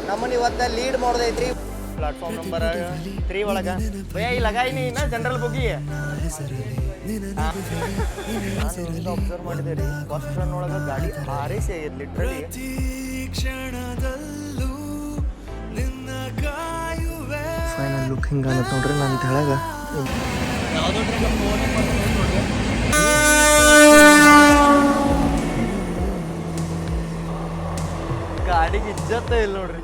ನಮ್ಮನ್ನ ಇವತ್ತು lead ಮಾಡೋದೈತ್ರಿ platform number 3 ಒಳಗೆ ಭಯ ಈ ಲಗಾಯಿನಿ ನಾ ಜನರಲ್ ಬುಗಿ ಅಬ್ಸರ್ವ್ ಮಾಡಿದೆ ರೀ ಫಸ್ಟ್ ರನ್ ಒಳಗೆ ಗಾಡಿ ಹಾರಿಸಿ ಆಗಿದ್ದು ಲಿಟ್ರಲಿ ಫೈನಲ್ ಲುಕ್ ಹಿಂಗಾಗತ್ತೆ ನೋಡ್ರಿ ನಾನು ತೆಳಗ ಯಾವುದೋ ಟ್ರೈನ್ ನೋಡ್ರಿ ಗಾಡಿಗೆ ಇಜ್ಜತ್ತ ಇಲ್ಲ ನೋಡ್ರಿ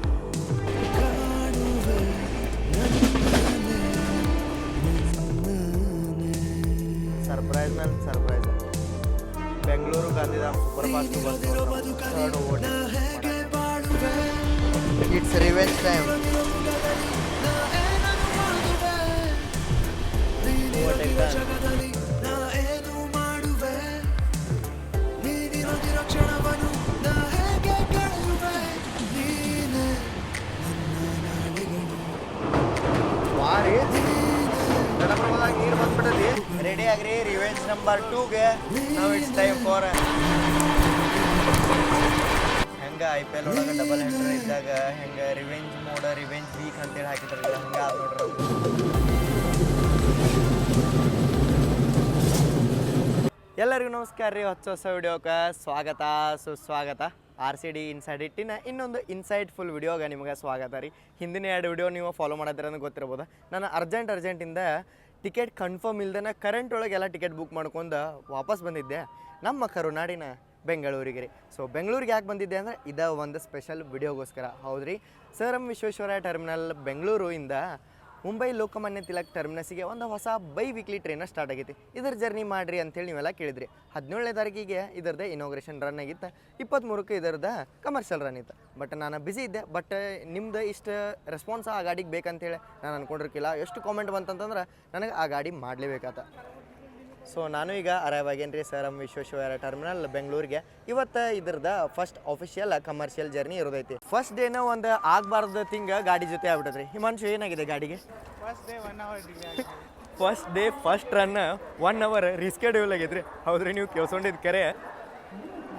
ಸರ್ಪ್ರೈಸ್ ಮೇಲೆ surprise Bengaluru Gandhidham super fast ಬಸ್ ಇಟ್ಸ್ ರಿವೆಂಜ್ ಟೈಮ್ ನೀರು ಬಂದ್ಬಿಟ್ಟತಿ ರೆಡಿ ಆಗ್ರಿ ರಿವೆಂಜ್ ನಂಬರ್ 2ಗೆ ನಾವು ಇಟ್ಸ್ ಟೈಮ್ ಫಾರ್ ಹೆಂಗ IPL ಒಳಗೆ ಡಬಲ್ ಹೆಂಡರ್ ಇದ್ದಾಗ ಹೆಂಗ ರಿವೆಂಜ್ ಮೋಡ ರಿವೆಂಜ್ ವೀಕ್ ಅಂತೇಳಿ ಹಾಕಿದ್ರಲ್ಲ ಹಂಗ ಅದು ನೋಡ್ರಿ ಎಲ್ಲರಿಗೂ ನಮಸ್ಕಾರ ರೀ ಹೊಸ ವಿಡಿಯೋಕ್ಕೆ ಸ್ವಾಗತ ಸುಸ್ವಾಗತ RCD ಇನ್ಸೈಡ್ ಇಟ್ಟಿನ ಇನ್ನೊಂದು ಇನ್ಸೈಟ್ಫುಲ್ ವಿಡಿಯೋಗೆ ನಿಮಗೆ ಸ್ವಾಗತ ರೀ ಹಿಂದಿನ 2 ವಿಡಿಯೋ ನೀವು ಫಾಲೋ ಮಾಡಿದ್ರೆ ಅಂತ ಗೊತ್ತಿರ್ಬೋದು ನಾನು ಅರ್ಜೆಂಟಿಂದ ಟಿಕೆಟ್ ಕನ್ಫರ್ಮ್ ಇಲ್ದೇ ಕರೆಂಟ್ ಒಳಗೆ ಎಲ್ಲ ಟಿಕೆಟ್ ಬುಕ್ ಮಾಡ್ಕೊಂಡು ವಾಪಸ್ ಬಂದಿದ್ದೆ ನಮ್ಮ ಕರುನಾಡಿನ ಬೆಂಗಳೂರಿಗೆ ರೀ ಸೊ ಬೆಂಗಳೂರಿಗೆ ಯಾಕೆ ಬಂದಿದ್ದೆ ಅಂದರೆ ಇದು ಒಂದು ಸ್ಪೆಷಲ್ ವಿಡಿಯೋಗೋಸ್ಕರ ಹೌದ್ರಿ sir M Visvesvaraya terminal Bengaluru ಇಂದ ಮುಂಬೈ ಲೋಕಮಾನ್ಯ ತಿಲಕ್ ಟರ್ಮಿನಸ್ಸಿಗೆ ಒಂದು ಹೊಸ ಬೈ ವೀಕ್ಲಿ ಟ್ರೈನ ಸ್ಟಾರ್ಟ್ ಆಗೈತಿ ಇದ್ರ ಜರ್ನಿ ಮಾಡಿರಿ ಅಂತೇಳಿ ನೀವೆಲ್ಲ ಕೇಳಿದ್ರಿ 17ನೇ ತಾರೀಕಿಗೆ ಇದರದ್ದು ಇನಾಗ್ರೇಷನ್ ರನ್ ಆಗಿತ್ತು 23ಕ್ಕೆ ಇದರದ ಕಮರ್ಷಿಯಲ್ ರನ್ ಇತ್ತು ಬಟ್ ನಾನು ಬ್ಯುಸಿ ಇದ್ದೆ ಬಟ್ ನಿಮ್ದು ಇಷ್ಟು ರೆಸ್ಪಾನ್ಸ್ ಆ ಗಾಡಿಗೆ ಬೇಕಂತೇಳಿ ನಾನು ಅಂದ್ಕೊಂಡಿರ್ಕಿಲ್ಲ ಎಷ್ಟು ಕಾಮೆಂಟ್ ಬಂತಂತಂದ್ರೆ ನನಗೆ ಆ ಗಾಡಿ ಮಾಡಲೇಬೇಕಾತ ಸೊ ನಾನು ಈಗ ಅರೈವ್ ಆಗೇನು ರೀ ಸರ್ ಎಂ ವಿಶ್ವೇಶ್ವರಯ್ಯ ಟರ್ಮಿನಲ್ ಬೆಂಗಳೂರಿಗೆ ಇವತ್ತು ಇದ್ರದ್ದು ಫಸ್ಟ್ ಆಫಿಷಿಯಲ್ ಕಮರ್ಷಿಯಲ್ ಜರ್ನಿ ಇರೋದೈತಿ ಫಸ್ಟ್ ಡೇನ ಒಂದು ಆಗಬಾರ್ದು ತಿಂಗ ಗಾಡಿ ಜೊತೆ ಆಗ್ಬಿಟ್ಟದ್ರಿ ಹಿಮಾಂಶು ಏನಾಗಿದೆ ಗಾಡಿಗೆ first day first run 1 hour reschedule ಆಗೈತ್ರಿ ಹೌದ್ರಿ ನೀವು ಕೇಳ್ಕೊಂಡಿದ್ದು ಕರೆ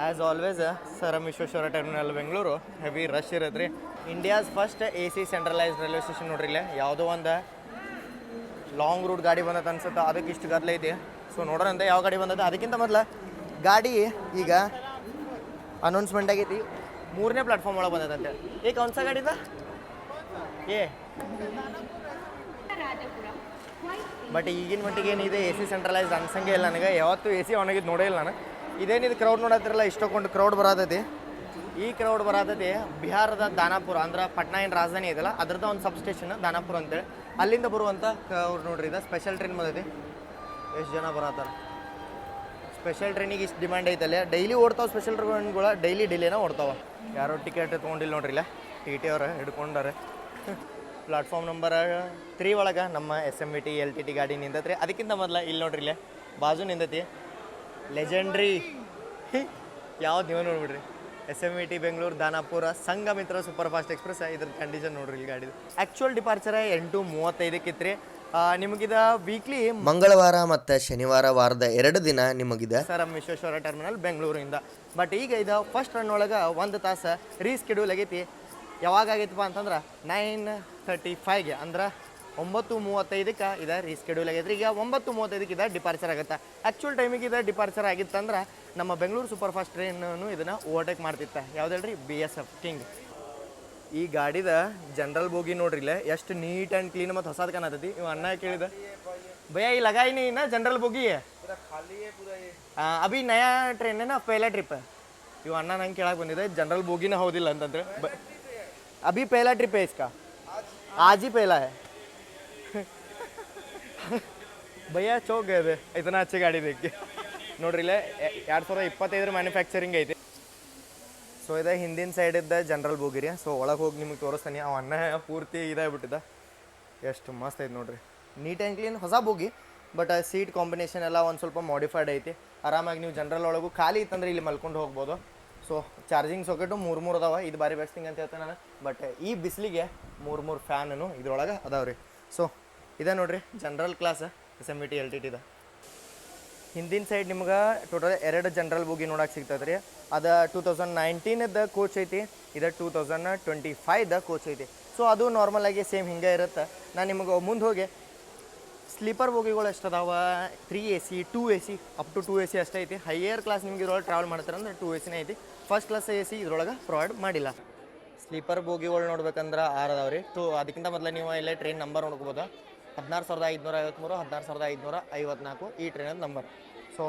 as always Sir M Visvesvaraya terminal Bengaluru heavy rush ಇರುತ್ತೆ ರೀ India's first AC centralised railway station ನೋಡ್ರಿ ಇಲ್ಲೇ ಯಾವುದೋ ಒಂದು ಲಾಂಗ್ ರೂಟ್ ಗಾಡಿ ಬಂದದ ಅನ್ಸುತ್ತೆ ಅದಕ್ಕೆ ಇಷ್ಟು ಗದ್ದಲ ಐತಿ ಸೊ ನೋಡೋಣ ಅಂತ ಯಾವ ಗಾಡಿ ಬಂದದ ಅದಕ್ಕಿಂತ ಮೊದಲು ಗಾಡಿ ಈಗ ಅನೌನ್ಸ್ಮೆಂಟ್ ಆಗೈತಿ 3ನೇ ಪ್ಲಾಟ್ಫಾರ್ಮ್ ಒಳಗೆ ಬಂದದಂತೆ ಕೌನ್ಸ ಗಾಡಿದ ಬಟ್ ಈಗಿನ ಮಟ್ಟಿಗೆ ಏನಿದೆ AC ಸೆಂಟ್ರಲೈಸ್ಡ್ ಅನ್ಸಂಗೆ ಇಲ್ಲ ನನಗೆ ಯಾವತ್ತೂ AC ಒಣಗಿದ್ದು ನೋಡೇ ಇಲ್ಲ ನಾನು ಇದೇನಿದು ಕ್ರೌಡ್ ನೋಡತ್ತಿರಲ್ಲ ಇಷ್ಟೊಂದು ಕ್ರೌಡ್ ಬರತೈತಿ ಈ ಕ್ರೌಡ್ ಬರತೈತಿ ಬಿಹಾರದ ದಾನಾಪುರ ಅಂದ್ರೆ ಪಟ್ನಾ ಏನು ರಾಜಧಾನಿ ಇದೆಯಲ್ಲ ಅದ್ರದ್ದು ಒಂದು ಸಬ್ ಸ್ಟೇಷನ್ ದಾನಾಪುರ ಅಂತೇಳಿ ಅಲ್ಲಿಂದ ಬರುವಂಥ ಅವ್ರು ನೋಡ್ರಿ ಇದು ಸ್ಪೆಷಲ್ ಟ್ರೈನ್ ಬಂದೈತಿ ಎಷ್ಟು ಜನ ಬರತ್ತಾರೆ ಸ್ಪೆಷಲ್ ಟ್ರೈನಿಗೆ ಇಷ್ಟು ಡಿಮ್ಯಾಂಡ್ ಐತಲ್ಲ ಡೈಲಿ ಓಡ್ತಾವೆ ಸ್ಪೆಷಲ್ ಟ್ರೈನ್ಗಳು ಡಿಲೇನ ಓಡ್ತಾವೆ ಯಾರೋ ಟಿಕೆಟ್ ತೊಗೊಂಡಿಲ್ಲ ನೋಡ್ರಿ ಇಲ್ಲ TT ಅವ್ರು ಹಿಡ್ಕೊಂಡಾರೆ ಪ್ಲಾಟ್ಫಾರ್ಮ್ ನಂಬರ್ 3 ಒಳಗೆ ನಮ್ಮ SMVT LTT ಗಾಡಿ ನಿಂದತ್ರಿ ಅದಕ್ಕಿಂತ ಮೊದಲು ಇಲ್ಲಿ ನೋಡ್ರಿ ಇಲ್ಲೇ ಬಾಜು ನಿಂದತಿ ಲೆಜೆಂಡ್ರಿ ಯಾವ್ದು ನೀವು ನೋಡ್ಬಿಡ್ರಿ SMVT Bengaluru Danapur Sanghamitra super fast express ಇದ್ರ ಕಂಡೀಷನ್ ನೋಡ್ರಿ ಇಲ್ಲಿ ಗಾಡಿದು ಆ್ಯಕ್ಚುಯಲ್ ಡಿಪಾರ್ಚರ್ 8:35 ಇತ್ತು ರೀ ನಿಮಗಿದ ವೀಕ್ಲಿ ಮಂಗಳವಾರ ಮತ್ತು ಶನಿವಾರ ವಾರದ 2 ದಿನ ನಿಮಗಿದೆ ಸರ್ ಎಂ ವಿಶ್ವೇಶ್ವರಯ್ಯ ಟರ್ಮಿನಲ್ ಬೆಂಗಳೂರಿಂದ ಬಟ್ ಈಗ ಇದು ಫಸ್ಟ್ ರನ್ ಒಳಗೆ 1 ತಾಸು ರೀಸ್ಕೆಡ್ಯೂಲ್ ಆಗೈತಿ ಯಾವಾಗ ಆಗೈತಪ್ಪ ಅಂತಂದ್ರೆ 9:35ಗೆ ಅಂದ್ರೆ 9:35ಕ್ಕೆ ಇದು ರೀಸ್ಕೆಡ್ಯೂಲ್ ಆಗೈತ್ರಿ ಈಗ 9:35ಕ್ಕೆ ಇದು ಡಿಪಾರ್ಚರ್ ಆಗುತ್ತೆ ಆ್ಯಕ್ಚುಯಲ್ ಟೈಮಿಗೆ ಇದು ಡಿಪಾರ್ಚರ್ ಆಗಿತ್ತಂದ್ರೆ ನಮ್ಮ ಬೆಂಗಳೂರು ಸೂಪರ್ ಫಾಸ್ಟ್ ಟ್ರೈನೂ ಇದನ್ನು ಓವರ್ಟೇಕ್ ಮಾಡ್ತಿತ್ತು ಯಾವ್ದು ಹೇಳ್ರಿ BSF ಕಿಂಗ್ ಈ ಗಾಡಿದ ಜನರಲ್ ಬೋಗಿ ನೋಡ್ರಿ ಇಲ್ಲೇ ಎಷ್ಟು ನೀಟ್ ಆ್ಯಂಡ್ ಕ್ಲೀನ್ ಮತ್ತು ಹೊಸದು ಕಾಣತೈತಿ ಇವ ಅಣ್ಣ ಕೇಳಿದ ಭಯ ಈ ಲಗಾಯಿನಿ ನಾ ಜನರಲ್ ಬೋಗಿ ಅಭಿ ನಯಾ ಟ್ರೈನ್ ನಾ ಪೆಹ್ಲಾ ಟ್ರಿಪ್ ಇವ ಅಣ್ಣ ನಂಗೆ ಕೇಳಕ್ಕೆ ಬಂದಿದೆ ಜನರಲ್ ಬೋಗಿನ ಹೌದಿಲ್ಲ ಅಂತಂದ್ರೆ अभी पहला ट्रिप है इसका आज ही पहला है भैया चौक गए थे इतना अच्छी गाड़ी देख के ನೋಡ್ರಿ ಇಲ್ಲೇ 2025 ಮ್ಯಾನುಫ್ಯಾಕ್ಚರಿಂಗ್ ಐತಿ ಸೊ ಇದು ಹಿಂದಿನ ಸೈಡ್ ಇದ್ದ ಜನರಲ್ ಬೋಗಿರಿ ಸೊ ಒಳಗೆ ಹೋಗಿ ನಿಮಗೆ ತೋರಿಸ್ತಾನೆ ಅವ ಅಣ್ಣ ಪೂರ್ತಿ ಇದಾಗ್ಬಿಟ್ಟಿದ್ದ ಎಷ್ಟು ಮಸ್ತ್ ಐತೆ ನೋಡ್ರಿ ನೀಟ್ ಆ್ಯಂಡ್ ಕ್ಲೀನ್ ಹೊಸ ಬೋಗಿ ಬಟ್ ಸೀಟ್ ಕಾಂಬಿನೇಷನ್ ಎಲ್ಲ ಒಂದು ಸ್ವಲ್ಪ ಮಾಡಿಫೈಡ್ ಐತಿ ಆರಾಮಾಗಿ ನೀವು ಜನರಲ್ ಒಳಗೂ ಖಾಲಿ ಇತ್ತಂದ್ರೆ ಇಲ್ಲಿ ಮಲ್ಕೊಂಡು ಹೋಗ್ಬೋದು ಸೊ ಚಾರ್ಜಿಂಗ್ ಸಾಕೆಟು 3 ಅದಾವೆ ಇದು ಭಾರಿ ಬೆಸ್ಟ್ ಥಿಂಗ್ ಅಂತ ಹೇಳ್ತೇನೆ ನಾನು ಬಟ್ ಈ ಬಿಸಿಲಿಗೆ 3 ಫ್ಯಾನು ಇದ್ರೊಳಗೆ ಅದಾವೆ ರೀ ಸೊ ಇದೆ ನೋಡ್ರಿ ಜನರಲ್ ಕ್ಲಾಸ್ SMVT LTT ಹಿಂದಿನ ಸೈಡ್ ನಿಮ್ಗೆ ಟೋಟಲ್ 2 ಜನರಲ್ ಬೋಗಿ ನೋಡಕ್ಕೆ ಸಿಗ್ತದೆ ರೀ ಅದು 2019ದ ಕೋಚ್ ಐತಿ, ಇದು 2025ದ ಕೋಚ್ ಐತಿ. ಸೊ ಅದು ನಾರ್ಮಲಾಗಿ ಸೇಮ್ ಹಿಂಗೆ ಇರುತ್ತೆ. ನಾನು ನಿಮಗೆ ಮುಂದೆ ಹೋಗಿ ಸ್ಲೀಪರ್ ಬೋಗಿಗಳು ಎಷ್ಟು ಅದಾವ, 3 AC 2 AC up to 2 AC ಅಷ್ಟೇ ಐತಿ. ಹೈಯರ್ ಕ್ಲಾಸ್ ನಿಮ್ಗೆ ಇದ್ರೊಳಗೆ ಟ್ರಾವೆಲ್ ಮಾಡ್ತಾರೆ ಅಂದ್ರೆ 2 AC ಐತಿ. ಫಸ್ಟ್ ಕ್ಲಾಸ್ AC ಇದ್ರೊಳಗೆ ಪ್ರೊವೈಡ್ ಮಾಡಿಲ್ಲ. ಸ್ಲೀಪರ್ ಬೋಗಿಗಳು ನೋಡ್ಬೇಕಂದ್ರೆ 6 ಅದಾವೆ ರೀ. ಅದಕ್ಕಿಂತ ಮೊದಲು ನೀವು ಇಲ್ಲೇ ಟ್ರೈನ್ ನಂಬರ್ ನೋಡ್ಕೋಬೋದು. 16,553, 16,554 ಈ ಟ್ರೈನದ ನಂಬರ್. ಸೊ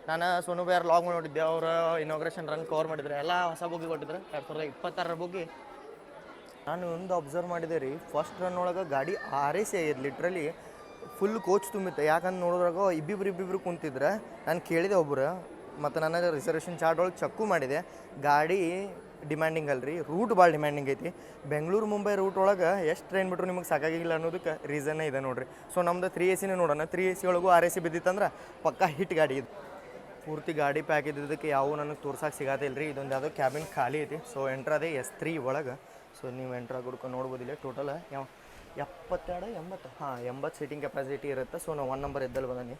ನಾನು ಸೋನು ಬೇರ್ ಲಾಗ್ ನೋಡಿದ್ದೆ, ಅವರು ಇನಾಗ್ರೇಷನ್ ರನ್ ಕವರ್ ಮಾಡಿದ್ರು, ಎಲ್ಲ ಹೊಸ ಬೋಗಿ ಕೊಟ್ಟಿದ್ರು. 2026 ಬೋಗಿ. ನಾನು ಒಂದು ಅಬ್ಸರ್ವ್ ಮಾಡಿದೆ ರೀ, ಫಸ್ಟ್ ರನ್ ಒಳಗೆ ಗಾಡಿ RAC ಆಗಿದೆ. ಲಿಟ್ರಲಿ ಫುಲ್ ಕೋಚ್ ತುಂಬಿತ್ತು. ಯಾಕಂದ್ರೆ ನೋಡಿದ್ರಾಗ ಇಬ್ಬಿಬ್ರು ಕುಂತಿದ್ರೆ ನಾನು ಕೇಳಿದೆ ಒಬ್ಬರು, ಮತ್ತು ನನ್ನ ರಿಸರ್ವೇಷನ್ ಚಾರ್ಟ್ ಒಳಗೆ ಚೆಕ್ಕು ಮಾಡಿದೆ. ಗಾಡಿ ಡಿಮ್ಯಾಂಡಿಂಗ್ ಅಲ್ರಿ, ರೂಟ್ ಭಾಳ ಡಿಮ್ಯಾಂಡಿಂಗ್ ಐತಿ. ಬೆಂಗಳೂರು ಮುಂಬೈ ರೂಟ್ ಒಳಗೆ ಎಷ್ಟು ಟ್ರೈನ್ ಬಿಟ್ಟರು ನಿಮಗೆ ಸಾಕಾಗಿಲ್ಲ ಅನ್ನೋದಕ್ಕೆ ರೀಸನ್ನೇ ಇದೆ ನೋಡಿರಿ. ಸೊ ನಮ್ದು 3 ACನೇ ನೋಡೋಣ. 3 AC ಒಳಗೂ RAC ಬಿದ್ದಿತ್ತಂದ್ರೆ ಪಕ್ಕಾ ಹಿಟ್ ಗಾಡಿ ಇದು. ಪೂರ್ತಿ ಗಾಡಿ ಪ್ಯಾಕ್ ಇದ್ದಿದ್ದಕ್ಕೆ ಯಾವ ನನಗೆ ತೋರ್ಸಕ್ಕೆ ಸಿಗತ್ತಿಲ್ಲ ರೀ. ಇದೊಂದು ಯಾವುದೋ ಕ್ಯಾಬಿನ್ ಖಾಲಿ ಐತಿ. ಸೊ ಎಂಟ್ರದೇ S3 ಒಳಗೆ. ಸೊ ನೀವು ಎಂಟ್ರ ಹುಡ್ಕೊಂಡು ನೋಡ್ಬೋದಿಲ್ಲ. ಟೋಟಲ್ 80 ಸೀಟಿಂಗ್ ಕೆಪಾಸಿಟಿ ಇರುತ್ತೆ. ಸೊ ನಾವು 1 ನಂಬರ್ ಎದ್ದಲ್ಲಿ ಬಂದಾನೆ.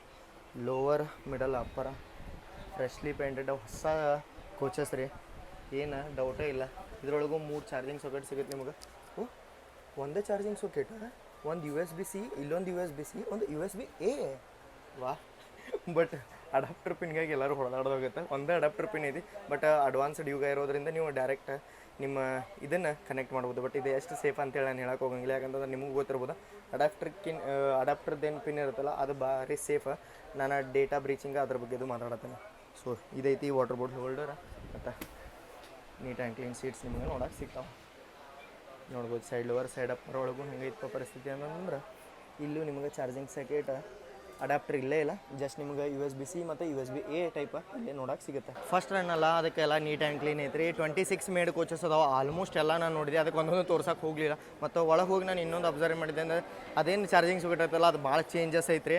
Lower middle upper freshly painted ಹೊಸ ಕೋಚಸ್ ರೀ, ಏನು ಡೌಟೇ ಇಲ್ಲ. ಇದರೊಳಗೂ 3 ಚಾರ್ಜಿಂಗ್ ಸಾಕೆಟ್ ಸಿಗುತ್ತೆ ನಿಮಗೆ. ಒಂದೇ ಚಾರ್ಜಿಂಗ್ ಸಾಕೆಟ್, ಒಂದು USB-C, ಇಲ್ಲೊಂದು USB-C, ಒಂದು USB-A. ವಾ, ಬಟ್ ಅಡಾಪ್ಟರ್ ಪಿನ್ಗಾಗಿ ಎಲ್ಲರೂ ಹೊಡೆದಾಡೋಗುತ್ತೆ. ಒಂದೇ ಅಡಾಪ್ಟರ್ ಪಿನ್ ಐತಿ, ಬಟ್ ಅಡ್ವಾನ್ಸ್ಡ್ ಯುಗ ಇರೋದ್ರಿಂದ ನೀವು ಡೈರೆಕ್ಟ್ ನಿಮ್ಮ ಇದನ್ನು ಕನೆಕ್ಟ್ ಮಾಡ್ಬೋದು. ಬಟ್ ಇದು ಎಷ್ಟು ಸೇಫ್ ಅಂತೇಳಿ ನಾನು ಹೇಳಕ್ಕೆ ಹೋಗಂಗಿಲ್ಲ, ಯಾಕಂತಂದ್ರೆ ನಿಮಗೂ ಗೊತ್ತಿರ್ಬೋದು ಅಡಾಪ್ಟರ್ದೇನು ಪಿನ್ ಇರುತ್ತಲ್ಲ ಅದು ಭಾರಿ ಸೇಫ್. ನಾನು ಡೇಟಾ ಬ್ರೀಚಿಂಗ್ ಅದ್ರ ಬಗ್ಗೆದು ಮಾತಾಡತ್ತೇನೆ. ಸೊ ಇದೈತಿ ವಾಟರ್ ಬಾಟ್ಲ್ ಹೋಲ್ಡರ್, ಮತ್ತು ನೀಟ್ ಆ್ಯಂಡ್ ಕ್ಲೀನ್ ಸೀಟ್ಸ್ ನಿಮಗೆ ನೋಡೋಕೆ ಸಿಗ್ತಾವೆ. ನೋಡ್ಬೋದು ಸೈಡ್ ಲೋವರ್ ಸೈಡ್ ಅಪ್ಪರ್ ಒಳಗೂ ಹಿಂಗೆ ಇತ್ತು ಪರಿಸ್ಥಿತಿ ಅಂತಂದ್ರೆ. ಇಲ್ಲೂ ನಿಮಗೆ ಚಾರ್ಜಿಂಗ್ ಸಾಕೆಟ್ ಅಡಾಪ್ಟರ್ ಇಲ್ಲೇ ಇಲ್ಲ, ಜಸ್ಟ್ ನಿಮ್ಗೆ USB-C ಮತ್ತು USB-A ಟೈಪ್ ಇಲ್ಲೇ ನೋಡೋಕೆ ಸಿಗುತ್ತೆ. ಫಸ್ಟ್ ರನ್ ಅಲ್ಲ, ಅದಕ್ಕೆಲ್ಲ ನೀಟ್ ಆ್ಯಂಡ್ ಕ್ಲೀನ್ ಐತ್ರಿ. 26 ಮೇಡ್ ಕೋಚಸ್ ಅದಾವೆ. ಆಲ್ಮೋಸ್ಟ್ ಎಲ್ಲ ನಾನು ನೋಡಿದೆ, ಅದಕ್ಕೆ ಒಂದೊಂದು ತೋರ್ಸಕ್ಕೆ ಹೋಗಲಿಲ್ಲ. ಮತ್ತು ಒಳಗೆ ಹೋಗಿ ನಾನು ಇನ್ನೊಂದು ಅಬ್ಸರ್ವ್ ಮಾಡಿದ್ದೆ ಅಂದರೆ ಅದೇನು ಚಾರ್ಜಿಂಗ್ ಸಾಕೆಟ್ ಐತಲ್ಲ ಅದು ಭಾಳ ಚೇಂಜಸ್ ಐತ್ರಿ.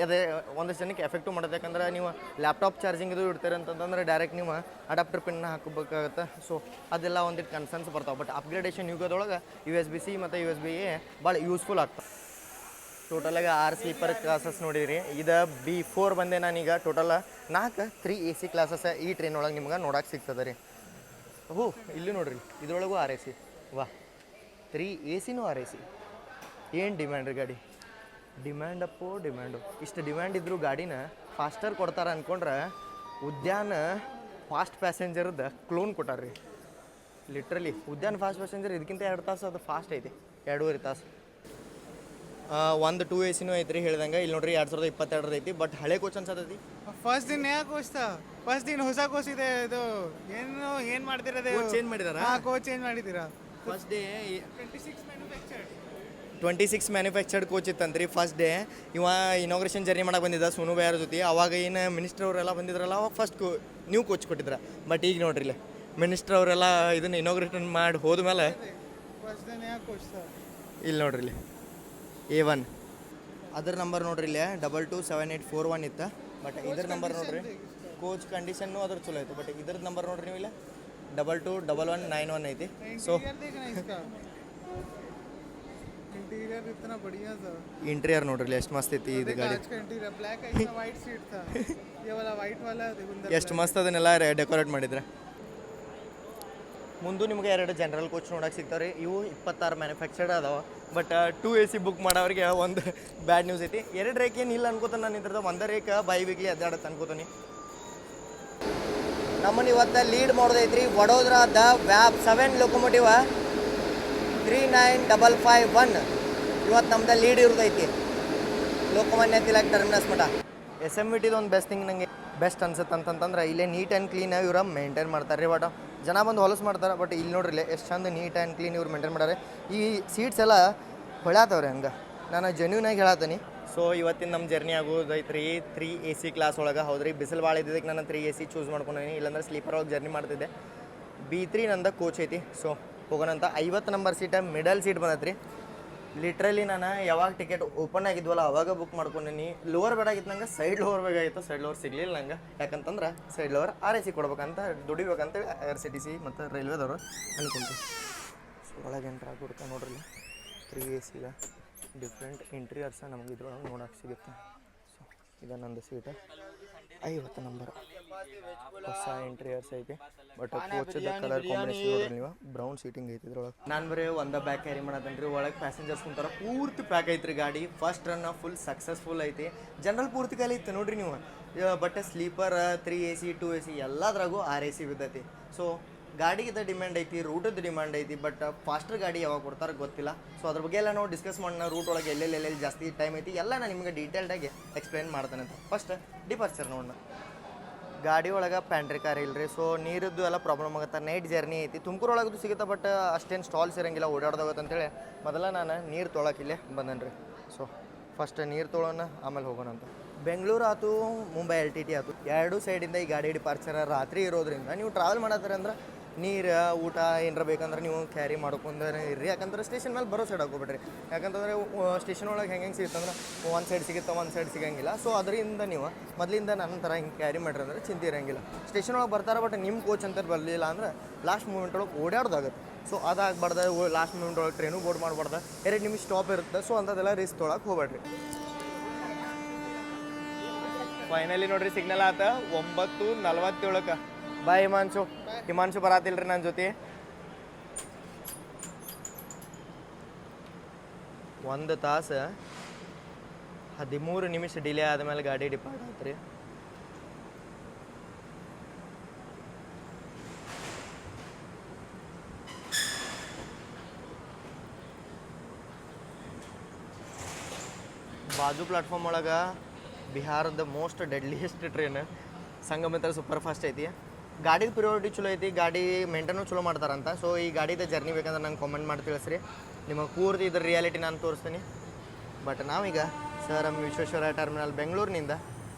ಅದೇ ಒಂದಷ್ಟು ಜನಕ್ಕೆ ಎಫೆಕ್ಟು ಮಾಡೋದು, ಯಾಕಂದ್ರೆ ನೀವು ಲ್ಯಾಪ್ಟಾಪ್ ಚಾರ್ಜಿಂಗ್ ಇದು ಇಡ್ತೀರಿ ಅಂತಂದ್ರೆ ಡೈರೆಕ್ಟ್ ನೀವು ಅಡಾಪ್ಟರ್ ಪಿನ್ನ ಹಾಕೋಬೇಕಾಗತ್ತೆ. ಸೊ ಅದೆಲ್ಲ ಒಂದಿಟ್ಟು ಕನ್ಸರ್ನ್ಸ್ ಬರ್ತಾವೆ. ಬಟ್ ಅಪ್ಗ್ರೇಡೇಷನ್ ಯುಗದೊಳಗೆ USB-C ಮತ್ತು USB-A ಭಾಳ ಯೂಸ್ಫುಲ್ ಆಗ್ತವೆ. ಟೋಟಲಾಗಿ 6 ಸ್ಲೀಪರ್ ಕ್ಲಾಸಸ್ ನೋಡಿರಿ. ಇದು B4 ಬಂದೆ ನಾನೀಗ. ಟೋಟಲ್ 4 3 AC ಕ್ಲಾಸಸ್ ಈ ಟ್ರೈನ್ ಒಳಗೆ ನಿಮ್ಗೆ ನೋಡೋಕೆ ಸಿಗ್ತದೆ ರೀ. ಇಲ್ಲಿ ನೋಡ್ರಿ, ಇದ್ರೊಳಗೂ RAC. ವಾ, 3 ACನೂ RAC. ಏನು ಡಿಮ್ಯಾಂಡ್ ರೀ ಗಾಡಿ, ಡಿಮ್ಯಾಂಡು. ಇಷ್ಟು ಡಿಮ್ಯಾಂಡ್ ಇದ್ದರೂ ಗಾಡಿನ ಫಾಸ್ಟರ್ ಕೊಡ್ತಾರೆ ಅಂದ್ಕೊಂಡ್ರೆ ಉದ್ಯಾನ ಫಾಸ್ಟ್ ಪ್ಯಾಸೆಂಜರ್ದು ಕ್ಲೋನ್ ಕೊಟ್ಟಾರ್ರಿ. ಲಿಟ್ರಲಿ ಉದ್ಯಾನ ಫಾಸ್ಟ್ ಪ್ಯಾಸೆಂಜರ್ ಇದಕ್ಕಿಂತ 2 ತಾಸು ಅದು ಫಾಸ್ಟ್ ಐತಿ, 2.5 ತಾಸು. ಒಂದು 2 ACನೂ ಐತ್ರಿ ಹೇಳ್ದಂಗೆ. ಇಲ್ಲಿ ನೋಡ್ರಿ 2022 ಐತಿ, ಬಟ್ ಹಳೆ ಕೋಚ್ ಅನ್ಸತೈತಿ. ಫಸ್ಟ್ ದಿನ ನಯಾ ಕೋಚ್ ಫಸ್ಟ್ ದಿನ ಹೊಸ ಕೋಚ್ ಇದೆ. ಇದು ಏನು ಮಾಡ್ತಿರೋದು, ಚೇಂಜ್ ಮಾಡಿದಾರಾ? ಕೋಚ್ ಚೇಂಜ್ ಮಾಡಿದ್ದೀರಾ? ಫಸ್ಟ್ ಡೇ 26 ಮ್ಯಾನುಫ್ಯಾಕ್ಚರ್ಡ್ ಕೋಚ್ ಇತ್ತಂತ್ರಿ. ಫಸ್ಟ್ ಡೇ ಇವ ಇನಾಗ್ರೇಷನ್ ಜರ್ನಿ ಮಾಡಕ್ಕೆ ಬಂದಿದ್ದ ಸೋನು ಬೇರ್ ಜೊತೆ. ಅವಾಗ ಏನು ಮಿನಿಸ್ಟರ್ ಅವರೆಲ್ಲ ಬಂದಿದ್ರಲ್ಲ, ಅವಾಗ ಫಸ್ಟ್ ನ್ಯೂ ಕೋಚ್ ಕೊಟ್ಟಿದ್ರ. ಬಟ್ ಈಗ ನೋಡ್ರಿ ಇಲ್ಲ, ಮಿನಿಸ್ಟರ್ ಅವರೆಲ್ಲ ಇದನ್ನು ಇನಾಗ್ರೇಷನ್ ಮಾಡಿ ಹೋದ್ಮೇಲೆ ಇಲ್ಲಿ ನೋಡ್ರಿ ಇಲ್ಲಿ A1 ಅದ್ರ ನಂಬರ್ ನೋಡ್ರಿ ಇಲ್ಲೇ 227841 ಇತ್ತು. ಬಟ್ ಇದ್ರ ನಂಬರ್ ನೋಡ್ರಿ, ಕೋಚ್ ಕಂಡೀಷನ್ನು ಅದ್ರ ಚಲೋ ಐತೆ. ಬಟ್ ಇದ್ರದ್ದು ನಂಬರ್ ನೋಡ್ರಿ ನೀವು ಇಲ್ಲ 221191 ಐತಿ. ಸೊ ಇಂಟೀರಿಯರ್ ನೋಡ್ರಿ ಎಷ್ಟು ಮಸ್ತ್ ಐತಿ ಇದು ಗಾಡಿ. ಎಷ್ಟು ಮಸ್ತ್ ಅದನ್ನೆಲ್ಲ ಡೆಕೋರೇಟ್ ಮಾಡಿದ್ರೆ. ಮುಂದೆ ನಿಮ್ಗೆ 2 ಜನರಲ್ ಕೋಚ್ ನೋಡೋಕೆ ಸಿಗ್ತಾವೆ ರೀ. ಇವು 26 ಮ್ಯಾನುಫ್ಯಾಕ್ಚರ್ಡ್ ಅದಾವೆ. ಬಟ್ 2 AC ಬುಕ್ ಮಾಡೋರಿಗೆ ಒಂದು ಬ್ಯಾಡ್ ನ್ಯೂಸ್ ಐತಿ. 2 ರೇಕ್ ಏನಿಲ್ಲ ಅನ್ಕೋತಾನೆ ನಾನು. ಇದ್ರದ್ದು 1 ರೇಕ್ ಬೈ ವೀಕ್ಲಿ ಅಡ್ಡಾಡತ್ತೆ ಅನ್ಕೋತಾನೆ. ನಮ್ಮನ್ನು ಇವತ್ತು ಲೀಡ್ ಮಾಡೋದೈತ್ರಿ ವಡೋದರಾದ ವ್ಯಾಪ್ 7 ಲೊಕೊಮೋಟಿವ್ 39551. ಇವತ್ತು ನಮ್ದು ಲೀಡ್ ಇರೋದೈತಿ ಲೋಕಮಾನ್ಯ ತಿಲಕ್ ಟರ್ಮಿನಸ್ ಮಠ. SMVTದು ಒಂದು ಬೆಸ್ಟ್ ಅನ್ಸುತ್ತೆ ಅಂತಂತಂದ್ರೆ ಇಲ್ಲೇ ನೀಟ್ ಆ್ಯಂಡ್ ಕ್ಲೀನ್ ಇವ್ರು ಮೇಂಟೈನ್ ಮಾಡ್ತಾರೆ ರೀ. ಬಟ್ ಜನ ಬಂದು ಹೊಲಸು ಮಾಡ್ತಾರೆ. ಬಟ್ ಇಲ್ಲಿ ನೋಡ್ರಿ ಇಲ್ಲಿ ಎಷ್ಟು ಚಂದ ನೀಟ್ ಆ್ಯಂಡ್ ಕ್ಲೀನ್ ಇವ್ರು ಮೇಂಟೈನ್ ಮಾಡ್ತಾರೆ. ಈ ಸೀಟ್ಸ್ ಎಲ್ಲ ಹೊಳ್ಯಾತವ್ರಿ ಹಂಗೆ. ನಾನು ಜೆನ್ಯೂನಾಗಿ ಹೇಳತ್ತೀನಿ. ಸೊ ಇವತ್ತಿನ ನಮ್ಮ ಜರ್ನಿ ಆಗೋದೈತ್ರಿ 3 AC ಕ್ಲಾಸ್ ಒಳಗೆ. ಹೌದ್ರಿ, ಬಿಸಿಲು ಭಾಳ ಇದ್ದಿದ್ದಕ್ಕೆ ನಾನು 3 AC ಚೂಸ್ ಮಾಡ್ಕೊಂಡಿನಿ. ಇಲ್ಲಾಂದ್ರೆ ಸ್ಲೀಪರ್ ಒಳಗೆ ಜರ್ನಿ ಮಾಡ್ತಿದ್ದೆ. B3 ನಂದು ಕೋಚ್ ಐತಿ. ಸೊ ಹೋಗೋಣಂತ. 50 ನಂಬರ್ ಸೀಟ ಮಿಡಲ್ ಸೀಟ್ ಬಂದೈತ್ರಿ. ಲಿಟ್ರಲಿ ನಾನು ಯಾವಾಗ ಟಿಕೆಟ್ ಓಪನ್ ಆಗಿದ್ವಲ್ಲ ಅವಾಗ ಬುಕ್ ಮಾಡ್ಕೊಂಡಿನಿ. ಲೋವರ್ ಬೇಡಾಗಿತ್ತು ನಂಗೆ, ಸೈಡ್ ಲೋವರ್ ಬೇಕಾಗಿತ್ತು. ಸೈಡ್ ಲೋವರ್ ಸಿಗಲಿಲ್ಲ ನಂಗೆ. ಯಾಕಂತಂದ್ರೆ ಸೈಡ್ ಲೋವರ್ RAC ಕೊಡ್ಬೇಕಂತ ದುಡಿಬೇಕಂತೇಳಿ RCTC ಮತ್ತು ರೈಲ್ವೆದವರು ಅನ್ಕೊಂತೀವಿ. ಸೊ ಒಳಗೆ ಎಂಟ್ರ್ ಆಗಿಬಿಡ್ತಾ ನೋಡ್ರಿ 3 ACಗೆ ಡಿಫ್ರೆಂಟ್ ಇಂಟೀರಿಯರ್ಸ ನಮಗೆ ಇದ್ರೊಳಗೆ ನೋಡೋಕೆ ಸಿಗುತ್ತೆ. ಸೊ ಇದು ನಂದು ಸೀಟ 50 ನಂಬರ್. ಹೊಸ ಇಂಟೀರಿಯರ್ಸ್ ಐತಿ ಬಟ್ ಕೋಚದ ಕಲರ್ ಕಾಂಬಿನೇಷನ್ ನೋಡ್ರಿ ನೀವು ಬ್ರೌನ್ ಸೀಟಿಂಗ್ ಐತಿ ಇದ್ರೊಳಗೆ. ನಾನು ಬರೀ ಒಂದ ಬ್ಯಾಗ್ ಕ್ಯಾರಿ ಮಾಡತ್ತೇನ್ರಿ, ಒಳಗೆ ಪ್ಯಾಸೆಂಜರ್ಸ್ ಕುಂತಾರ. ಪೂರ್ತಿ ಪ್ಯಾಕ್ ಐತ್ರಿ ಗಾಡಿ. ಫಸ್ಟ್ ರನ್ ಫುಲ್ ಸಕ್ಸಸ್ಫುಲ್ ಐತಿ. ಜನರಲ್ ಪೂರ್ತಿ ಖಾಲಿ ಐತಿ ನೋಡ್ರಿ ನೀವು. ಬಟ್ ಸ್ಲೀಪರ್ 3 AC 2 AC ಎಲ್ಲದ್ರಾಗೂ 6 AC ಬಿದ್ದೈತಿ. ಸೊ ಗಾಡಿಗಿದ ಡಿಮ್ಯಾಂಡ್ ಐತಿ, ರೂಟದ ಡಿಮ್ಯಾಂಡ್ ಐತಿ. ಬಟ್ ಫಾಸ್ಟರ್ ಗಾಡಿ ಯಾವಾಗ ಕೊಡ್ತಾರೆ ಗೊತ್ತಿಲ್ಲ. ಸೊ ಅದ್ರ ಬಗ್ಗೆ ಎಲ್ಲ ನಾವು ಡಿಸ್ಕಸ್ ಮಾಡೋಣ. ರೂಟ್ ಒಳಗೆ ಎಲ್ಲೆಲ್ಲಿ ಜಾಸ್ತಿ ಟೈಮ್ ಐತಿ ಎಲ್ಲ ನಾನು ನಿಮಗೆ ಡೀಟೇಲ್ಡಾಗಿ ಎಕ್ಸ್ಪ್ಲೇನ್ ಮಾಡ್ತೇನೆ ಅಂತ. ಫಸ್ಟ್ ಡಿಪಾರ್ಚರ್ ನೋಡೋಣ. ಗಾಡಿ ಒಳಗೆ ಪ್ಯಾಂಟ್ರಿ ಕಾರ್ ಇಲ್ರಿ. ಸೊ ನೀರದ್ದು ಎಲ್ಲ ಪ್ರಾಬ್ಲಮ್ ಆಗುತ್ತೆ. ನೈಟ್ ಜರ್ನಿ ಐತಿ. ತುಮಕೂರು ಒಳಗದು ಸಿಗುತ್ತೆ ಬಟ್ ಅಷ್ಟೇನು ಸ್ಟಾಲ್ಸ್ ಇರೋಂಗಿಲ್ಲ, ಓಡಾಡ್ದಾಗತ್ತೆ ಅಂತೇಳಿ ಮೊದಲ ನಾನು ನೀರು ತೊಳಕಿಲ್ಲೇ ಬಂದನು ರೀ. ಸೊ ಫಸ್ಟ್ ನೀರು ತೊಗೊಳೋಣ, ಆಮೇಲೆ ಹೋಗೋಣ ಅಂತ. ಬೆಂಗಳೂರು ಆಯ್ತು, ಮುಂಬೈ LTT ಆಯ್ತು, ಎರಡೂ ಸೈಡಿಂದ ಈ ಗಾಡಿ ಡಿಪಾರ್ಚರ್ ರಾತ್ರಿ ಇರೋದ್ರಿಂದ ನೀವು ಟ್ರಾವೆಲ್ ಮಾಡತ್ತಾರೆ ಅಂದ್ರೆ ನೀರು ಊಟ ಏನಾರ ಬೇಕಂದ್ರೆ ನೀವು ಕ್ಯಾರಿ ಮಾಡ್ಕೊಂಡ್ರೆ ಇರ್ರಿ. ಯಾಕಂದ್ರೆ ಸ್ಟೇಷನ್ ಮೇಲೆ ಬರೋ ಸೈಡ್ ಹಾಕೋಬಿಡ್ರಿ. ಯಾಕಂತಂದರೆ ಸ್ಟೇಷನ್ ಒಳಗೆ ಹೆಂಗೆ ಸಿಗುತ್ತಂದ್ರೆ ಒಂದು ಸೈಡ್ ಸಿಗುತ್ತೆ, ಒಂದು ಸೈಡ್ ಸಿಗಂಗಿಲ್ಲ. ಸೊ ಅದರಿಂದ ನೀವು ಮೊದಲಿಂದ ನನ್ನ ಥರ ಹಿಂಗೆ ಕ್ಯಾರಿ ಮಾಡಿರಿ ಅಂದ್ರೆ ಚಿಂತೆ ಇರೋಂಗಿಲ್ಲ. ಸ್ಟೇಷನ್ ಒಳಗೆ ಬರ್ತಾರೆ ಬಟ್ ನಿಮ್ಮ ಕೋಚ್ ಅಂತ ಬರಲಿಲ್ಲ ಅಂದ್ರೆ ಲಾಸ್ಟ್ ಮೂಮೆಂಟ್ ಒಳಗೆ ಓಡಾಡೋದಾಗುತ್ತೆ. ಸೊ ಅದಾಗಬಾರ್ದು. ಲಾಸ್ಟ್ ಮೂಮೆಂಟ್ ಒಳಗೆ ಟ್ರೈನು ಬೋರ್ಡ್ ಮಾಡಬಾರ್ದು. 2 ನಿಮಿಷ ಸ್ಟಾಪ್ ಇರುತ್ತೆ. ಸೊ ಅಂಥದ್ದೆಲ್ಲ ರಿಸ್ಕ್ ತೊಳಕ್ಕೆ ಹೋಗ್ಬೇಡ್ರಿ. ಫೈನಲಿ ನೋಡ್ರಿ ಸಿಗ್ನಲ್ ಆತ 9:47. ಬಾಯ್ ಹಿಮಾಂಶು ಬರತ್ತಿಲ್ರಿ ನನ್ನ ಜೊತೆ. 1 ತಾಸು 13 ನಿಮಿಷ ಡಿಲೇ ಆದಮೇಲೆ ಗಾಡಿ ಡಿಪಾರ್ಟ್ ಆತ್ರಿ. ಬಾಜು ಪ್ಲಾಟ್ಫಾರ್ಮ್ ಒಳಗೆ ಬಿಹಾರದ most deadliest train Sanghamitra super fast ಐತಿ. ಗಾಡಿದು ಪ್ರಿಯಾರಿಟಿ ಚಲೋ ಐತಿ, ಗಾಡಿ ಮೇಂಟೈನು ಚಲೋ ಮಾಡ್ತಾರಂತ. ಸೊ ಈ ಗಾಡಿದ ಜರ್ನಿ ಬೇಕಂದ್ರೆ ನಂಗೆ ಕಾಮೆಂಟ್ ಮಾಡಿ ತಿಳಿಸ್ರಿ. ನಿಮಗೆ ಪೂರ್ತಿ ಇದ್ರ ರಿಯಾಲಿಟಿ ನಾನು ತೋರಿಸ್ತೀನಿ. ಬಟ್ ನಾವೀಗ ಸರ್ ಎಂ ವಿಶ್ವೇಶ್ವರಯ್ಯ ಟರ್ಮಿನಲ್ ಬೆಂಗಳೂರಿನಿಂದ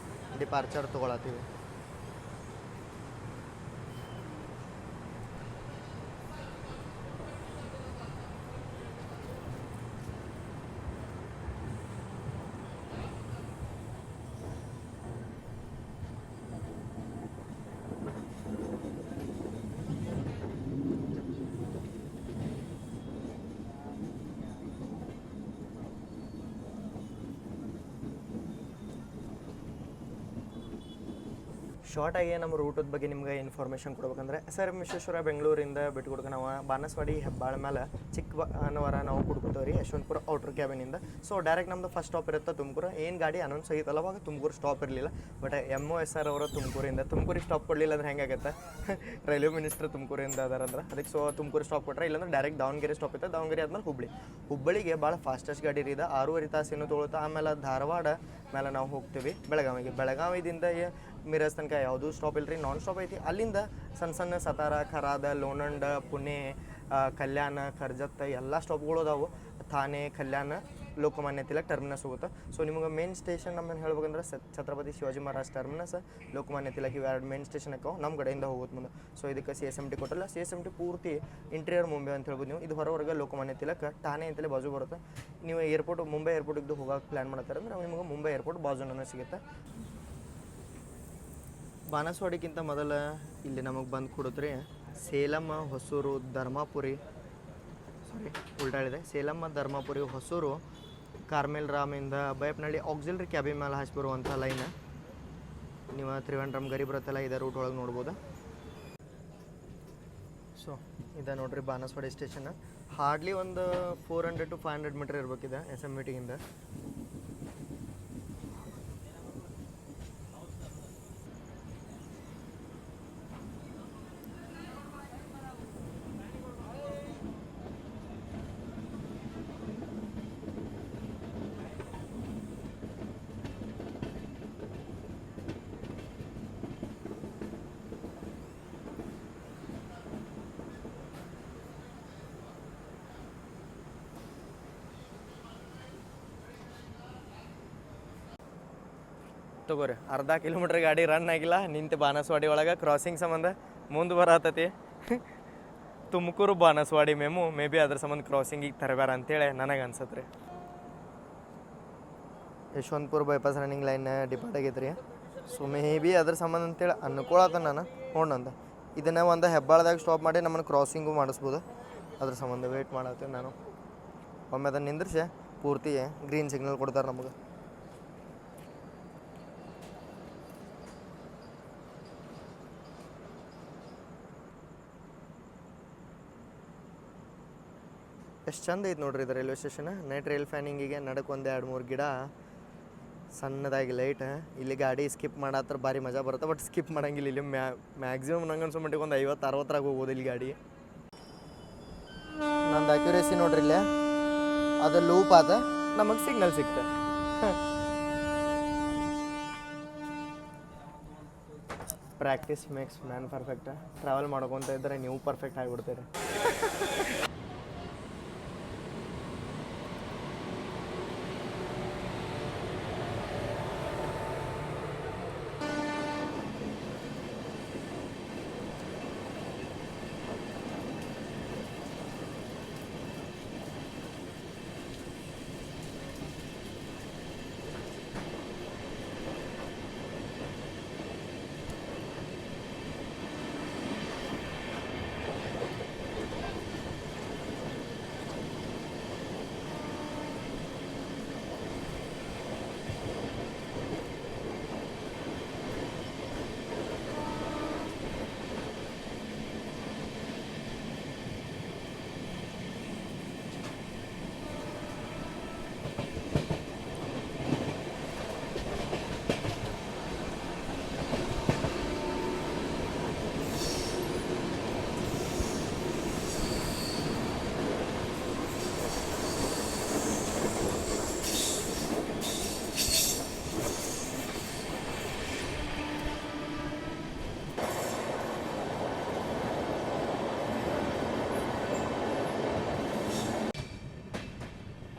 ಡಿಪಾರ್ಚರ್ ತೊಗೊಳತ್ತೀವಿ. ಶಾರ್ಟಾಗಿ ನಮ್ಮ ರೂಟದ ಬಗ್ಗೆ ನಿಮ್ಗೆ ಇನ್ಫಾರ್ಮೇಷನ್ ಕೊಡ್ಬೇಕಂದ್ರೆ ಸರ್ ಎಂ ವಿಶ್ವೇಶ್ವರಯ್ಯ ಬೆಂಗಳೂರಿಂದ ಬಿಟ್ಕೊಡ್ಕ ನಾವು ಬಾನಸವಾಡಿ ಹೆಬ್ಬಾಳ ಮೇಲೆ ಚಿಕ್ಕವರ ನಾವು ಕುಡ್ಕೊತೇವೆ ರೀ, ಯಶವಂತಪುರ ಔಟ್ರ್ ಕ್ಯಾಬಿನಿಂದ. ಸೊ ಡೈರೆಕ್ಟ್ ನಮ್ಮದು ಫಸ್ಟ್ ಸ್ಟಾಪ್ ಇರುತ್ತೆ ತುಮಕೂರು. ಏನು ಗಾಡಿ ಅನೌನ್ಸ್ ಆಗಿತ್ತಲ್ಲ ಅವಾಗ ತುಮಕೂರು ಸ್ಟಾಪ್ ಇರಲಿಲ್ಲ. ಬಟ್ MOSR ಅವರು ತುಮಕೂರಿಗೆ ಸ್ಟಾಪ್ ಕೊಡಲಿಲ್ಲ ಅಂದ್ರೆ ಹೆಂಗಾಗತ್ತೆ? ರೈಲ್ವೆ ಮಿನಿಸ್ಟರ್ ತುಮಕೂರಿಂದ ಅದಾರಂದ್ರೆ ಅದಕ್ಕೆ. ಸೊ ತುಮಕೂರು ಸ್ಟಾಪ್ ಕೊಟ್ಟರೆ, ಇಲ್ಲಾಂದ್ರೆ ಡೈರೆಕ್ಟ್ ದಾವಣಗೆರೆ ಸ್ಟಾಪ್ ಇತ್ತು. ದಾವಣಗೆರೆ ಆದ್ಮೇಲೆ ಹುಬ್ಬಳ್ಳಿಗೆ ಭಾಳ ಫಾಸ್ಟೆಸ್ಟ್ ಗಾಡಿ ಇದೆ. 6.5 ತಾಸೇನು ತೊಗೊಳುತ್ತೆ. ಆಮೇಲೆ ಧಾರವಾಡ ಮೇಲೆ ನಾವು ಹೋಗ್ತೀವಿ ಬೆಳಗಾವಿದಿಂದ ಮಿರಜ್ ತನಕ ಯಾವುದೂ ಸ್ಟಾಪ್ ಇಲ್ಲ ರೀ, ನಾನ್ ಸ್ಟಾಪ್ ಐತಿ. ಅಲ್ಲಿಂದ ಸಣ್ಣ ಸತಾರ, ಖರಾದ, ಲೋನಂಡ, ಪುಣೆ, ಕಲ್ಯಾಣ, ಕರ್ಜತ್ ಎಲ್ಲ ಸ್ಟಾಪ್ಗಳು ಅದಾವು. ಥಾನೆ, ಕಲ್ಯಾಣ, ಲೋಕಮಾನ್ಯ ತಿಲಕ್ ಟರ್ಮಿನಸ್ ಹೋಗುತ್ತೆ. ಸೊ ನಿಮಗೆ ಮೇನ್ ಸ್ಟೇಷನ್ ನಮ್ಮನ್ನು ಹೇಳ್ಬೇಕಂದ್ರೆ ಛತ್ರಪತಿ ಶಿವಾಜಿ ಮಹಾರಾಜ್ ಟರ್ಮಿನಸ್, ಲೋಕಮಾನ್ಯ ತಿಲಕ್ ಇವು 2 ಮೇನ್ ಸ್ಟೇಷನ್ ಹಾಕವು ನಮ್ಮ ಕಡೆಯಿಂದ ಹೋಗುತ್ತೆ ಮುಂದೆ. ಸೊ ಇದಕ್ಕೆ CSMT ಕೊಟ್ಟಲ್ಲ. CSMT ಪೂರ್ತಿ ಇಂಟೀರಿಯರ್ ಮುಂಬೈ ಅಂತ ಹೇಳ್ಬೋದು ನೀವು. ಇದು ಹೊರವರೆಗೆ ಲೋಕಮಾನ್ಯ ತಿಲಕ್ ಠಾಣೆ ಅಂತಲೇ ಬಾಜು ಬರುತ್ತೆ. ನೀವು ಮುಂಬೈ ಏರ್ಪೋರ್ಟಿಗೆ ಹೋಗೋಕೆ ಪ್ಲ್ಯಾನ್ ಮಾಡ್ತಾರೆ ಅಂದ್ರೆ ನಿಮಗೆ ಮುಂಬೈ ಏರ್ಪೋರ್ಟ್ ಬಾಜುನೇ ಸಿಗುತ್ತೆ. ಬಾನಸವಾಡಿಗಿಂತ ಮೊದಲ ಇಲ್ಲಿ ನಮಗೆ ಬಂದು ಕೊಡುತ್ತೆ ಸೇಲಂ, ಹೊಸೂರು, ಧರ್ಮಾಪುರಿ, ಸೇಲಂ, ಧರ್ಮಾಪುರಿ, ಹೊಸೂರು, ಕಾರ್ಮೆಲ್ ರಾಮಿಂದ ಬೈಪ್ನಳ್ಳಿ ಆಕ್ಸಿಲರಿ ಕ್ಯಾಬಿನ್ ಮೇಲೆ ಹಾಕಿ ಬರುವಂಥ ಲೈನ್. ನೀವು ತ್ರಿವೇಂದ್ರಂ ಗರಿ ಬರುತ್ತಲ್ಲ, ಇದೇ ರೂಟ್ ಒಳಗೆ ನೋಡ್ಬೋದು. ಸೊ ಇದೆ ನೋಡ್ರಿ ಬಾನಸವಾಡಿ ಸ್ಟೇಷನ್. ಹಾರ್ಡ್ಲಿ ಒಂದು 400 to 500 ಮೀಟರ್ ಇರ್ಬೇಕಿದೆ SMVTಯಿಂದ. ತಗೋರಿ, ಅರ್ಧ ಕಿಲೋಮೀಟ್ರ್ ಗಾಡಿ ರನ್ ಆಗಿಲ್ಲ, ನಿಂತು ಬಾನಸವಾಡಿ ಒಳಗೆ ಕ್ರಾಸಿಂಗ್ ಸಂಬಂಧ ಮುಂದೆ ಬರತ್ತತಿ. ತುಮಕೂರು ಬಾನಸವಾಡಿ ಮೇ ಬಿ ಅದ್ರ ಸಂಬಂಧ ಕ್ರಾಸಿಂಗಿಗೆ ತರಬೇಡ ಅಂತೇಳಿ ನನಗೆ ಅನ್ಸತ್ತೆ ರೀ. Yeshwanthpur bypass running line depart ಆಗೈತೆ ರೀ. ಸೊ ಮೇ ಬಿ ಅದ್ರ ಸಂಬಂಧ ಅಂತೇಳಿ ಅನ್ಕೊಳತ್ತ ನಾನು ನೋಡಂದ. ಇದನ್ನು ಒಂದು ಹೆಬ್ಬಾಳದಾಗ ಸ್ಟಾಪ್ ಮಾಡಿ ನಮ್ಮನ್ನು ಕ್ರಾಸಿಂಗು ಮಾಡಿಸ್ಬೋದು. ಅದ್ರ ಸಂಬಂಧ ವೆಯ್ಟ್ ಮಾಡತ್ತೆ ನಾನು. ಒಮ್ಮೆ ಅದನ್ನು ನಿಂದ್ರಿಸಿ ಪೂರ್ತಿ ಗ್ರೀನ್ ಸಿಗ್ನಲ್ ಕೊಡ್ತಾರೆ ನಮಗೆ. ಎಷ್ಟು ಚಂದ ಐತೆ ನೋಡ್ರಿ ಇದು ರೈಲ್ವೆ ಸ್ಟೇಷನ್. ನೈಟ್ ರೈಲ್ ಫ್ಯಾನಿಂಗಿಗೆ ನಡಕ್ಕೆ ಒಂದು 2-3 ಗಿಡ, ಸಣ್ಣದಾಗಿ ಲೈಟ್. ಇಲ್ಲಿ ಗಾಡಿ ಸ್ಕಿಪ್ ಮಾಡತ್ರ ಭಾರಿ ಮಜಾ ಬರುತ್ತೆ, ಬಟ್ ಸ್ಕಿಪ್ ಮಾಡಂಗಿಲ್ಲ. ಇಲ್ಲಿ ಮ್ಯಾಕ್ಸಿಮಮ್ ನಂಗೆ ಅನ್ಸೋ ಮಟ್ಟಿಗೆ ಒಂದು 50-60 ಹೋಗ್ಬೋದು ಇಲ್ಲಿ ಗಾಡಿ. ನಂದು ಅಕ್ಯುರೇಸಿ ನೋಡ್ರಿ ಇಲ್ಲೇ ಅದು ಲೂಪ್ ಆದ, ನಮಗೆ ಸಿಗ್ನಲ್ ಸಿಕ್ತೆ. Practice makes man perfect. Travel ಮಾಡ್ಕೊತ ಇದ್ದರೆ ನೀವು ಪರ್ಫೆಕ್ಟ್ ಆಗಿಬಿಡ್ತೀರಿ.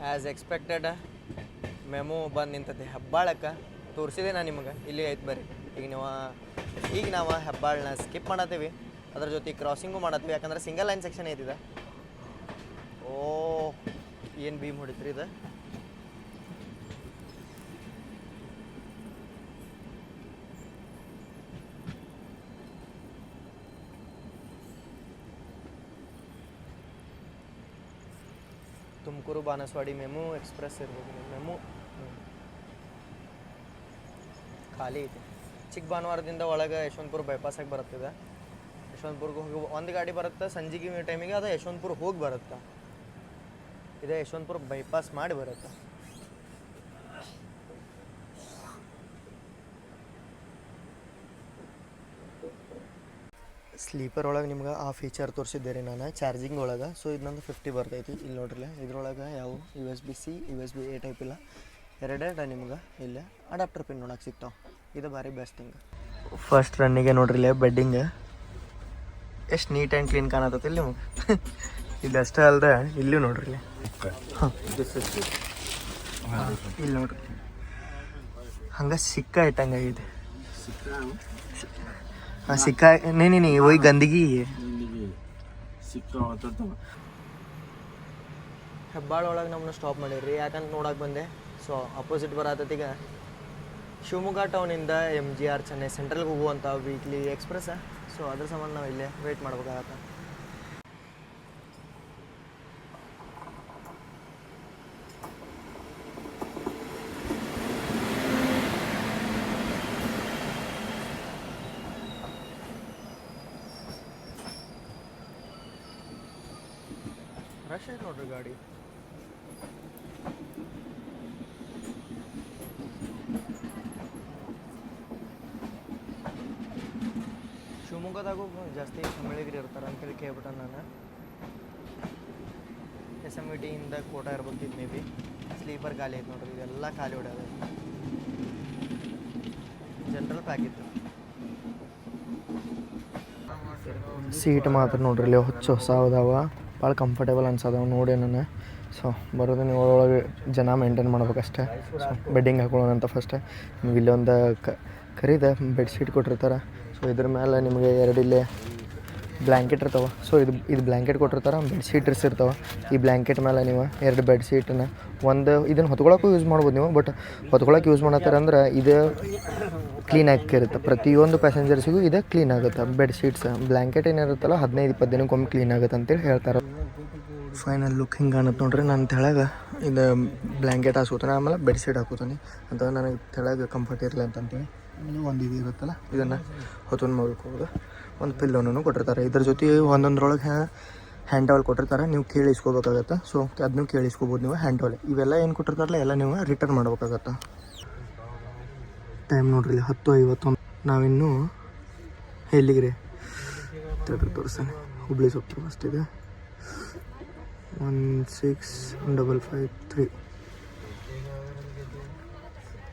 ಆ್ಯಸ್ ಎಕ್ಸ್ಪೆಕ್ಟೆಡ್ ಮೆಮು ಬಂದು ನಿಂತೈತಿ. ಹೆಬ್ಬಾಳಕ್ಕೆ ತೋರಿಸಿದೆ ನಾನು ನಿಮಗೆ, ಇಲ್ಲಿ ಐತೆ ಬರ್ರಿ. ಈಗ ನಾವು ಹೆಬ್ಬಾಳನ್ನ ಸ್ಕಿಪ್ ಮಾಡತ್ತೀವಿ, ಅದ್ರ ಜೊತೆ ಕ್ರಾಸಿಂಗು ಮಾಡತ್ತೀವಿ, ಯಾಕಂದ್ರೆ ಸಿಂಗಲ್ ಲೈನ್ ಸೆಕ್ಷನ್ ಐತಿದೆ. ಓ ಏನು ಬೀಮ್ ಹೊಡಿತ್ರಿ ಇದು. ತುಮಕೂರು ಬಾನಸವಾಡಿ ಮೆಮು ಎಕ್ಸ್ಪ್ರೆಸ್ ಇರ್ಬೋದು. ಮೆಮು ಖಾಲಿ ಐತಿ. ಚಿಕ್ಕ ಭಾನುವಾರದಿಂದ ಒಳಗೆ ಯಶವಂತಪುರ ಬೈಪಾಸಾಗಿ ಬರುತ್ತಿದೆ. ಯಶವಂತಪುರ್ಗೆ ಹೋಗಿ ಒಂದು ಗಾಡಿ ಬರುತ್ತೆ ಸಂಜೆಗೆ ಟೈಮಿಗೆ, ಅದು ಯಶವಂತಪುರ ಹೋಗಿ ಬರುತ್ತೆ. ಇದೇ ಯಶವಂತಪುರ ಬೈಪಾಸ್ ಮಾಡಿ ಬರುತ್ತೆ. ಸ್ಲೀಪರ್ ಒಳಗೆ ನಿಮ್ಗೆ ಆ ಫೀಚರ್ ತೋರಿಸಿದ್ದೆ ರೀ ನಾನು ಚಾರ್ಜಿಂಗ್ ಒಳಗೆ. ಸೊ ಇದು ನಂದು 50 ಬರ್ತೈತಿ. ಇಲ್ಲಿ ನೋಡ್ರಿ ಇದ್ರೊಳಗೆ ಯಾವ USB-C USB-A ಟೈಪ್ ಇಲ್ಲ, ಎರಡೆರಡು ನಿಮ್ಗೆ ಇಲ್ಲೇ ಅಡಾಪ್ಟರ್ ಪಿನ್ ನೋಡಕ್ಕೆ ಸಿಗ್ತಾವೆ. ಇದು ಭಾರಿ ಬೆಸ್ಟ್ ಥಿಂಗ್. ಫಸ್ಟ್ ರನ್ನಿಗೆ ನೋಡ್ರಿ ಬೆಡ್ಡಿಂಗ್ ಎಷ್ಟು ನೀಟ್ ಆ್ಯಂಡ್ ಕ್ಲೀನ್ ಕಾಣತೈತಿ ಇಲ್ಲಿ ನಿಮ್ಗೆ. ಇದಷ್ಟೇ ಅಲ್ಲದೆ ಇಲ್ಲೂ ನೋಡ್ರಿ ಹಾಂ ಇಲ್ಲಿ ನೋಡ್ರಿ ಹಂಗೆ ಸಿಕ್ಕ ಇಟ್ಟಂಗೆ ಆಗಿದೆ. हाँ सिक्का नहीं वही गंदगी है. ಹೆಬ್ಬಾಳ ಒಳಗೆ ನಮ್ಮನ್ನ ಸ್ಟಾಪ್ ಮಾಡಿರಿ, ಯಾಕಂತ ನೋಡಕ್ಕೆ ಬಂದೆ. ಸೊ ಅಪೋಸಿಟ್ ಬರತ್ತೀಗ ಶಿವಮೊಗ್ಗ ಟೌನಿಂದ MGR ಚೆನ್ನೈ ಸೆಂಟ್ರಲ್ಗೆ ಹೋಗುವಂಥ ವೀಕ್ಲಿ ಎಕ್ಸ್ಪ್ರೆಸ್. ಸೊ ಅದ್ರ ಸಂಬಂಧ ನಾವು ಇಲ್ಲೇ ವೆಯ್ಟ್ ಮಾಡ್ಬೇಕಾಗತ್ತೆ. ರಶ್ ಐತೆ ನೋಡ್ರಿ ಗಾಡಿ. ಶಿವಮೊಗ್ಗದಾಗೂ ಜಾಸ್ತಿ ತಮಿಳಿಗರು ಇರ್ತಾರೆ ಅಂತೇಳಿ ಕೇಳ್ಬಿಟ್ಟ ನಾನು. SMVT ಇಂದ ಕೋಟ ಇರ್ಬೇಕಿತ್ತು ಮೇ ಬಿ. ಸ್ಲೀಪರ್ ಖಾಲಿ ಐತೆ ನೋಡ್ರಿ, ಇದೆಲ್ಲ ಖಾಲಿ ಹೊಡ್ಯೋದು. ಜನರಲ್ ಪ್ಯಾಕ್ ಇತ್ತು. ಸೀಟ್ ಮಾತ್ರ ನೋಡ್ರಿ ಇಲ್ಲಿ ಹೊಸ ಅದಾವ, ಭಾಳ ಕಂಫರ್ಟೇಬಲ್ ಅನ್ಸದವ ನೋಡಿ ನಾನು. ಸೊ ಬರೋದು ನೀವು ಒಳಗೆ ಜನ ಮೇಂಟೈನ್ ಮಾಡ್ಬೇಕಷ್ಟೇ. ಸೊ ಬೆಡ್ಡಿಂಗ್ ಹಾಕೊಳ್ಳೋಣಂತ ಫಸ್ಟೇ ನಿಮ್ಗೆ ಇಲ್ಲೊಂದು ಖರೀದ ಬೆಡ್ಶೀಟ್ ಕೊಟ್ಟಿರ್ತಾರೆ. ಸೊ ಇದ್ರ ಮೇಲೆ ನಿಮಗೆ 2 ಇಲ್ಲೇ ಬ್ಲ್ಯಾಂಕೆಟ್ ಇರ್ತಾವೆ. ಸೊ ಇದು ಬ್ಲ್ಯಾಂಕೆಟ್ ಕೊಟ್ಟಿರ್ತಾರೆ, ಬೆಡ್ಶೀಟ್ಸ್ ಇರ್ತಾವೆ. ಈ ಬ್ಲ್ಯಾಂಕೆಟ್ ಮೇಲೆ ನೀವು 2 ಬೆಡ್ಶೀಟನ್ನ ಇದನ್ನು ಹೊತ್ಕೊಳಕ್ಕೂ ಯೂಸ್ ಮಾಡ್ಬೋದು ನೀವು. ಬಟ್ ಹೊತ್ಕೊಳಕ್ಕೆ ಯೂಸ್ ಮಾಡತ್ತಾರೆ ಅಂದ್ರೆ ಇದು ಕ್ಲೀನ್ ಆಗಿರುತ್ತೆ. ಪ್ರತಿಯೊಂದು ಪ್ಯಾಸೆಂಜರ್ಸಿಗೂ ಇದು ಕ್ಲೀನ್ ಆಗುತ್ತೆ. ಬೆಡ್ಶೀಟ್ಸ್ ಬ್ಲ್ಯಾಂಕೆಟ್ ಏನಿರುತ್ತಲ್ಲ 15-20 ದಿನಕ್ಕೊಮ್ಮೆ ಕ್ಲೀನ್ ಆಗುತ್ತೆ ಅಂತೇಳಿ ಹೇಳ್ತಾರೆ. ಫೈನಲ್ ಲುಕ್ ಹಿಂಗೆ ಕಾಣುತ್ತೆ ನೋಡ್ರಿ. ನಾನು ತೆಳಗೆ ಇದು ಬ್ಲ್ಯಾಂಕೆಟ್ ಹಾಸ್ಕೋತಾನೆ, ಆಮೇಲೆ ಬೆಡ್ಶೀಟ್ ಹಾಕೋತಾನೆ ಅಂತ ನನಗೆ ತೆಳಗೆ ಕಂಫರ್ಟ್ ಇರಲಿ ಅಂತಂತೇಳಿ. ಒಂದು ಇದು ಇರುತ್ತಲ್ಲ ಇದನ್ನು ಹೊತ್ಕೊಂಡು ಮಾಡ್ಕೋಬೋದು. ಒಂದು ಪಿಲ್ಲೋನು ಕೊಟ್ಟಿರ್ತಾರೆ. ಇದ್ರ ಜೊತೆ ಒಂದೊಂದ್ರೊಳಗೆ ಹ್ಯಾಂಡ್ ಟವಲ್ ಕೊಟ್ಟಿರ್ತಾರೆ, ನೀವು ಕೇಳಿಸ್ಕೋಬೇಕಾಗತ್ತೆ. ಸೊ ಅದನ್ನು ಕೇಳಿಸ್ಕೋಬೋದು ನೀವು. ಹ್ಯಾಂಡ್ ಟವಲ್ ಇವೆಲ್ಲ ಏನು ಕೊಟ್ಟಿರ್ತಾರಲ್ಲ ಎಲ್ಲ ನೀವು ರಿಟರ್ನ್ ಮಾಡ್ಬೇಕಾಗತ್ತೆ. ಟೈಮ್ ನೋಡ್ರಿ 10:51. ನಾವಿನ್ನೂ ಎಲ್ಲಿಗೆ ರೀ ತೋರಿಸ್ತಾನೆ. ಹುಬ್ಳಿ ಸೂಪರ್ ಫಾಸ್ಟ್ ಇದೆ 16553.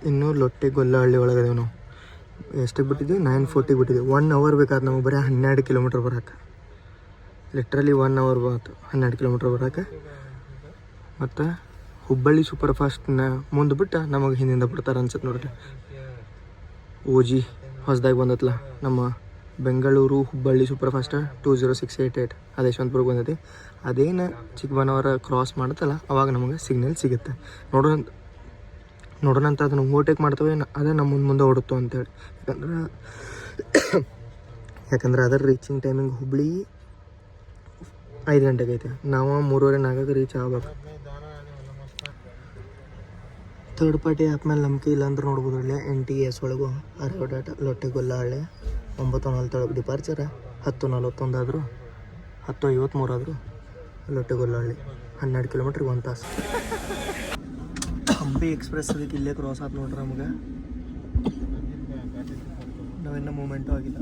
ಇನ್ನೂ ಲೊಟ್ಟೆ ಗೊಲ್ಲಹಳ್ಳಿ ಒಳಗದೇವು ನಾವು. ಎಷ್ಟಕ್ಕೆ ಬಿಟ್ಟಿದ್ದೀವಿ? 9:40 ಬಿಟ್ಟಿದ್ದೀವಿ. 1 ಅವರ್ ಬೇಕಾದ್ರೆ ನಮಗೆ ಬರೀ 12 ಕಿಲೋಮೀಟ್ರ್ ಬರೋಕೆ. ಲಿಟ್ರಲಿ 1 ಅವರ್ ಬಂತು 12 ಕಿಲೋಮೀಟ್ರ್ ಬರೋಕೆ. ಮತ್ತು ಹುಬ್ಬಳ್ಳಿ ಸೂಪರ್ ಫಾಸ್ಟ್ನ ಮುಂದೆ ಬಿಟ್ಟು ನಮಗೆ ಹಿಂದಿಂದ ಬಿಡ್ತಾರೆ ಅನ್ಸುತ್ತೆ ನೋಡ್ರಿ. OG ಹೊಸದಾಗಿ ಬಂದತ್ತಲ್ಲ ನಮ್ಮ ಬೆಂಗಳೂರು ಹುಬ್ಬಳ್ಳಿ ಸೂಪರ್ ಫಾಸ್ಟ್ 20688 ಅದು ಯಶವಂತಪುರಕ್ಕೆ ಬಂದೈತಿ. ಅದೇನು ಚಿಕ್ಕಬನ್ನವರ ಕ್ರಾಸ್ ಮಾಡುತ್ತಲ್ಲ ಅವಾಗ ನಮಗೆ ಸಿಗ್ನಲ್ ಸಿಗುತ್ತೆ. ನೋಡೋಣಂತ ಅದನ್ನು ಓವರ್ಟೇಕ್ ಮಾಡ್ತವೆ, ಅದೇ ನಮ್ಮ ಮುಂದೆ ಓಡುತ್ತೋ ಅಂತೇಳಿ. ಯಾಕಂದ್ರೆ ಅದರ ರೀಚಿಂಗ್ ಟೈಮಿಂಗ್ ಹುಬ್ಳಿ 5 ಗಂಟೆಗೆ ಐತೆ. ನಾವು 3:45 ರೀಚ್ ಆಗ್ಬೇಕು. ಥರ್ಡ್ ಪಾರ್ಟಿ ಆ್ಯಪ್ ಮೇಲೆ ನಂಬಿಕೆ ಇಲ್ಲ ಅಂದ್ರೆ ನೋಡ್ಬೋದು. ಇಲ್ಲೇ NTS ಒಳಗೂ ಅರವಡಾಟ ಲೊಟ್ಟೆ ಗೊಲ್ಲಹಳ್ಳಿ 9:40 ಡಿಪಾರ್ಚರ, 10:41 ಆದರೂ 10:53 ಆದರೂ ಲೊಟ್ಟೆ ಗೊಲ್ಲಹಳ್ಳಿ 12 ಕಿಲೋಮೀಟ್ರಿಗೆ 1 ತಾಸು. ಹಂಪಿ ಎಕ್ಸ್ಪ್ರೆಸ್ ಅದಕ್ಕೆ ಇಲ್ಲೇ ಕ್ರಾಸ್ ಆಯ್ತು ನೋಡ್ರಿ. ನಮಗೆ ನಾವಿನ್ನೂ ಮೂಮೆಂಟು ಆಗಿಲ್ಲ.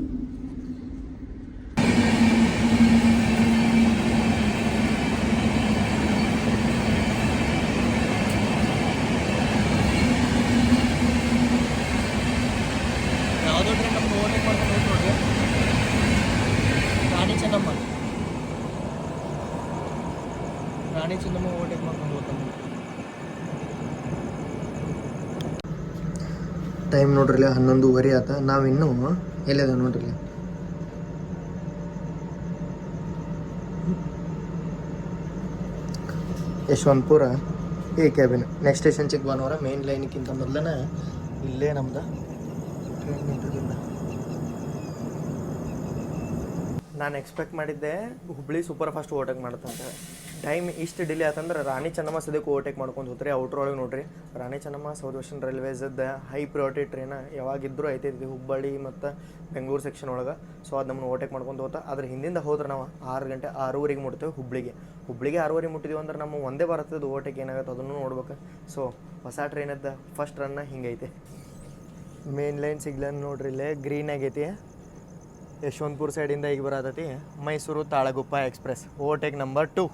ಯಾವುದೋ ಟ್ರೈನ್ ನಮ್ಗೆ ಓವರ್ಟೇಕ್ ಮಾಡ್ಕೊಂಡು ಹೋಗಿ ನೋಡ್ರಿ. ರಾಣಿ ಚೆನ್ನಮ್ಮ ಓವರ್ಟೇಕ್ ಮಾಡ್ಕೊಂಡು ಹೋಗ್ತಾನೆ. ಟೈಮ್ ನೋಡ್ರಿ 11:30 ಆತ. ನಾವಿನ್ನೂ ಎಲ್ಲಿದೆ ನೋಡ್ರಿ ಯಶವಂತಪುರ ಈ cabin. Next station Chikkabanavara. Main ಲೈನ್ಕ್ಕಿಂತ ಮೊದಲನೇ ಇಲ್ಲೇ ನಮ್ದು ಟ್ರೈನ್ ನಿಂತಿದ್ದಿಲ್ಲ. ನಾನು ಎಕ್ಸ್ಪೆಕ್ಟ್ ಮಾಡಿದ್ದೆ ಹುಬ್ಳಿ ಸೂಪರ್ ಫಾಸ್ಟ್ ಓವರ್ಟೇಕ್ ಮಾಡುತ್ತಂತ. ಟೈಮ್ ಇಷ್ಟು ಡಿಲೇ ಆತಂದ್ರೆ ರಾಣಿ ಚೆನ್ನಮ್ಮ ಸದ್ಯಕ್ಕೆ ಓವರ್ಟೇಕ್ ಮಾಡ್ಕೊಂಡು ಹೋಗ್ತಾರೆ. ಔಟ್ರೊಳಗೆ ನೋಡ್ರಿ ರಾಣಿ ಚೆನ್ನಮ್ಮ ಸೌತ್ ವೆಸ್ಟರ್ನ್ ರೈಲ್ವೇಸದ ಹೈ ಪ್ರಯಾರಿಟಿ ಟ್ರೈನ್ ಯಾವಾಗಿದ್ದರೂ ಐತೈತಿ ಹುಬ್ಬಳ್ಳಿ ಮತ್ತು ಬೆಂಗಳೂರು ಸೆಕ್ಷನ್ ಒಳಗೆ. ಸೊ ಅದು ನಮ್ಮನ್ನು ಓವರ್ಟೇಕ್ ಮಾಡ್ಕೊಂಡು ಹೋಗ್ತಾ. ಅದ್ರ ಹಿಂದಿಂದ ಹೋದ್ರೆ ನಾವು 6:06 ಮುಟ್ತೇವೆ ಹುಬ್ಳಿಗೆ 6:03 ಮುಟ್ಟಿದ್ದೀವಿ ಅಂದ್ರೆ ನಮ್ಮ ಒಂದೇ ಭಾರತದ ಓವರ್ಟೇಕ್ ಏನಾಗುತ್ತೆ ಅದನ್ನು ನೋಡ್ಬೇಕು. ಸೊ ಹೊಸ ಟ್ರೈನದ್ದು ಫಸ್ಟ್ ರನ್ನ ಹಿಂಗೈತೆ. ಮೇನ್ ಲೈನ್ ಸಿಗ್ಲನ್ ನೋಡ್ರಿ ಇಲ್ಲೇ ಗ್ರೀನ್ ಆಗೈತಿ. ಯಶವಂತಪುರ ಸೈಡಿಂದ ಈಗ ಬರತೈತಿ Mysuru Talaguppa express overtake number 2.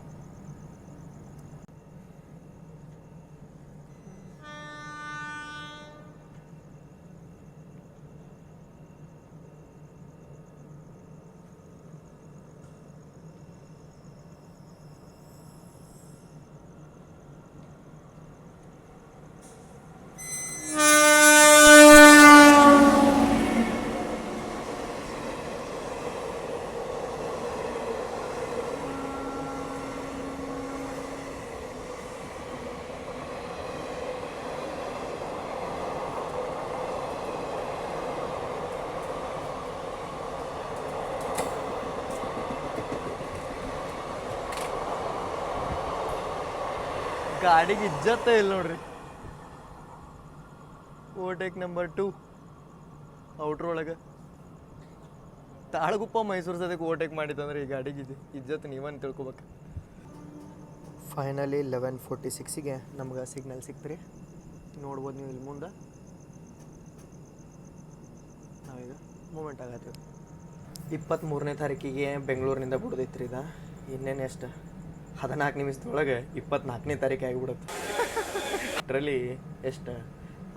ಗಾಡಿಗೆ ಇಜ್ಜತ್ತ ಇಲ್ಲ ನೋಡ್ರಿ. ಓವರ್ಟೇಕ್ ನಂಬರ್ 2 ಔಟ್ರ್ ಒಳಗೆ ತಾಳಗುಪ್ಪ ಮೈಸೂರು ಸದ್ಯಕ್ಕೆ ಓವರ್ಟೇಕ್ ಮಾಡಿತ್ತಂದ್ರೆ ಈ ಗಾಡಿಗೆ ಇಜ್ಜತ್ತು ನೀವನ್ ತಿಳ್ಕೊಬೇಕು. ಫೈನಲಿ 11:46ಗೆ ನಮ್ಗೆ ಸಿಗ್ನಲ್ ಸಿಕ್ತ್ರಿ. ನೋಡ್ಬೋದು ನೀವು ಇಲ್ಲಿ ಮುಂದೆ. ನಾವೀಗ ಮೂಮೆಂಟ್ ಆಗತ್ತೀವಿ. 23ನೇ ತಾರೀಕಿಗೆ ಬೆಂಗಳೂರಿನಿಂದ ಬಿಡೋದೈತ್ರಿ. ಇದು ಇನ್ನೇನು ಎಷ್ಟು 14 ನಿಮಿಷದೊಳಗೆ 24ನೇ ತಾರೀಕು ಆಗಿಬಿಡುತ್ತೆ. ಇದರಲ್ಲಿ ಎಷ್ಟು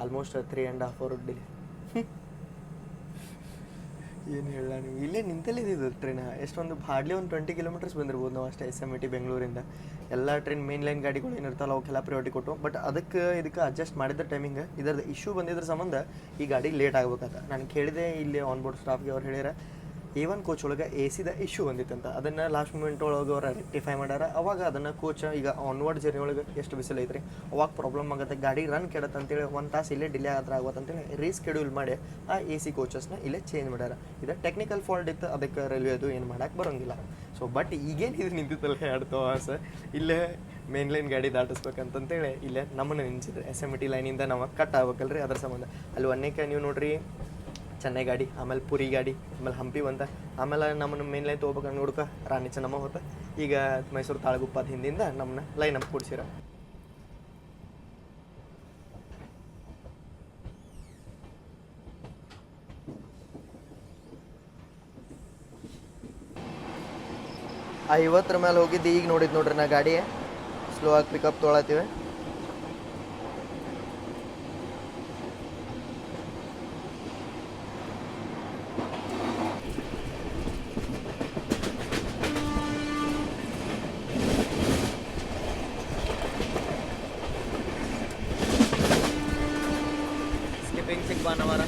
ಆಲ್ಮೋಸ್ಟ್ 3.5 hour ಡಿಲೇ. ಏನು ಹೇಳ ನೀವು ಇಲ್ಲೇ ನಿಂತಲ್ಲಿದ್ದು ಟ್ರೈನ್. ಎಷ್ಟೊಂದು ಹಾರ್ಡ್ಲಿ ಒಂದು 20 ಕಿಲೋಮೀಟರ್ಸ್ ಬಂದಿರ್ಬೋದು ನಾವು ಅಷ್ಟೇ. SMT ಬೆಂಗಳೂರಿಂದ ಎಲ್ಲ ಟ್ರೈನ್ ಮೇನ್ ಲೈನ್ ಗಾಡಿಗಳು ಏನಿರ್ತಾವಲ್ಲ ಅವಕ್ಕೆಲ್ಲ ಪ್ರಿಯಾರಿಟಿ ಕೊಟ್ಟು. ಬಟ್ ಇದಕ್ಕೆ ಅಡ್ಜಸ್ಟ್ ಮಾಡಿದ ಟೈಮಿಂಗ್ ಇದರದ್ದು ಇಶ್ಯೂ ಬಂದಿದ್ರ ಸಂಬಂಧ ಈ ಗಾಡಿ ಲೇಟ್ ಆಗ್ಬೇಕಂತ ನಾನು ಕೇಳಿದೆ. ಇಲ್ಲಿ ಆನ್ ಬೋರ್ಡ್ ಸ್ಟಾಫ್ಗೆ ಅವ್ರು ಹೇಳ್ಯಾರ A1 ಕೋಚ್ ಒಳಗೆ AC ಇಶ್ಯೂ ಬಂದಿತ್ತಂತ. ಅದನ್ನು ಲಾಸ್ಟ್ ಮೂಮೆಂಟ್ ಒಳಗೆ ಅವ್ರು ರೆಕ್ಟಿಫೈ ಮಾಡ್ಯಾರ. ಅವಾಗ ಅದನ್ನು ಕೋಚ್ ಈಗ ಆನ್ವರ್ಡ್ ಜರ್ನಿ ಒಳಗೆ ಎಷ್ಟು ಬಿಸಿಲು ಐತ್ರಿ ಅವಾಗ ಪ್ರಾಬ್ಲಮ್ ಆಗುತ್ತೆ, ಗಾಡಿ ರನ್ ಕೆಡತ್ತೆ ಅಂತೇಳಿ 1 ತಾಸು ಇಲ್ಲೇ ಡಿಲೇ ಆದ್ರೆ ಆಗುತ್ತಂತೇಳಿ ರೀಸ್ಕೆಡ್ಯೂಲ್ ಮಾಡಿ ಆ AC ಕೋಚಸ್ನ ಇಲ್ಲೇ ಚೇಂಜ್ ಮಾಡ್ಯಾರ. ಇದು ಟೆಕ್ನಿಕಲ್ ಫಾಲ್ಟ್ ಇತ್ತು, ಅದಕ್ಕೆ ರೈಲ್ವೆದು ಏನು ಮಾಡೋಕ್ಕೆ ಬರೋಂಗಿಲ್ಲ. ಸೊ ಬಟ್ ಈಗೇನು ಇದು ನಿಂತಿತ್ತಲ್ಲ 2 ತಾಸು ಇಲ್ಲೇ ಮೇನ್ ಲೈನ್ ಗಾಡಿ ದಾಟಿಸ್ಬೇಕಂತಂತೇಳಿ ಇಲ್ಲೇ ನಮ್ಮನ್ನು ನಿಂತಿದ್ರು. SMT ಲೈನಿಂದ ನಾವು ಕಟ್ ಆಗ್ಬೇಕಲ್ರಿ ಅದ್ರ ಸಂಬಂಧ. ಅಲ್ಲಿ ಒಂದಕ್ಕೆ ನೀವು ನೋಡ್ರಿ ಚೆನ್ನೈ ಗಾಡಿ, ಆಮೇಲೆ ಪುರಿ ಗಾಡಿ, ಆಮೇಲೆ ಹಂಪಿ ಬಂತ, ಆಮೇಲೆ ನಮ್ಮನ್ನು ಮೇನ್ ಲೈನ್ ತೊಗೋಬೇಕಂಗೆ ನೋಡ್ಕ ರಾಣಿ ಚೆನ್ನಮ್ಮ ಹೋತ. ಈಗ ಮೈಸೂರು ತಾಳಗುಪ್ಪದ ಹಿಂದಿಂದ ನಮ್ಮನ್ನ ಲೈನ್ ಅಪ್ ಕೂಡ್ಸಿರ. ಆ 50 ಮೇಲೆ ಹೋಗಿದ್ದು ಈಗ ನೋಡಿದ್ದು ನೋಡ್ರಿ ನಾ ಗಾಡಿ ಸ್ಲೋ ಆಗಿ ಪಿಕಪ್ ತೊಗೊಳತ್ತೀವಿ. ಸ್ಕಿಪ್ಪಿಂಗ್ ಸಿಕ್ ಬಾನವಾರ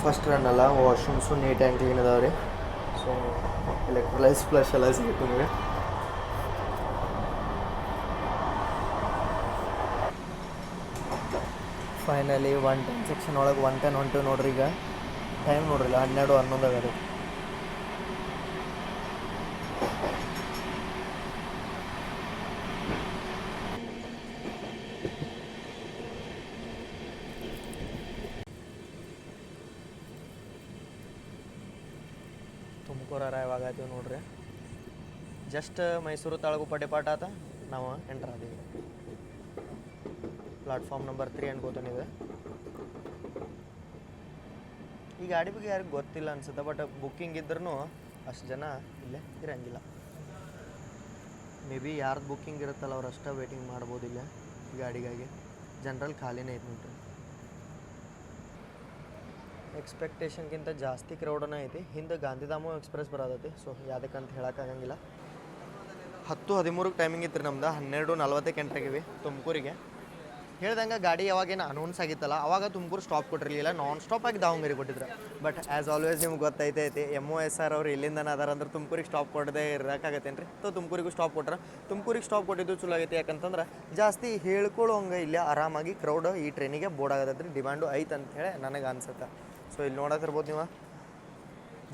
ಫಸ್ಟ್ ರನ್ ಅಲ್ಲ, ವಾಶ್ರೂಮ್ಸು ನೀಟ್ ಆ್ಯಂಡ್ ಕ್ಲೀನ್ ಅದಾವೆ ರೀ. ಸೊ ಎಲೆಕ್ಟ್ರೋಲೈಸ್ ಫ್ಲಶ್ ಎಲ್ಲ ಸಿಗುತ್ತೆ ನಿಮಗೆ. ಫೈನಲಿ 110 ಸೆಕ್ಷನ್ ಒಳಗೆ 110 ಹೊಂಟು ನೋಡ್ರಿ. ಈಗ ಟೈಮ್ ನೋಡ್ರಿಲ್ಲ 12:11 ಆಗದು. ತುಮಕೂರು ಇವಾಗ ಆಯ್ತೀವಿ ನೋಡ್ರಿ. ಜಸ್ಟ್ ಮೈಸೂರು ತಾಳಗುಪ್ಪ ಡಿಪಾರ್ಟ್ ಆತ, ನಾವು ಎಂಟರ್ ಆದೀವಿ. ಪ್ಲಾಟ್ಫಾರ್ಮ್ ನಂಬರ್ 3 ಅನ್ಕೋತಾನಿದೆ. ಈ ಗಾಡಿ ಬಗ್ಗೆ ಯಾರಿಗೂ ಗೊತ್ತಿಲ್ಲ ಅನ್ಸುತ್ತೆ, ಬಟ್ ಬುಕ್ಕಿಂಗ್ ಇದ್ರೂ ಅಷ್ಟು ಜನ ಇಲ್ಲೇ ಇರಂಗಿಲ್ಲ. ಮೇ ಬಿ ಯಾರ್ದು ಬುಕ್ಕಿಂಗ್ ಇರುತ್ತಲ್ಲ ಅವ್ರು ಅಷ್ಟೇ ವೇಟಿಂಗ್ ಮಾಡ್ಬೋದು ಇಲ್ಲೇ ಈ ಗಾಡಿಗಾಗಿ. ಜನರಲ್ ಖಾಲಿನೇ ಐತೆ ನೋಡ್ರಿ. ಎಕ್ಸ್ಪೆಕ್ಟೇಷನ್ಗಿಂತ ಜಾಸ್ತಿ ಕ್ರೌಡನೇ ಐತಿ. ಹಿಂದೆ ಗಾಂಧಿಧಾಮ ಎಕ್ಸ್ಪ್ರೆಸ್ ಬರೋದೈತಿ. ಸೊ ಯಾವುದಕ್ಕಂತ ಹೇಳೋಕ್ಕಾಗಂಗಿಲ್ಲ. 10:13 ಟೈಮಿಂಗ್ ಇತ್ತು ರೀ ನಮ್ದು. 12:40ಕ್ಕೆ ಎಂಟ್ರಾಗಿವಿ ತುಮಕೂರಿಗೆ. ಹೇಳ್ದಂಗೆ ಗಾಡಿ ಯಾವಾಗೇನು ಅನೌನ್ಸ್ ಆಗಿತ್ತಲ್ಲ ಅವಾಗ ತುಮಕೂರು ಸ್ಟಾಪ್ ಕೊಟ್ಟಿರಲಿಲ್ಲ, ನಾನ್ ಸ್ಟಾಪ್ ಆಗಿ ದಾವಣಗೆರೆ ಕೊಟ್ಟಿದ್ರು. ಬಟ್ ಆ್ಯಸ್ ಆಲ್ವೇಸ್ ನಿಮ್ಗೆ ಗೊತ್ತೈತೆ MOSR ಅವ್ರು ಇಲ್ಲಿಂದನೇ ಅದಾರ ಅಂದ್ರೆ ತುಮಕೂರಿಗೆ ಸ್ಟಾಪ್ ಕೊಡದೆ ಇರೋಕ್ಕಾಗತ್ತೇನು ರೀ. ಸೊ ತುಮಕೂರಿಗೂ ಸ್ಟಾಪ್ ಕೊಟ್ರೆ, ತುಮಕೂರಿಗೆ ಸ್ಟಾಪ್ ಕೊಟ್ಟಿದ್ದು ಚಲೋ ಆಗೈತೆ. ಯಾಕಂತಂದ್ರೆ ಜಾಸ್ತಿ ಹೇಳ್ಕೊಳ್ಳೋಂಗೆ ಇಲ್ಲ, ಆರಾಮಾಗಿ ಕ್ರೌಡ್ ಈ ಟ್ರೈನಿಗೆ ಬೋರ್ಡ್ ಆಗತ್ತೆ ರೀ. ಡಿಮ್ಯಾಂಡು ಐತೆ ಅಂಥೇಳಿ ನನಗೆ ಅನ್ಸುತ್ತೆ. ಸೊ ಇಲ್ಲಿ ನೋಡತ್ತಿರ್ಬೋದು ನೀವು,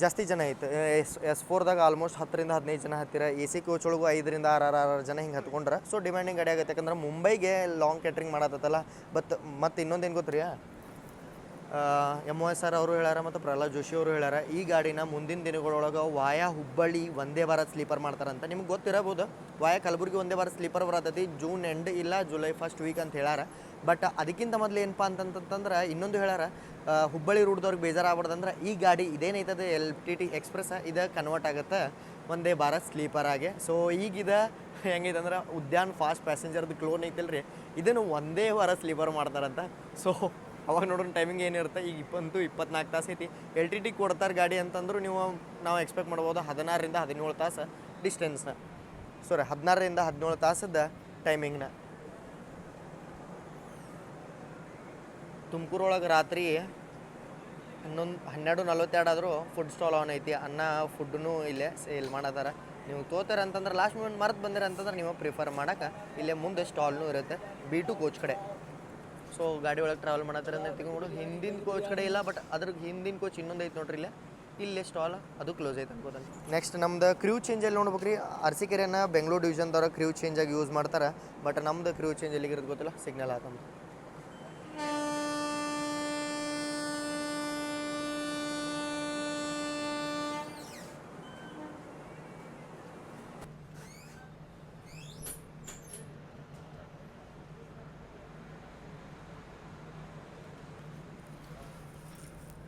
ಜಾಸ್ತಿ ಜನ ಐತೆ. S4ದಾಗ ಆಲ್ಮೋಸ್ಟ್ 10-15 ಜನ ಹತ್ತಿರ. AC ಕೋಚ್ ಒಳಗೂ 5-6 ಜನ ಹಿಂಗೆ ಹತ್ಕೊಂಡ್ರೆ. ಸೊ ಡಿಮ್ಯಾಂಡಿಂಗ್ ಗಾಡಿ ಆಗುತ್ತೆ. ಯಾಕಂದ್ರೆ ಮುಂಬೈಗೆ ಲಾಂಗ್ ಕ್ಯಾಟ್ರಿಂಗ್ ಮಾಡತ್ತಲ್ಲ. ಮತ್ತು ಇನ್ನೊಂದೇನು ಗೊತ್ತು ರೀ, MOSR ಅವರು ಹೇಳ್ಯಾರ ಮತ್ತು ಪ್ರಹ್ಲಾದ್ ಜೋಶಿ ಅವರು ಹೇಳ್ಯಾರ, ಈ ಗಾಡಿನ ಮುಂದಿನ ದಿನಗಳೊಳಗೆ ವಾಯಾ ಹುಬ್ಬಳ್ಳಿ ಒಂದೇ ಭಾರತ್ ಸ್ಲೀಪರ್ ಮಾಡ್ತಾರಂತ. ನಿಮ್ಗೆ ಗೊತ್ತಿರಬಹುದು, ವಾಯಾ ಕಲಬುರಗಿ ಒಂದೇ ಭಾರತ್ ಸ್ಲೀಪರ್ ಬರತೈತಿ ಜೂನ್ ಎಂಡ್ ಇಲ್ಲ ಜುಲೈ ಫಸ್ಟ್ ವೀಕ್ ಅಂತ ಹೇಳ್ಯಾರ. ಬಟ್ ಅದಕ್ಕಿಂತ ಮೊದಲು ಏನಪ್ಪ ಅಂತಂತಂದ್ರೆ ಇನ್ನೊಂದು ಹೇಳ್ಯಾರ, ಹುಬ್ಬಳ್ಳಿ ರೂಟ್ದವ್ರಿಗೆ ಬೇಜಾರಾಗ್ಬಾರ್ದಂದ್ರೆ ಈ ಗಾಡಿ ಇದೇನೈತದೆ LTT ಎಕ್ಸ್ಪ್ರೆಸ್ ಇದು ಕನ್ವರ್ಟ್ ಆಗುತ್ತೆ ಒಂದೇ ಭಾರತ್ ಸ್ಲೀಪರ್ ಆಗಿ. ಸೊ ಈಗಿದ ಹೆಂಗೈತೆ ಅಂದ್ರೆ ಉದ್ಯಾನ್ ಫಾಸ್ಟ್ ಪ್ಯಾಸೆಂಜರ್ದು ಕ್ಲೋನ್ ಐತಿಲ್ಲ ರೀ, ಇದನ್ನು ಒಂದೇ ಭಾರತ್ ಸ್ಲೀಪರ್ ಮಾಡ್ತಾರಂತ. ಸೊ ಅವಾಗ ನೋಡೋಣ ಟೈಮಿಂಗ್ ಏನಿರುತ್ತೆ. ಈಗ 24 ತಾಸು ಐತಿ. LTT ಕೊಡ್ತಾರೆ ಗಾಡಿ ಅಂತಂದ್ರು ನಾವು ಎಕ್ಸ್ಪೆಕ್ಟ್ ಮಾಡ್ಬೋದು 16-17 ತಾಸು ಡಿಸ್ಟೆನ್ಸ್ನ. 16-17 ತಾಸದ ಟೈಮಿಂಗ್ನ. ತುಮಕೂರೊಳಗೆ ರಾತ್ರಿ 12:42 ಆದರೂ ಫುಡ್ ಸ್ಟಾಲ್ ಆನ್ ಐತಿ. ಅನ್ನ ಫುಡ್ಡೂ ಇಲ್ಲೇ ಸೇಲ್ ಮಾಡತ್ತಾರ. ನೀವು ತೋತಾರ ಅಂತಂದ್ರೆ ಲಾಸ್ಟ್ ಮೂಮೆಂಟ್ ಮರೆತು ಬಂದಿರ ಅಂತಂದ್ರೆ ನೀವು ಪ್ರಿಫರ್ ಮಾಡೋಕೆ ಇಲ್ಲೇ ಮುಂದೆ ಸ್ಟಾಲ್ನೂ ಇರುತ್ತೆ B2 ಕೋಚ್ ಕಡೆ. ಸೊ ಗಾಡಿ ಒಳಗೆ ಟ್ರಾವೆಲ್ ಮಾಡತ್ತಾರೆ ಅಂತ ತಿಳ್ಕೊಂಡು ಹಿಂದಿನ ಕೋಚ್ ಕಡೆ ಇಲ್ಲ, ಬಟ್ ಅದ್ರ ಹಿಂದಿನ ಕೋಚ್ ಇನ್ನೊಂದು ಐತೆ ನೋಡ್ರಿ ಇಲ್ಲೇ ಸ್ಟಾಲ್, ಅದು ಕ್ಲೋಸ್ ಐತೆ ಅನ್ಕೋತಾನೆ. ನೆಕ್ಸ್ಟ್ ನಮ್ದು ಕ್ರ್ಯೂ ಚೇಂಜಲ್ಲಿ ನೋಡ್ಬೇಕು ರೀ. ಅರಸೀಕೆರೆನ ಬೆಂಗಳೂರು ಡಿವಿಷನ್ದವ್ರ ಕ್ರ್ಯೂ ಚೇಂಜಾಗಿ ಯೂಸ್ ಮಾಡ್ತಾರೆ. ಬಟ್ ನಮ್ದು ಕ್ರ್ಯೂ ಚೇಂಜ್ ಎಲ್ಲಿಗಿರೋದು ಗೊತ್ತಿಲ್ಲ, ಸಿಗ್ನಲ್ ಆತಂದು.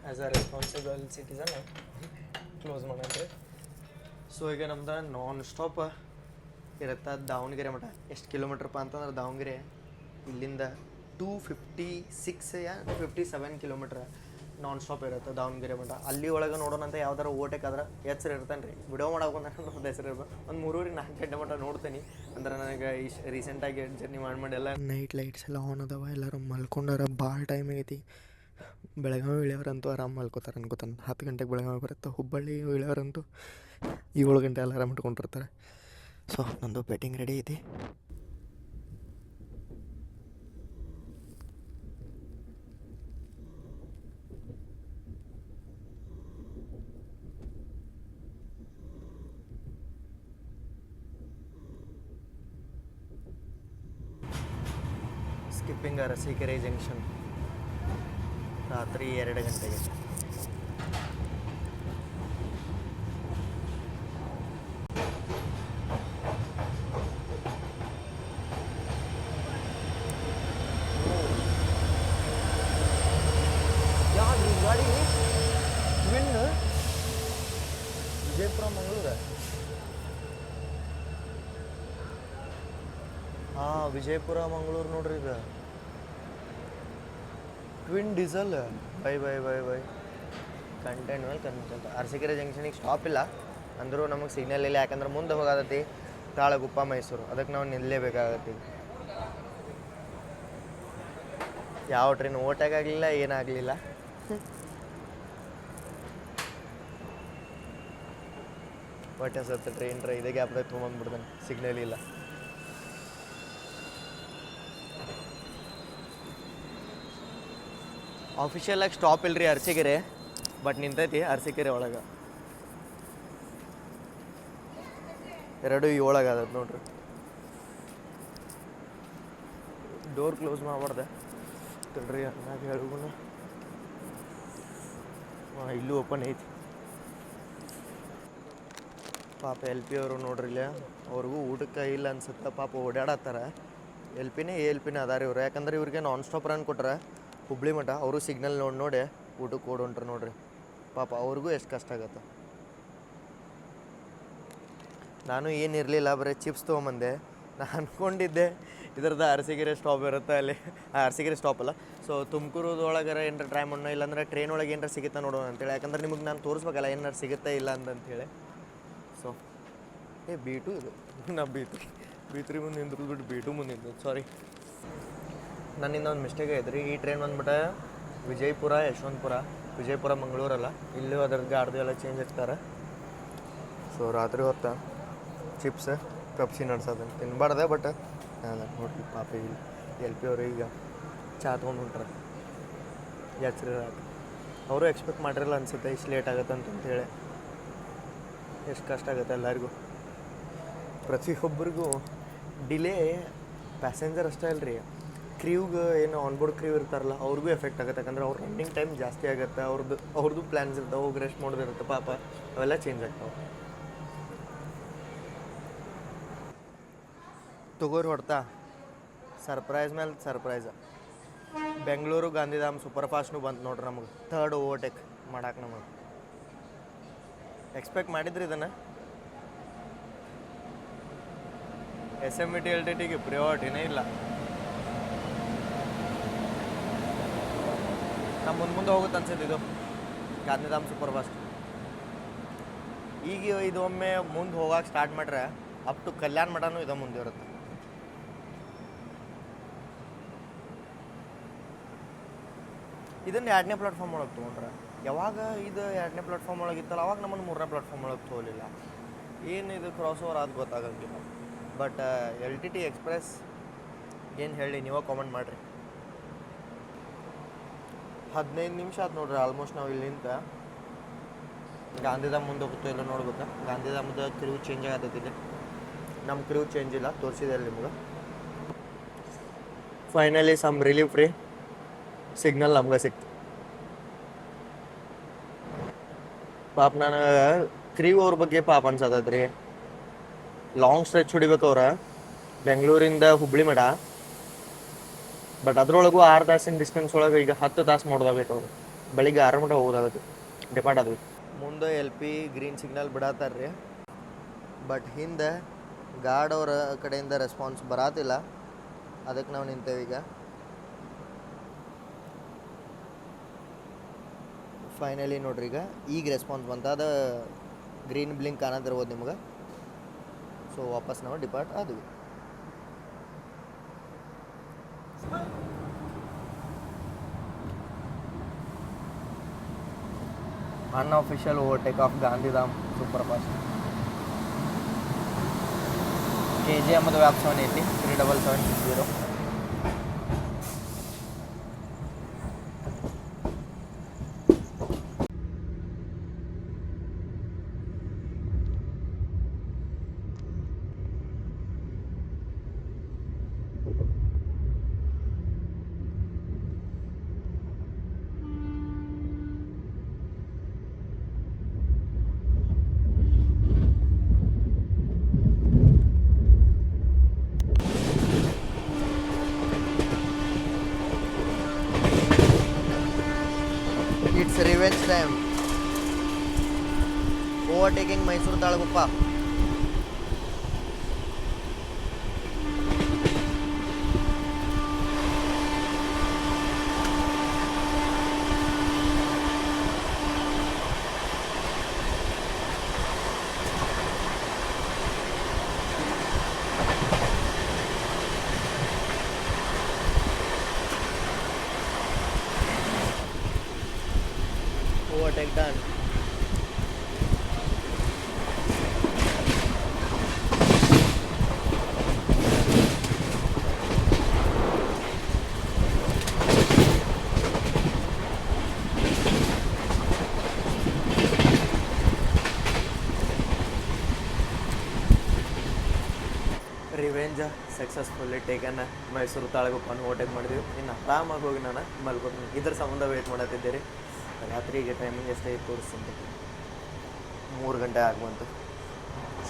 As a responsible citizen close ಮಾಡಂತ್ರಿ. ಸೊ ಈಗ ನಮ್ದು ನಾನ್ ಸ್ಟಾಪ್ ಇರುತ್ತೆ ದಾವಣಗೆರೆ ಮಠ ಎಷ್ಟು ಕಿಲೋಮೀಟ್ರಪ್ಪ ಅಂತಂದ್ರೆ ದಾವಣಗೆರೆ ಇಲ್ಲಿಂದ 256 ಕಿಲೋಮೀಟ್ರ್ ನಾನ್ ಸ್ಟಾಪ್ ಇರುತ್ತೆ ದಾವಣಗೆರೆ ಮಠ. ಅಲ್ಲಿ ಒಳಗೆ ನೋಡೋಣಂತ ಯಾವ್ದಾರು ಓಟಕ್ಕಾದ್ರೆ ಹೆಸರು ಇರ್ತಾನೆ ರೀ. ವಿಡಿಯೋ ಮಾಡೋಕೆ ಒಂದು ಹೆಸರು ಇರ್ಬೋದು. ಒಂದು 3-4 ಗಂಟೆ ಮಟ್ಟ ನೋಡ್ತೀನಿ ಅಂದ್ರೆ ನನಗೆ ರೀಸೆಂಟಾಗಿ ಜರ್ನಿ ಮಾಡಿ ಎಲ್ಲ ನೈಟ್ ಲೈಟ್ಸ್ ಎಲ್ಲ ಆನ್ ಅದಾವ. ಎಲ್ಲರೂ ಮಲ್ಕೊಂಡಾರ. ಭಾಳ ಟೈಮ್ ಆಗೈತಿ. ಬೆಳಗಾವಿ ಇಳಿಯೋರಂತೂ ಆರಾಮ್ ಮಲ್ಕೋತಾರೆ ಅನ್ಕೋತಾನೆ. 10 ಗಂಟೆಗೆ ಬೆಳಗಾವಿ ಬರುತ್ತೆ. ಹುಬ್ಬಳ್ಳಿ ಇಳಿಯೋರಂತೂ 7 ಗಂಟೆ ಅಲಾರಾಮ್ ಇಟ್ಕೊಂಡಿರ್ತಾರೆ. ಸೊ ನಂದು ಬೆಟ್ಟಿಂಗ್ ರೆಡಿ ಐತಿ. ಸ್ಕಿಪ್ಪಿಂಗ್ ಅರಸೀಕೆರೆ ಜಂಕ್ಷನ್ ರಾತ್ರಿ 2 ಗಂಟೆಗೆ. ಯಾವ್ದು ಗಾಡಿ ಟ್ವಿನ್ ವಿಜಯಪುರ ಮಂಗಳೂರು. ಹಾಂ ವಿಜಯಪುರ ಮಂಗಳೂರು ನೋಡ್ರಿ ಇದು ಟ್ವಿನ್ ಡೀಸೆಲ್. ಬೈ ಕಂಟೆಂಟ್ ಮೇಲೆ ಕಂಟೆಂಟ್. ಅರಸೀಕೆರೆ ಜಂಕ್ಷನಿಗೆ ಸ್ಟಾಪ್ ಇಲ್ಲ ಅಂದರೂ ನಮಗೆ ಸಿಗ್ನಲ್ ಇಲ್ಲ. ಯಾಕಂದ್ರೆ ಮುಂದೆ ಹೋಗೋದತಿ ತಾಳಗುಪ್ಪ ಮೈಸೂರು. ಅದಕ್ಕೆ ನಾವು ನಿಲ್ಲಲೇಬೇಕಾಗತ್ತೆ. ಯಾವ ಟ್ರೈನ್ ಓಟಾಗಲಿಲ್ಲ ಏನಾಗಲಿಲ್ಲ. ಹೊಟ್ಟೆ ಸತ್ತು ಟ್ರೈನ್ ಇದೇ ಗ್ಯಾಪ್ದಾಗ ತೊಗೊಂಡ್ಬಿಡ್ತಾನೆ. ಸಿಗ್ನಲ್ ಇಲ್ಲ. ಆಫಿಷಿಯಲಾಗಿ ಸ್ಟಾಪ್ ಇಲ್ರಿ ಅರಸೀಕೆರೆ, ಬಟ್ ನಿಂತೈತಿ ಅರಸೀಕೆರೆ ಒಳಗೆ. 2:07 ಆಗತ್ತೆ ನೋಡ್ರಿ. ಡೋರ್ ಕ್ಲೋಸ್ ಮಾಡಬಾರ್ದೆ ತಡ್ರಿ ಅನ್ನಾಗ ಹೇಳ್ಗುಣ. ಹಾಂ ಇಲ್ಲೂ ಓಪನ್ ಐತಿ. ಪಾಪ LP ಅವರು ನೋಡ್ರಿ ಇಲ್ಲ, ಅವ್ರಿಗೂ ಊಟಕ್ಕೆ ಇಲ್ಲ ಅನ್ಸುತ್ತೆ. ಪಾಪ ಓಡಾಡತ್ತಾರ. ಎಲ್ ಪಿನೇ ಅದಾರ ಇವ್ರು. ಯಾಕಂದ್ರೆ ಇವ್ರಿಗೆ ನಾನ್ ಸ್ಟಾಪ್ ರನ್ ಕೊಟ್ರೆ ಹುಬ್ಳಿ ಮಠ. ಅವರು ಸಿಗ್ನಲ್ ನೋಡಿ ಊಟಕ್ಕೆ ಓಡೊಂಟ್ರು ನೋಡ್ರಿ. ಪಾಪ ಅವ್ರಿಗೂ ಎಷ್ಟು ಕಷ್ಟ ಆಗತ್ತೆ. ನಾನು ಏನಿರಲಿಲ್ಲ, ಬರೀ ಚಿಪ್ಸ್ ತೊಗೊಂಬಂದೆ. ನಾನು ಅಂದ್ಕೊಂಡಿದ್ದೆ ಇದ್ರದ್ದು ಅರಸೀಕೆರೆ ಸ್ಟಾಪ್ ಇರುತ್ತೆ ಅಲ್ಲಿ. ಅರಸೀಕೆರೆ ಸ್ಟಾಪ್ ಅಲ್ಲ. ಸೊ ತುಮಕೂರದೊಳಗಾರ ಏನಾರ ಟ್ರೈ ಮಾಡೋಣ, ಇಲ್ಲಾಂದ್ರೆ ಟ್ರೈನ್ ಒಳಗೆ ಏನಾರ ಸಿಗುತ್ತಾ ನೋಡೋಣ ಅಂತೇಳಿ. ಯಾಕಂದ್ರೆ ನಿಮಗೆ ನಾನು ತೋರಿಸ್ಬೇಕಲ್ಲ ಏನಾರು ಸಿಗುತ್ತಾ ಇಲ್ಲ ಅಂತಂತೇಳಿ. ಸೊ B2 ಇದು. ನಾ B3 ಮುಂದೆ ನಿಂತ್ಬಿಟ್ಟು B2 ಮುಂದೆ ನಿಂತು. ಸಾರಿ, ನನ್ನಿಂದ ಒಂದು ಮಿಸ್ಟೇಕ್ ಐತ್ರಿ. ಈ ಟ್ರೈನ್ ಬಂದ್ಬಿಟ್ಟು ವಿಜಯಪುರ ಯಶವಂತಪುರ, ವಿಜಯಪುರ ಮಂಗಳೂರಲ್ಲ. ಇಲ್ಲೂ ಅದ್ರದ್ದು ಗಾಡ್ದು ಎಲ್ಲ ಚೇಂಜ್ ಇರ್ತಾರೆ. ಸೊ ರಾತ್ರಿ ಹೊತ್ತು ಚಿಪ್ಸ್ ಪೆಪ್ಸಿ ನಡ್ಸೋದು ತಿನ್ಬಾರ್ದೆ. ಬಟ್ ನೋಡ್ರಿ ಪಾಪ ಇಲ್ಲಿ LP ಅವರು ಈಗ ಚಾ ತೊಗೊಂಡು ಹೊಂಟ್ರೆ ಹೆಸ್ರು ರಾತ್ರಿ. ಅವರು ಎಕ್ಸ್ಪೆಕ್ಟ್ ಮಾಡಿರಲ್ಲ ಅನಿಸುತ್ತೆ ಇಷ್ಟು ಲೇಟ್ ಆಗುತ್ತೆ ಅಂತಂತೇಳಿ. ಎಷ್ಟು ಕಷ್ಟ ಆಗುತ್ತೆ ಎಲ್ಲರಿಗೂ, ಪ್ರತಿಯೊಬ್ಬರಿಗೂ ಡಿಲೇ. ಪ್ಯಾಸೆಂಜರ್ ಅಷ್ಟೇ ಅಲ್ರಿ, ಕ್ರೀವ್ಗೆ ಏನು ಆನ್ಬೋರ್ಡ್ ಕ್ರೀವ್ ಇರ್ತಾರಲ್ಲ ಅವ್ರಿಗೂ ಎಫೆಕ್ಟ್ ಆಗುತ್ತೆ. ಯಾಕಂದ್ರೆ ಅವ್ರ ರನ್ನಿಂಗ್ ಟೈಮ್ ಜಾಸ್ತಿ ಆಗುತ್ತೆ. ಅವ್ರದ್ದು ಪ್ಲ್ಯಾನ್ಸ್ ಇರ್ತಾವೆ, ಹೋಗಿ ರೆಸ್ಟ್ ಮಾಡೋದಿರುತ್ತೆ. ಪಾಪ ಅವೆಲ್ಲ ಚೇಂಜ್ ಆಗ್ತಾವೆ. ತಗೋರಿ ಹೊಡ್ತಾ ಸರ್ಪ್ರೈಸ್ ಮೇಲೆ ಸರ್ಪ್ರೈಸ್. ಬೆಂಗಳೂರು ಗಾಂಧಿಧಾಮ್ ಸೂಪರ್ ಫಾಸ್ಟ್ನು ಬಂತು ನೋಡ್ರಿ ನಮಗೆ. 3rd ಓವರ್ಟೇಕ್ ಮಾಡಕ್ಕೆ ನಮಗೆ ಎಕ್ಸ್ಪೆಕ್ಟ್ ಮಾಡಿದ್ರಿ ಇದನ್ನು. SMT LTTಗೆ ಪ್ರಿಯಾರಿಟಿನೇ ಇಲ್ಲ. ನಮ್ಮ ಮುಂದೆ ಹೋಗುತ್ತೆ ಅನ್ಸುತ್ತೆ ಇದು ಗಾಂಧಿಧಾಮ್ ಸೂಪರ್ ಫಾಸ್ಟ್. ಈಗ ಇದು ಒಮ್ಮೆ ಮುಂದೆ ಹೋಗಕ್ಕೆ ಸ್ಟಾರ್ಟ್ ಮಾಡ್ರೆ ಅಪ್ ಟು ಕಲ್ಯಾಣ ಮಠನೂ ಇದು ಮುಂದೆ ಇರುತ್ತೆ. ಇದನ್ನು 2ನೇ ಪ್ಲಾಟ್ಫಾರ್ಮ್ ಒಳಗೆ ತೊಗೊಂಡ್ರೆ, ಯಾವಾಗ ಇದು 2ನೇ ಪ್ಲಾಟ್ಫಾರ್ಮ್ ಒಳಗೆ ಇತ್ತಲ್ಲ ಅವಾಗ ನಮ್ಮನ್ನು 3ನೇ ಪ್ಲಾಟ್ಫಾರ್ಮ್ ಒಳಗೆ ತೊಗೊಲಿಲ್ಲ. ಏನು ಇದು ಕ್ರಾಸ್ ಓವರ್ ಅದು ಗೊತ್ತಾಗಂಗಿಲ್ಲ. ಬಟ್ LTT ಎಕ್ಸ್ಪ್ರೆಸ್ ಏನು ಹೇಳಿ ನೀವೇ ಕಾಮೆಂಟ್ ಮಾಡಿರಿ. 15 ನಿಮಿಷ ಆಯ್ತು ನೋಡ್ರಿ ಆಲ್ಮೋಸ್ಟ್ ನಾವು ಇಲ್ಲಿಂದ ಗಾಂಧಿಧಾಮ್ ಮುಂದೆ ಹೋಗುತ್ತೋ ಇಲ್ಲ ನೋಡ್ಬೇಕು. ಗಾಂಧಿಧಾಮದ ಕ್ರೀವ್ ಚೇಂಜ್ ಆಗತ್ತೈತಿ. ನಮ್ಮ ಕ್ರೀವ್ ಚೇಂಜ್ ಇಲ್ಲ, ತೋರಿಸಿದೆ ಅಲ್ಲಿ ನಿಮ್ಗೆ. Finally some relief free signal ನಮ್ಗೆ ಸಿಕ್ತು. ಪಾಪ ನಾನು ಕ್ರೀವ್ ಅವ್ರ ಬಗ್ಗೆ ಪಾಪ ಅನ್ಸತ್ತದ್ರಿ. ಲಾಂಗ್ ಸ್ಟ್ರೆಚ್ ಹೊಡಿಬೇಕು ಅವ್ರ ಬೆಂಗಳೂರಿಂದ ಹುಬ್ಳಿ ಮಠ. ಬಟ್ ಅದ್ರೊಳಗೂ 6 ತಾಸಿನ ಡಿಸ್ಟೆನ್ಸ್ ಒಳಗೆ ಈಗ 10 ತಾಸು ಮಾಡೋದಾಗೈತೆ ಅವ್ರು. ಬೆಳಿಗ್ಗೆ 6 ಮಟ್ಟ ಹೋಗೋದಾಗತ್ತೆ, ಡಿಪಾರ್ಟ್ ಆದ್ವಿ. ಮುಂದೆ LP ಗ್ರೀನ್ ಸಿಗ್ನಲ್ ಬಿಡತ್ತಾರ್ರಿ. ಬಟ್ ಹಿಂದೆ ಗಾರ್ಡ್ ಅವರ ಕಡೆಯಿಂದ ರೆಸ್ಪಾನ್ಸ್ ಬರಾತಿಲ್ಲ, ಅದಕ್ಕೆ ನಾವು ನಿಂತೇವೀಗ. ಫೈನಲಿ ನೋಡ್ರಿ ಈಗ ರೆಸ್ಪಾನ್ಸ್ ಬಂತ, ಅದು ಗ್ರೀನ್ ಬ್ಲಿಂಕ್ ಕಾಣತಿರ್ಬೋದು ನಿಮ್ಗೆ. ಸೊ ವಾಪಸ್ ನಾವು ಡಿಪಾರ್ಟ್ ಆದ್ವಿ. Unofficial overtake of Gandhidham super fast. KGM ವ್ಯಾಪ್ 780 37760. It's revenge time. Overtaking Mysore Talguppa. Overtake done. Revenge successfully taken. Mysuru ತಾಳಗುಪ್ಪನ ಓವರ್ಟೇಕ್ ಮಾಡಿದ್ವಿ. ಇನ್ನು ಆರಾಮಾಗಿ ಹೋಗಿ ನಾನು ಮಲ್ಕೊಂಡು ಇದ್ರ ಸಂಬಂಧ ವೇಟ್ ಮಾಡತ್ತಿದ್ದೀರಿ. ರಾತ್ರಿಗೆ ಟೈಮಿಂಗ್ ಎಷ್ಟೇ ತೋರಿಸ್ತಂತೆ, 3 ಗಂಟೆ ಆಗುವಂತು.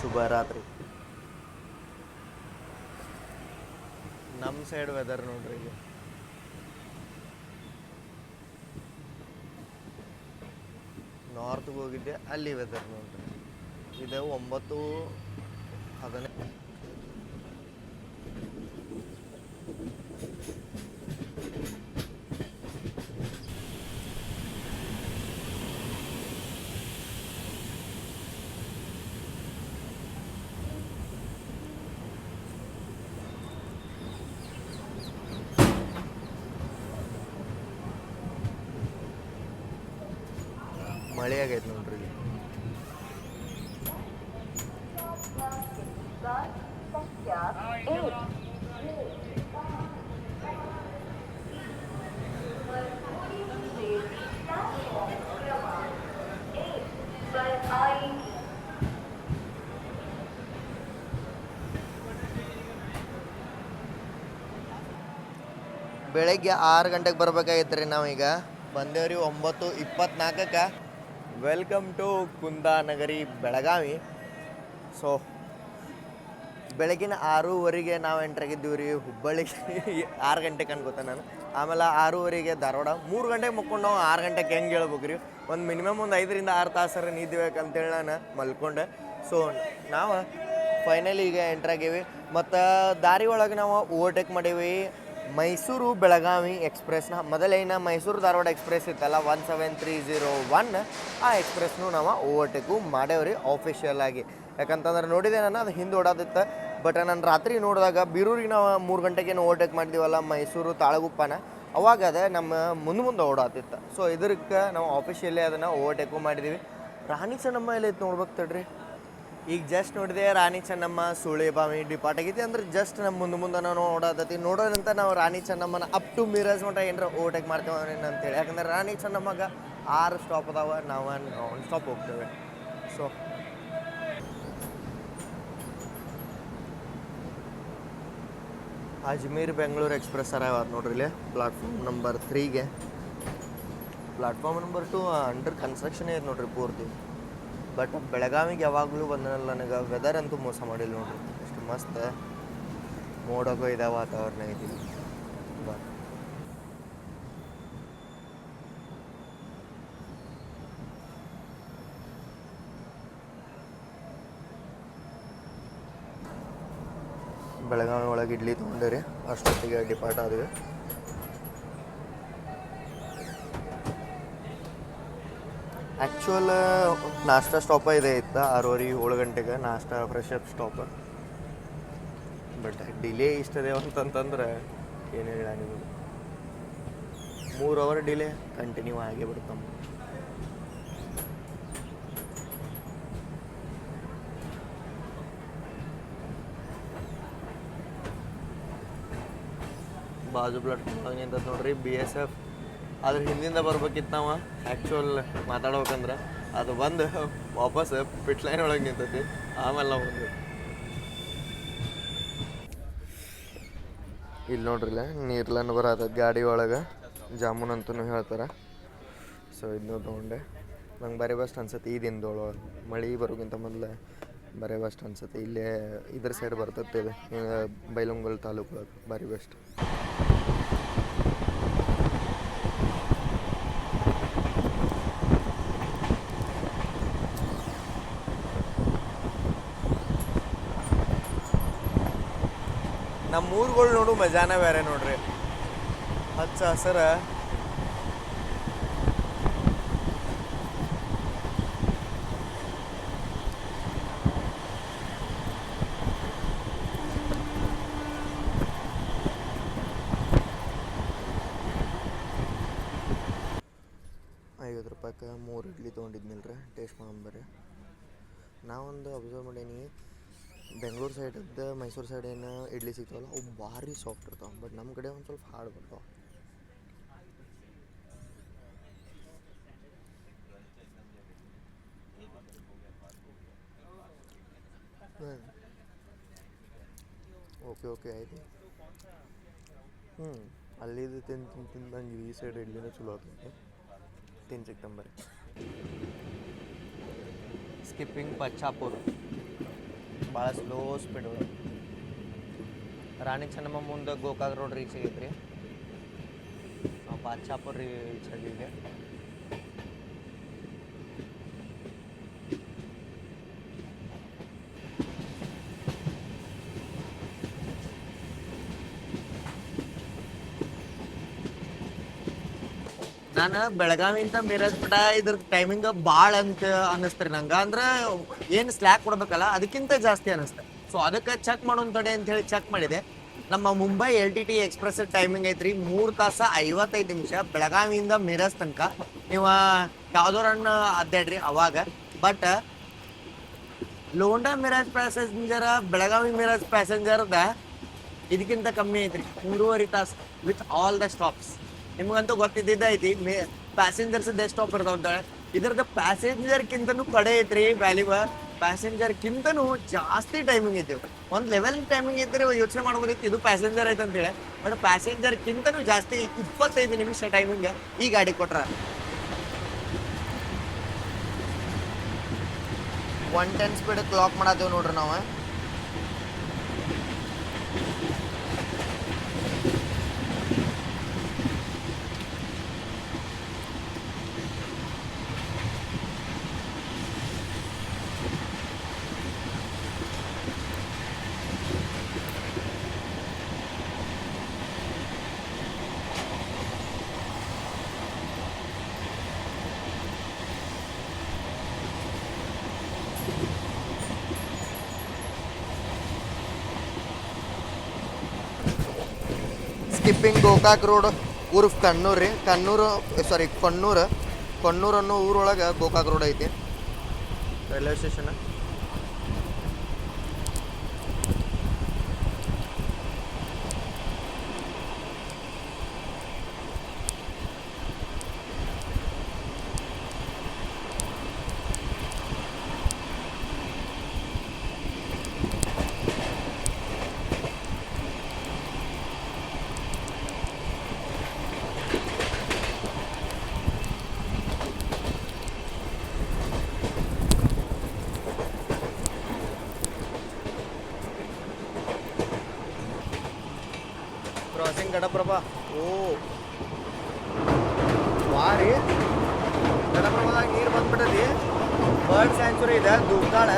ಶುಭ ರಾತ್ರಿ. ನಮ್ಮ ಸೈಡ್ ವೆದರ್ ನೋಡ್ರಿ, ಈಗ ನಾರ್ತ್ಗೆ ಹೋಗಿದ್ದೆ, ಅಲ್ಲಿ ವೆದರ್ ನೋಡ್ರಿ. ಇದು 9:15. ಮಳೆ ಆಗೈತೆ ನೋಡ್ರಿ. ಬೆಳಗ್ಗೆ 6 ಗಂಟೆಗೆ ಬರ್ಬೇಕಾಗಿತ್ತು ರೀ. ನಾವೀಗ ಬಂದೇವ್ರಿ 9:24. Welcome to Kundanagari Belagavi. So ಬೆಳಗಿನ 6:15 ನಾವು ಎಂಟ್ರಾಗಿದ್ದೀವಿ ರೀ ಹುಬ್ಬಳ್ಳಿಗೆ. 6 ಗಂಟೆಗೆ ಅನ್ಕೋತ ನಾನು. ಆಮೇಲೆ 6:15 ಧಾರವಾಡ. 3 ಗಂಟೆಗೆ ಮುಕ್ಕೊಂಡು ನಾವು 6 ಗಂಟೆಗೆ ಹೆಂಗೆ ಹೇಳ್ಬೇಕು ರೀ, ಒಂದು ಮಿನಿಮಮ್ 5 ರಿಂದ 6 ತಾಸರ ನಿದ್ದೆ ಬೇಕಂತೇಳಿ ನಾನು ಮಲ್ಕೊಂಡೆ. ಸೊ ನಾವು ಫೈನಲಿ ಈಗ ಎಂಟ್ರಾಗೀವಿ. ಮತ್ತು ದಾರಿ ಒಳಗೆ ನಾವು ಓವರ್ಟೇಕ್ ಮಾಡೀವಿ ಮೈಸೂರು ಬೆಳಗಾವಿ ಎಕ್ಸ್ಪ್ರೆಸ್ನ. ಮೊದಲೇನ ಮೈಸೂರು ಧಾರವಾಡ ಎಕ್ಸ್ಪ್ರೆಸ್ ಇತ್ತಲ್ಲ 17301, ಆ ಎಕ್ಸ್ಪ್ರೆಸ್ನು ನಾವು ಓವರ್ಟೇಕು ಮಾಡೇವ್ರಿ ಆಫಿಷಿಯಲ್ ಆಗಿ. ಯಾಕಂತಂದ್ರೆ ನೋಡಿದೆ ನಾನು, ಅದು ಹಿಂದೆ ಓಡಾದಿತ್ತು. ಬಟ್ ನಾನು ರಾತ್ರಿ ನೋಡಿದಾಗ ಬೀರೂರಿಗೆ ನಾವು 3 ಗಂಟೆಗೇನು ಓವರ್ಟೇಕ್ ಮಾಡಿದ್ದೀವಲ್ಲ ಮೈಸೂರು ತಾಳಗುಪ್ಪನ, ಅವಾಗ ಅದು ನಮ್ಮ ಮುಂದೆ ಓಡಾತಿತ್ತು. ಸೊ ಇದಕ್ಕೆ ನಾವು ಆಫಿಷಿಯಲಿ ಅದನ್ನು ಓವರ್ಟೇಕು ಮಾಡಿದ್ದೀವಿ. ರಾಣಿ ಚೆನ್ನಮ್ಮ ಎಲ್ಲ ಐತೆ ನೋಡ್ಬೇಕು ತಡ್ರಿ. ಈಗ ಜಸ್ಟ್ ನೋಡಿದೆ ರಾಣಿ ಚೆನ್ನಮ್ಮ ಸುಳಿಬಾವಿ ಡಿಪಾರ್ಟ್ ಆಗೈತಿ. ಅಂದ್ರೆ ಜಸ್ಟ್ ನಮ್ಮ ಮುಂದೆ ನಾವು ಓಡಾದತಿ. ನೋಡೋದಂತ ನಾವು ರಾಣಿ ಚೆನ್ನಮ್ಮನ ಅಪ್ ಟು ಮಿರಜ್ ಮಟ್ಟ ಏನಾರ ಓವರ್ಟೇಕ್ ಮಾಡ್ತೇವೆ ಅಂತೇಳಿ. ಯಾಕಂದ್ರೆ ರಾಣಿ ಚೆನ್ನಮ್ಮಗೆ 6 ಸ್ಟಾಪ್ ಅದಾವ, ನಾವು ನಾನ್ ಸ್ಟಾಪ್ ಹೋಗ್ತೇವೆ. ಸೊ ಅಜ್ಮೀರ್ ಬೆಂಗಳೂರು ಎಕ್ಸ್ಪ್ರೆಸ್ ಅರಾವತ್ ನೋಡ್ರಿ ಇಲ್ಲಿ ಪ್ಲಾಟ್ಫಾರ್ಮ್ ನಂಬರ್ 3ಗೆ. ಪ್ಲಾಟ್ಫಾರ್ಮ್ ನಂಬರ್ 2 ಅಂಡರ್ ಕನ್ಸ್ಟ್ರಕ್ಷನ್ ಐತೆ ನೋಡ್ರಿ ಪೂರ್ತಿ. ಬಟ್ ಬೆಳಗಾವಿಗೆ ಯಾವಾಗಲೂ ಬಂದನಲ್ಲ, ನನಗೆ ವೆದರ್ ಅಂತೂ ಮೋಸ ಮಾಡಿಲ್ಲ ನೋಡ್ರಿ. ಎಷ್ಟು ಮಸ್ತ್ ಮೋಡಕ್ಕೂ ಇದೆ, ವಾತಾವರಣ ಐತಿ. ಬಟ್ ಬೆಳಗಾವಿ ಒಳಗೆ ಇಡ್ಲಿ ತೊಗೊಂಡಿರಿ, ಅಷ್ಟೊತ್ತಿಗೆ ಡಿಪಾರ್ಟ್ ಆದ್ವಿ. ಆ್ಯಕ್ಚುಲ್ ನಾಷ್ಟ ಸ್ಟಾಪ ಇದೆ ಇತ್ತು 6:30 7 ಗಂಟೆಗೆ ನಾಷ್ಟ fresh up stop. But delay ಇಷ್ಟದೇವ ಅಂತಂತಂದ್ರೆ ಏನು ಹೇಳ ನಿಮಗೆ, 3 ಅವರ್ ಡಿಲೇ ಕಂಟಿನ್ಯೂ ಆಗೇ ಬಿಡ್ತಮ್ಮ. ಬಾಜು ಪ್ಲಾಟ್ಫಾರ್ಮ್ ಅಂತ ನೋಡ್ರಿ BSF. ಅದ್ರ ಹಿಂದಿಂದ ಬರ್ಬೇಕಿತ್ತು ನಾವು ಆ್ಯಕ್ಚುಲ್ ಮಾತಾಡ್ಬೇಕಂದ್ರೆ, ಅದು ಬಂದು ವಾಪಸ್ ಪಿಟ್ ಲೈನ್ ಒಳಗೆ ನಿಂತೈತಿ. ಆಮೇಲೆ ನಾವು ಬಂದ್ವಿ. ಇಲ್ಲಿ ನೋಡ್ರಿಲ್ಲ ನೀರ್ಲನ್ ಬರತ್ತದ ಗಾಡಿ ಒಳಗೆ, ಜಾಮೂನ್ ಅಂತೂ ಹೇಳ್ತಾರೆ. ಸೊ ಇದನ್ನು ತೊಗೊಂಡೆ. ನಂಗೆ ಬರೀ ಬೆಸ್ಟ್ ಅನ್ಸುತ್ತೆ ಈ ದಿನದೊಳಗೆ, ಮಳೆ ಬರೋಕ್ಕಿಂತ ಮೊದಲು ಬರೀ ಬೆಸ್ಟ್ ಅನ್ಸುತ್ತೆ. ಇಲ್ಲೇ ಇದ್ರ ಸೈಡ್ ಬರ್ತೈತೆ ಇದು ಬೈಲಹೊಂಗಲ ತಾಲೂಕು ಬರೀ ಬೆಸ್ಟ್. ನಮ್ಮ ಊರುಗಳು ನೋಡು ಮಜಾನ ಬೇರೆ ನೋಡ್ರಿ, ಹಚ್ಚ ಹಸರ. ₹50 3 ಇಡ್ಲಿ ತೊಗೊಂಡಿದ್ನಿಲ್ರಿ, ಟೇಸ್ಟ್ ಮಾಡಂಬರಿ. ನಾವೊಂದು ಅಬ್ಸರ್ವ್ ಮಾಡೀನಿ, ಬೆಂಗಳೂರು ಸೈಡದ್ದು ಮೈಸೂರು ಸೈಡ್ ಏನು ಇಡ್ಲಿ ಸಿಗ್ತಾವಲ್ಲ ಅವು ಭಾರಿ ಸಾಫ್ಟ್ ಇರ್ತಾವೆ. ಬಟ್ ನಮ್ಮ ಕಡೆ ಒಂದು ಸ್ವಲ್ಪ ಹಾರ್ಡ್ ಬರ್ತಾವೆ. ಓಕೆ ಆಯ್ತು. ಅಲ್ಲಿದ್ದು ತಿಂದಂಗೆ ಈ ಸೈಡ್ ಇಡ್ಲಿನೂ ಚಲೋ ಆಗ್ತೈತೆ. ತಿನ್ ಸಿಕ್ತಂಬರಿ. ಸ್ಕಿಪ್ಪಿಂಗ್ ಪಚ್ಚಾಪುರ್ ಭಾಳ ಸ್ಲೋ ಸ್ಪೀಡ್. ರಾಣಿ ಚೆನ್ನಮ್ಮ ಮುಂದೆ ಗೋಕಾಕ್ ರೋಡ್ ರೀಚ್ ಆಗೈತ್ರಿ. ನಾವು ಪಚ್ಚಾಪುರ್ ರೀಚ್ ಆಗಿದ್ದೆ. ನಾನು ಬೆಳಗಾವಿಂದ ಮಿರಜ್ಪೇಟ ಇದ್ರ ಟೈಮಿಂಗ್ ಭಾಳ ಅಂತ ಅನ್ನಿಸ್ತಾರೆ ನಂಗೆ. ಅಂದ್ರೆ ಏನು ಸ್ಲ್ಯಾಕ್ ಕೊಡ್ಬೇಕಲ್ಲ ಅದಕ್ಕಿಂತ ಜಾಸ್ತಿ ಅನ್ನಿಸ್ತೆ. ಸೊ ಅದಕ್ಕೆ ಚೆಕ್ ಮಾಡೋನ್ ತಡೆ ಅಂತ ಹೇಳಿ ಚೆಕ್ ಮಾಡಿದೆ. ನಮ್ಮ ಮುಂಬೈ LTT ಎಕ್ಸ್ಪ್ರೆಸ್ ಟೈಮಿಂಗ್ ಐತ್ರಿ 3 ತಾಸು 55 ನಿಮಿಷ ಬೆಳಗಾವಿಯಿಂದ ಮಿರಜ್ ತನಕ. ನೀವು ಯಾವ್ದೋರನ್ನ ಅದ್ದಾಡ್ರಿ ಅವಾಗ. ಬಟ್ ಲೋಂಡಾ ಮಿರಾಜ್ ಪ್ಯಾಸೆಂಜರ ಬೆಳಗಾವಿ ಮಿರಾಜ್ ಪ್ಯಾಸೆಂಜರ್ದ ಇದಕ್ಕಿಂತ ಕಮ್ಮಿ ಐತ್ರಿ, 3.5 ತಾಸು ವಿತ್ ಆಲ್ ದ ಸ್ಟಾಪ್ಸ್. ನಿಮ್ಗಂತೂ ಗೊತ್ತಿದ್ದ ಐತಿ ಪ್ಯಾಸೆಂಜರ್ಸ್ ಸ್ಟಾಪ್ ಇರ್ತಾವ ಅಂತ. ಇದ್ರದ್ದು ಪ್ಯಾಸೆಂಜರ್ಕಿಂತನೂ ಕಡೆ ಐತ್ರಿ ವ್ಯಾಲ್ಯೂ. ಪ್ಯಾಸೆಂಜರ್ಕಿಂತನೂ ಜಾಸ್ತಿ ಟೈಮಿಂಗ್ ಐತಿ. ಒಂದು ಲೆವೆಲ್ ಟೈಮಿಂಗ್ ಐತ್ರಿ, ಯೋಚನೆ ಮಾಡ್ಬೋದಿತ್ತು ಇದು ಪ್ಯಾಸೆಂಜರ್ ಐತೆ ಅಂತೇಳಿ. ಬಟ್ ಪ್ಯಾಸೆಂಜರ್ಕಿಂತನೂ ಜಾಸ್ತಿ 25 ನಿಮಿಷ ಟೈಮಿಂಗ್ ಈ ಗಾಡಿ ಕೊಟ್ರ. 110 ಸ್ಪೀಡ್ ಕ್ಲಾಕ್ ಮಾಡತ್ತೇವೆ ನೋಡ್ರಿ ನಾವು. ಸ್ಕಿಪ್ಪಿಂಗ್ ಗೋಕಾಕ್ ರೋಡ್ ಉರ್ಫ್ ಕಣ್ಣೂರು ರೀ. ಕೊಣ್ಣೂರು ಅನ್ನೋ ಊರೊಳಗೆ ಗೋಕಾಕ್ ರೋಡ್ ಐತಿ, ರೈಲ್ವೆ ಸ್ಟೇಷನ್. ಕ್ರಾಸಿಂಗ್ ಘಟಪ್ರಭಾ. ವಾರಿ ಘಟಪ್ರಭಾದಾಗ ನೀರು ಬಂದ್ಬಿಟ್ಟತಿ. ಬರ್ಡ್ ಸ್ಯಾಂಚುರಿ ಇದೆ ದುಗ್ಗಾಳ.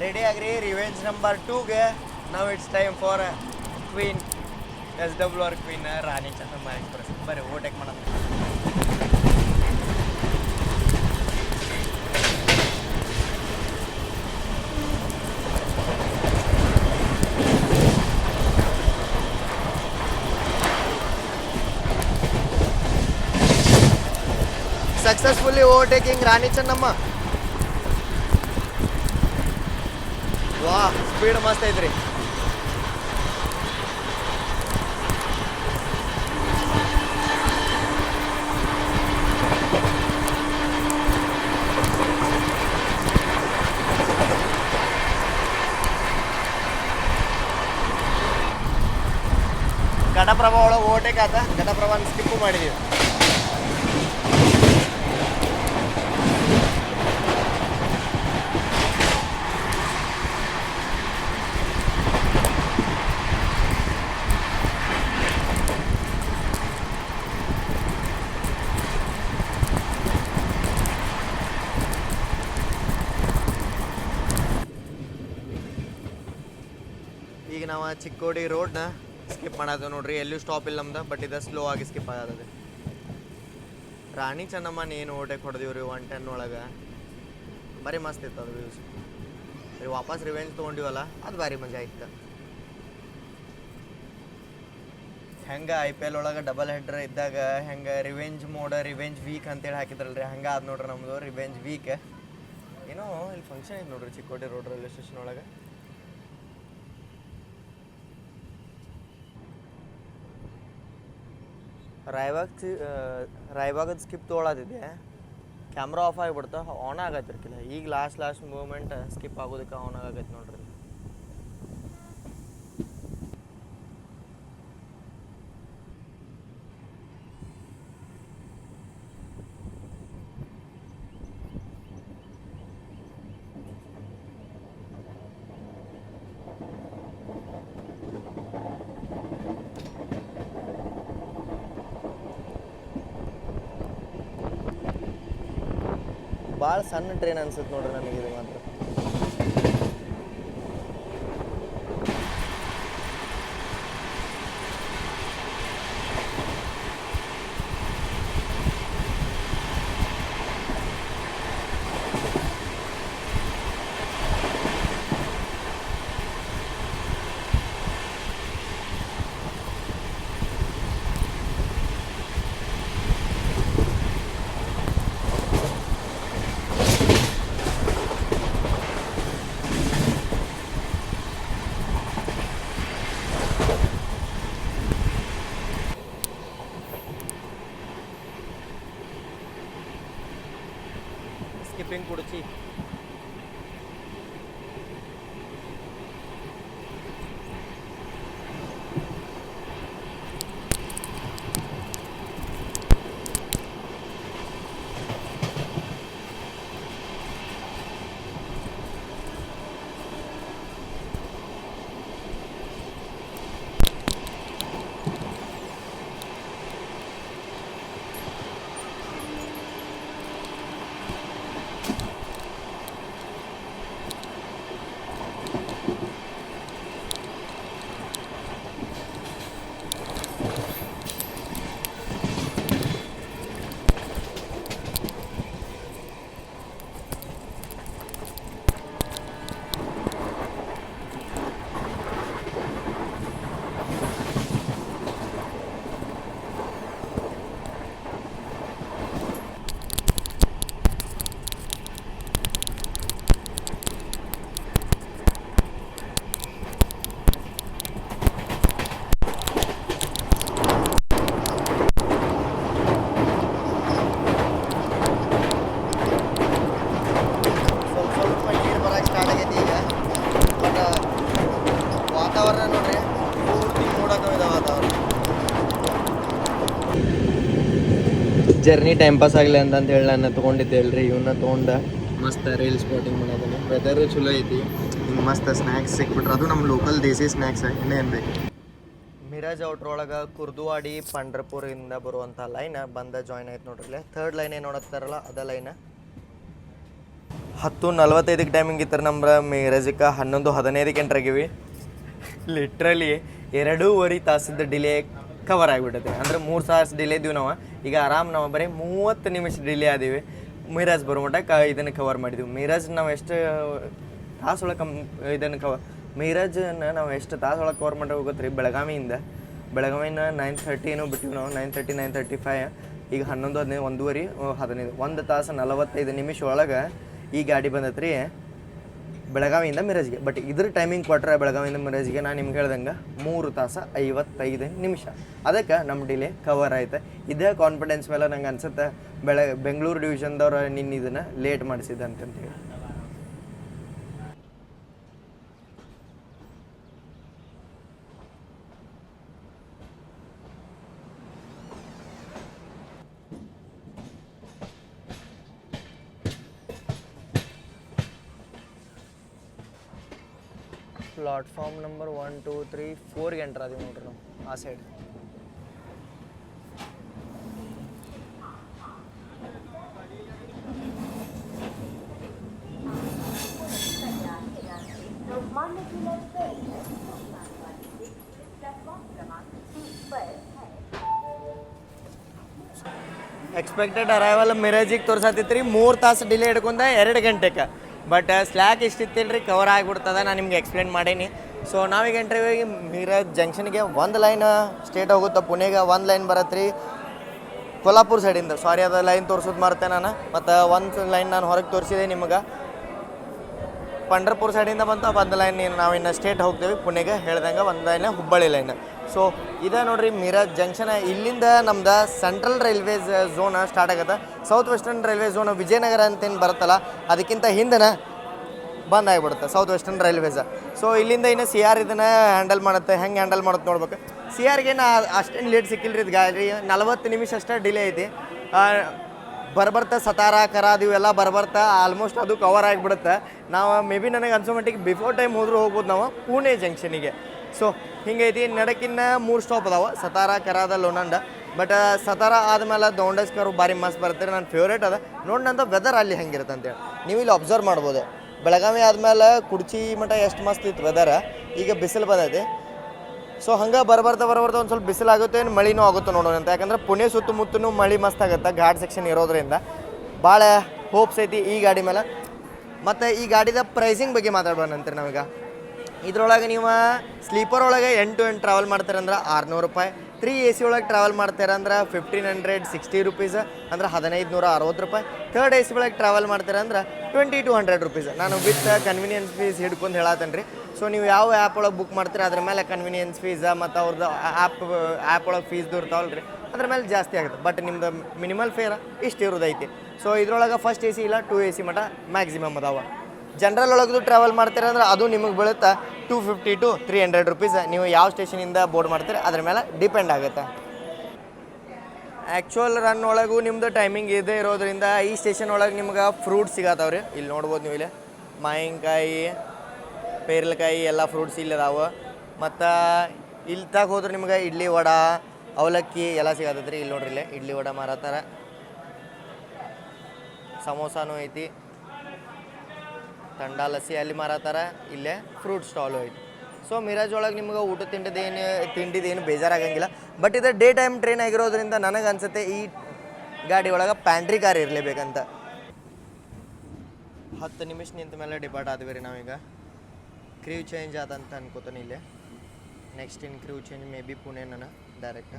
ರೆಡಿ ಆಗ್ರಿ ರಿವೆಂಜ್ ನಂಬರ್ 2ಗೆ. ನಾವು it's time for queen SWR queen Rani Chennamma express. ಬರ್ರಿ ಓಟೇಕ್ ಮಾಡೋಣ. Successfully overtaking Rani Chennamma. ವಾ ಸ್ಪೀಡ್ ಮಸ್ತ್ ಐತ್ರಿ. ಘಟಪ್ರಭಾ ಒಳಗೆ ಓವರ್ಟೇಕ್ ಆತ. ಘಟಪ್ರಭಾನ ಸ್ಕಿಪ್ಪು ಮಾಡಿದೀವಿ. ಈಗ ನಾವು ಚಿಕ್ಕೋಡಿ ರೋಡ್ನ ಸ್ಕಿಪ್ ಮಾಡತ್ತೇವೆ ನೋಡ್ರಿ. ಎಲ್ಲೂ ಸ್ಟಾಪ್ ಇಲ್ಲ ನಮ್ದು, ಬಟ್ ಇದು ಸ್ಲೋ ಆಗಿ ಸ್ಕಿಪ್ ಆಗತ್ತದೆ. ರಾಣಿ ಚೆನ್ನಮ್ಮನ ಏನು ಓಟೆಕ್ ಹೊಡೆದೀವಿ ರೀ 110 ಒಳಗೆ. ಬರೀ ಮಸ್ತ್ ಇತ್ತು ಅದು ವ್ಯೂಸ್. ರೀ ವಾಪಸ್ ರಿವೆಂಜ್ ತೊಗೊಂಡಿವಲ್ಲ, ಅದು ಭಾರಿ ಮಜಾ ಇತ್ತು. ಹೆಂಗೆ IPL ಒಳಗೆ ಡಬಲ್ ಹೆಡ್ರ್ ಇದ್ದಾಗ ಹೆಂಗೆ ರಿವೆಂಜ್ ಮೋಡ್ ರಿವೆಂಜ್ ವೀಕ್ ಅಂತೇಳಿ ಹಾಕಿದ್ರಲ್ರಿ, ಹಂಗೆ ಅದು ನೋಡ್ರಿ ನಮ್ಮದು ರಿವೆಂಜ್ ವೀಕ್. ಏನೋ ಇಲ್ಲಿ ಫಂಕ್ಷನ್ ಐತೆ ನೋಡ್ರಿ ಚಿಕ್ಕೋಡಿ ರೋಡ್ ರೈಲ್ವೆ ಸ್ಟೇಷನ್ ಒಳಗೆ. ರಾಯಬಾಗದ ಸ್ಕಿಪ್ ತೊಗೊಳತಿದ್ದೆ, ಕ್ಯಾಮ್ರಾ ಆಫ್ ಆಗಿಬಿಡ್ತಾ ಆನ್ ಆಗತ್ತಿರ್ಕಿಲ್ಲ. ಈಗ ಲಾಸ್ಟ್ ಮೂಮೆಂಟ್ ಸ್ಕಿಪ್ ಆಗೋದಕ್ಕೆ ಆನ್ ಆಗೈತೆ ನೋಡ್ರಿ. ಭಾಳ ಸಣ್ಣ ಟ್ರೈನ್ ಅನ್ಸುತ್ತೆ ನೋಡ್ರಿ ನನಗೆ ಇದು ಮಾತ್ರ. ಸ್ಕಿಪ್ಪಿಂಗ್ ಕುಡಿಸಿ ಜರ್ನಿ ಟೈಮ್ ಪಾಸ್ ಆಗಲಿ ಅಂತ ಹೇಳಿ ನಾನು ತೊಗೊಂಡಿದ್ದೆ ಅಲ್ರಿ. ಇವನ್ನ ತೊಗೊಂಡು ಮಸ್ತ್ ರೈಲ್ ಸ್ಪಾಟಿಂಗ್ ಮಾಡೋದನ್ನು. ವೆದರು ಚಲೋ ಐತಿ, ಹಿಂಗೆ ಮಸ್ತ್ ಸ್ನ್ಯಾಕ್ಸ್ ಸಿಕ್ಬಿಟ್ರೆ, ಅದು ನಮ್ಮ ಲೋಕಲ್ ದೇಸಿ ಸ್ನ್ಯಾಕ್ಸ್. ಇನ್ನೇನು ಬೇಕು. ಮಿರಾಜ್ ಔಟ್ರೊಳಗೆ ಕುರ್ದುವಾಡಿ ಪಂಡ್ರಪುರಿಂದ ಬರುವಂಥ ಲೈನ್ ಬಂದ ಜಾಯ್ನ್ ಆಯ್ತು ನೋಡ್ರಿ. 3rd ಲೈನ್ ಏನು ನೋಡತ್ತಾರಲ್ಲ ಅದ ಲೈನ್. 10:45ಕ್ಕೆ ಟೈಮಿಂಗ್ ಇತ್ತು ನಮ್ಮ ಮಿರಾಜಕ್ಕೆ 11:15ಕ್ಕೆ ಎಂಟ್ರ್ ಆಗೀವಿ. ಲಿಟ್ರಲಿ 2.5 ತಾಸದ ಡಿಲೇ ಕವರ್ ಆಗಿಬಿಟ್ಟೈತೆ. ಅಂದರೆ 3 ತಾಸು ಡಿಲೇ ಇದ್ದೀವಿ ನಾವು. ಈಗ ಆರಾಮ್ ನಾವು ಬರೀ 30 ನಿಮಿಷ ಡಿಲೇ ಆದೀವಿ. ಮಿರಾಜ್ ಬರೋ ಮಟ್ಟ ಇದನ್ನು ಕವರ್ ಮಾಡಿದ್ವಿ. ಮಿರಾಜ್ ನಾವು ಎಷ್ಟು ತಾಸೊಳಗೆ ಇದನ್ನು ಮಿರಾಜನ್ನ ನಾವು ಎಷ್ಟು ತಾಸೊಳಗೆ ಕವರ್ ಮಾಡಿ ಹೋಗುತ್ತೆ ರೀ. ಬೆಳಗಾವಿಯಿಂದ 9:30 ಏನೋ ಬಿಟ್ಟಿವಿ ನಾವು. 9:30 9:35 ಈಗ 11 15 1:15 15 1 ತಾಸು 45 ನಿಮಿಷ ಒಳಗೆ ಈ ಗಾಡಿ ಬಂದೈತೆ ರೀ ಬೆಳಗಾವಿಯಿಂದ ಮಿರಾಜ್ಗೆ. ಬಟ್ ಇದ್ರ ಟೈಮಿಂಗ್ ಕೊಟ್ಟರೆ ಬೆಳಗಾವಿಯಿಂದ ಮಿರಾಜ್ಗೆ ನಾನು ನಿಮ್ಗೆ ಹೇಳ್ದಂಗೆ 3 ತಾಸು 55 ನಿಮಿಷ. ಅದಕ್ಕೆ ನಮ್ಮ ಡಿಲೇ ಕವರ್ ಆಯ್ತು. ಇದೇ ಕಾನ್ಫಿಡೆನ್ಸ್ ಮೇಲೆ ನಂಗೆ ಅನ್ಸುತ್ತೆ ಬೆಂಗಳೂರು ಡಿವಿಷನ್ದವ್ರು ನಿನ್ನ ಇದನ್ನು ಲೇಟ್ ಮಾಡಿಸಿದ್ದೆ ಅಂತಂತೇಳಿ. ಪ್ಲಾಟ್ಫಾರ್ಮ್ ನಂಬರ್ 1 2 3 4ಗೆ ಎಂಟ್ರ್ ಆದೀವಿ ನೋಡ್ರಿ ನಾವು ಆ ಸೈಡ್. ಎಕ್ಸ್ಪೆಕ್ಟೆಡ್ ಅರೈವಲ್ ಮಿರಾಜಿಗೆ ತೋರ್ಸತ್ತೈತ್ರಿ 3 ತಾಸು ಡಿಲೇ ಹಿಡ್ಕೊಂಡ 2 ಗಂಟೆಗೆ. ಬಟ್ ಸ್ಲ್ಯಾಕ್ ಇಷ್ಟಿತ್ತಿಲ್ರಿ ಕವರ್ ಆಗಿಬಿಡ್ತದೆ. ನಾನು ನಿಮ್ಗೆ ಎಕ್ಸ್ಪ್ಲೇನ್ ಮಾಡೀನಿ. ಸೊ ನಾವೀಗ ಎಂಟ್ರಿ ಹೋಗಿ ಮಿರಾಜ್ ಜಂಕ್ಷನ್ಗೆ 1 ಲೈನ್ ಸ್ಟೇಟ್ ಹೋಗುತ್ತೆ ಪುಣೆಗೆ, 1 ಲೈನ್ ಬರತ್ತೆ ರೀ ಕೊಲ್ಲಾಪುರ ಸೈಡಿಂದ. ಸಾರಿ ಅದು ಲೈನ್ ತೋರಿಸೋದು ಮರ್ತೆ ನಾನು. ಮತ್ತು 1 ಲೈನ್ ನಾನು ಹೊರಗೆ ತೋರಿಸಿದೆ ನಿಮಗೆ. ಪಂಡ್ರಪುರ ಸೈಡಿಂದ ಬಂತು 1 ಲೈನ್ ನಾವು ಇನ್ನು ಸ್ಟೇಟ್ ಹೋಗ್ತೀವಿ ಪುಣೆಗೆ ಹೇಳ್ದಂಗೆ. 1 ಲೈನ್ ಹುಬ್ಬಳ್ಳಿ ಲೈನ್. ಸೊ ಇದೇ ನೋಡ್ರಿ ಮಿರಾಜ್ ಜಂಕ್ಷನ್. ಇಲ್ಲಿಂದ ನಮ್ದು ಸೆಂಟ್ರಲ್ ರೈಲ್ವೇಸ್ ಝೋನ್ ಸ್ಟಾರ್ಟ್ ಆಗುತ್ತೆ. South western railway zone Vijayanagara ಅಂತೇನು ಬರುತ್ತಲ್ಲ ಅದಕ್ಕಿಂತ ಹಿಂದೆನ ಬಂದ್ ಆಗಿಬಿಡುತ್ತೆ ಸೌತ್ ವೆಸ್ಟರ್ನ್ ರೈಲ್ವೇಸ್. ಸೊ ಇಲ್ಲಿಂದ ಇನ್ನು CR ಇದನ್ನು ಹ್ಯಾಂಡಲ್ ಮಾಡುತ್ತೆ. ಹೆಂಗೆ ಹ್ಯಾಂಡಲ್ ಮಾಡುತ್ತೆ ನೋಡ್ಬೇಕು. CRಗೇನು ಅಷ್ಟೇನು ಲೇಟ್ ಸಿಕ್ಕಿಲ್ಲ ರೀ. ಇದು ಗಾಡಿ 40 ನಿಮಿಷ ಅಷ್ಟೇ ಡಿಲೇ ಐತಿ. ಬರ್ಬರ್ತಾ ಸತಾರ ಕರಾದ್ ಇವೆಲ್ಲ ಬರ್ಬರ್ತಾ ಆಲ್ಮೋಸ್ಟ್ ಅದು ಕವರ್ ಆಗಿಬಿಡುತ್ತೆ. ನಾವು ಮೇ ಬಿ ನನಗೆ ಅನ್ಸೋ ಮಟ್ಟಿಗೆ ಬಿಫೋರ್ ಟೈಮ್ ಹೋದ್ರೂ ಹೋಗ್ಬೋದು ನಾವು ಪುಣೆ ಜಂಕ್ಷನಿಗೆ. ಸೊ ಹಿಂಗೈತಿ. ನಡಕಿನ್ನ 3 ಸ್ಟಾಪ್ ಅದಾವೆ, ಸತಾರ ಕರಾದ ಲೋನಂಡ. ಬಟ್ ಸತಾರ ಆದಮೇಲೆ ದೌಂಡಸ್ಕರು ಭಾರಿ ಮಸ್ತ್ ಬರ್ತಾರೆ. ನನ್ನ ಫೇವ್ರೇಟ್ ಅದ. ನೋಡಿನಂತ ವೆದರ್ ಅಲ್ಲಿ ಹೆಂಗಿರುತ್ತೆ ಅಂತೇಳಿ ನೀವು ಇಲ್ಲಿ ಅಬ್ಸರ್ವ್ ಮಾಡ್ಬೋದು. ಬೆಳಗಾವಿ ಆದಮೇಲೆ ಕುಡ್ಚಿ ಮಠ ಎಷ್ಟು ಮಸ್ತ್ ಇತ್ತು ವೆದರ್. ಈಗ ಬಿಸಿಲು ಬಂದೈತಿ. ಸೊ ಹಂಗೆ ಬರ್ಬರ್ತಾ ಒಂದು ಸ್ವಲ್ಪ ಬಿಸಿಲಾಗುತ್ತೆ, ಏನು ಮಳಿನೂ ಆಗುತ್ತೆ ನೋಡೋಣ ಅಂತ. ಯಾಕಂದ್ರೆ ಪುಣೆ ಸುತ್ತಮುತ್ತಲೂ ಮಳೆ ಮಸ್ತ್ ಆಗುತ್ತೆ ಘಾಟ್ ಸೆಕ್ಷನ್ ಇರೋದ್ರಿಂದ. ಭಾಳ ಹೋಪ್ಸ್ ಐತಿ ಈ ಗಾಡಿ ಮೇಲೆ. ಮತ್ತು ಈ ಗಾಡಿದ ಪ್ರೈಸಿಂಗ್ ಬಗ್ಗೆ ಮಾತಾಡ್ಬೋಣಂತೀರಿ ನಾವೀಗ. ಇದ್ರೊಳಗೆ ನೀವು ಸ್ಲೀಪರ್ ಒಳಗೆ 8 to 8 ಟ್ರಾವೆಲ್ ಮಾಡ್ತಾರೆ ಅಂದ್ರೆ 600 ರೂಪಾಯಿ. 3 AC ಒಳಗೆ ಟ್ರಾವೆಲ್ ಮಾಡ್ತಾರೆ ಅಂದ್ರೆ 1560 ರೂಪೀಸ್, ಅಂದ್ರೆ 1560 ರೂಪಾಯಿ. 3rd AC ಒಳಗೆ ಟ್ರಾವೆಲ್ ಮಾಡ್ತಾರೆ ಅಂದ್ರೆ 2200 ರೂಪೀಸ್. ನಾನು ವಿತ್ ಕನ್ವೀನಿಯನ್ಸ್ ಫೀಸ್ ಹಿಡ್ಕೊಂಡು ಹೇಳತ್ತೇನೆ ರೀ. ಸೊ ನೀವು ಯಾವ ಆ್ಯಪ್ ಒಳಗೆ ಬುಕ್ ಮಾಡ್ತೀರಿ ಅದ್ರ ಮೇಲೆ ಕನ್ವೀನಿಯನ್ಸ್ ಫೀಸ್ ಮತ್ತು ಅವ್ರದ್ದು ಆ್ಯಪ್ ಒಳಗೆ ಫೀಸ್ದು ಇರ್ತಾವಲ್ಲ ರೀ, ಅದ್ರ ಮೇಲೆ ಜಾಸ್ತಿ ಆಗುತ್ತೆ. ಬಟ್ ನಿಮ್ದು ಮಿನಿಮಲ್ ಫೇರ್ ಇಷ್ಟು ಇರೋದೈತಿ. ಸೊ ಇದ್ರೊಳಗೆ ಫಸ್ಟ್ AC ಇಲ್ಲ 2 AC ಮಟ್ಟ ಮ್ಯಾಕ್ಸಿಮಮ್ ಅದಾವ. ಜನರಲ್ ಒಳಗದು ಟ್ರಾವೆಲ್ ಮಾಡ್ತೀರ ಅಂದ್ರೆ ಅದು ನಿಮಗೆ ಬೀಳುತ್ತೆ 250 to 300 ರೂಪೀಸ್. ನೀವು ಯಾವ ಸ್ಟೇಷನಿಂದ ಬೋರ್ಡ್ ಮಾಡ್ತೀರಿ ಅದ್ರ ಮೇಲೆ ಡಿಪೆಂಡ್ ಆಗುತ್ತೆ. ಆ್ಯಕ್ಚುಯಲ್ ರನ್ ಒಳಗೂ ನಿಮ್ಮದು ಟೈಮಿಂಗ್ ಇದೇ ಇರೋದ್ರಿಂದ ಈ ಸ್ಟೇಷನ್ ಒಳಗೆ ನಿಮ್ಗೆ ಫ್ರೂಟ್ಸ್ ಸಿಗತ್ತವ್ರಿ. ಇಲ್ಲಿ ನೋಡ್ಬೋದು ನೀವು. ಇಲ್ಲಿ ಮಾವಿನಕಾಯಿ, ಪೇರಲಕಾಯಿ ಎಲ್ಲ ಫ್ರೂಟ್ಸ್ ಇಲ್ಲಿ ಅದಾವೆ. ಮತ್ತು ಇಲ್ಲಿ ತಗ ಹೋದ್ರೆ ನಿಮ್ಗೆ ಇಡ್ಲಿ ವಡೆ, ಅವಲಕ್ಕಿ ಎಲ್ಲ ಸಿಗತ್ತೈತೆ ರೀ. ಇಲ್ಲಿ ನೋಡ್ರಿ, ಇಲ್ಲೇ ಇಡ್ಲಿ ವಡೆ ಮಾರತ್ತಾರ. ಸಮೋಸಾನೂ ಐತಿ, ತಂಡ ಲಸ್ಸಿ ಅಲ್ಲಿ ಮಾರತ್ತಾರ. ಇಲ್ಲೇ ಫ್ರೂಟ್ ಸ್ಟಾಲು ಐತಿ. ಸೊ ಮಿರಾಜ್ ಒಳಗೆ ನಿಮ್ಗೆ ಊಟ ತಿಂಡಿದೇನು ಬೇಜಾರಾಗಂಗಿಲ್ಲ. ಬಟ್ ಇದು ಡೇ ಟೈಮ್ ಟ್ರೈನ್ ಆಗಿರೋದ್ರಿಂದ ನನಗೆ ಅನ್ಸುತ್ತೆ ಈ ಗಾಡಿ ಒಳಗೆ ಪ್ಯಾಂಟ್ರಿ ಕಾರ್ ಇರಲೇಬೇಕಂತ. 10 ನಿಮಿಷ ನಿಂತ ಮೇಲೆ ಡಿಪಾರ್ಟ್ ಆದ್ವಿ ರೀ ನಾವೀಗ. ಕ್ರೀವ್ ಚೇಂಜ್ ಆದಂತ ಅನ್ಕೋತಾನೆ ಇಲ್ಲೇ. Next in crew change may be Pune ನಾನು ಡೈರೆಕ್ಟ್.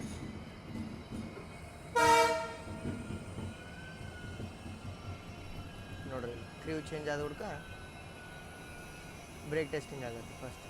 ನೋಡ್ರಿ, ಕ್ರೀವ್ ಚೇಂಜ್ ಆದ ಹುಡ್ಕ ಬ್ರೇಕ್ ಟೆಸ್ಟಿಂಗ್ ಆಗುತ್ತೆ ಫಸ್ಟ್.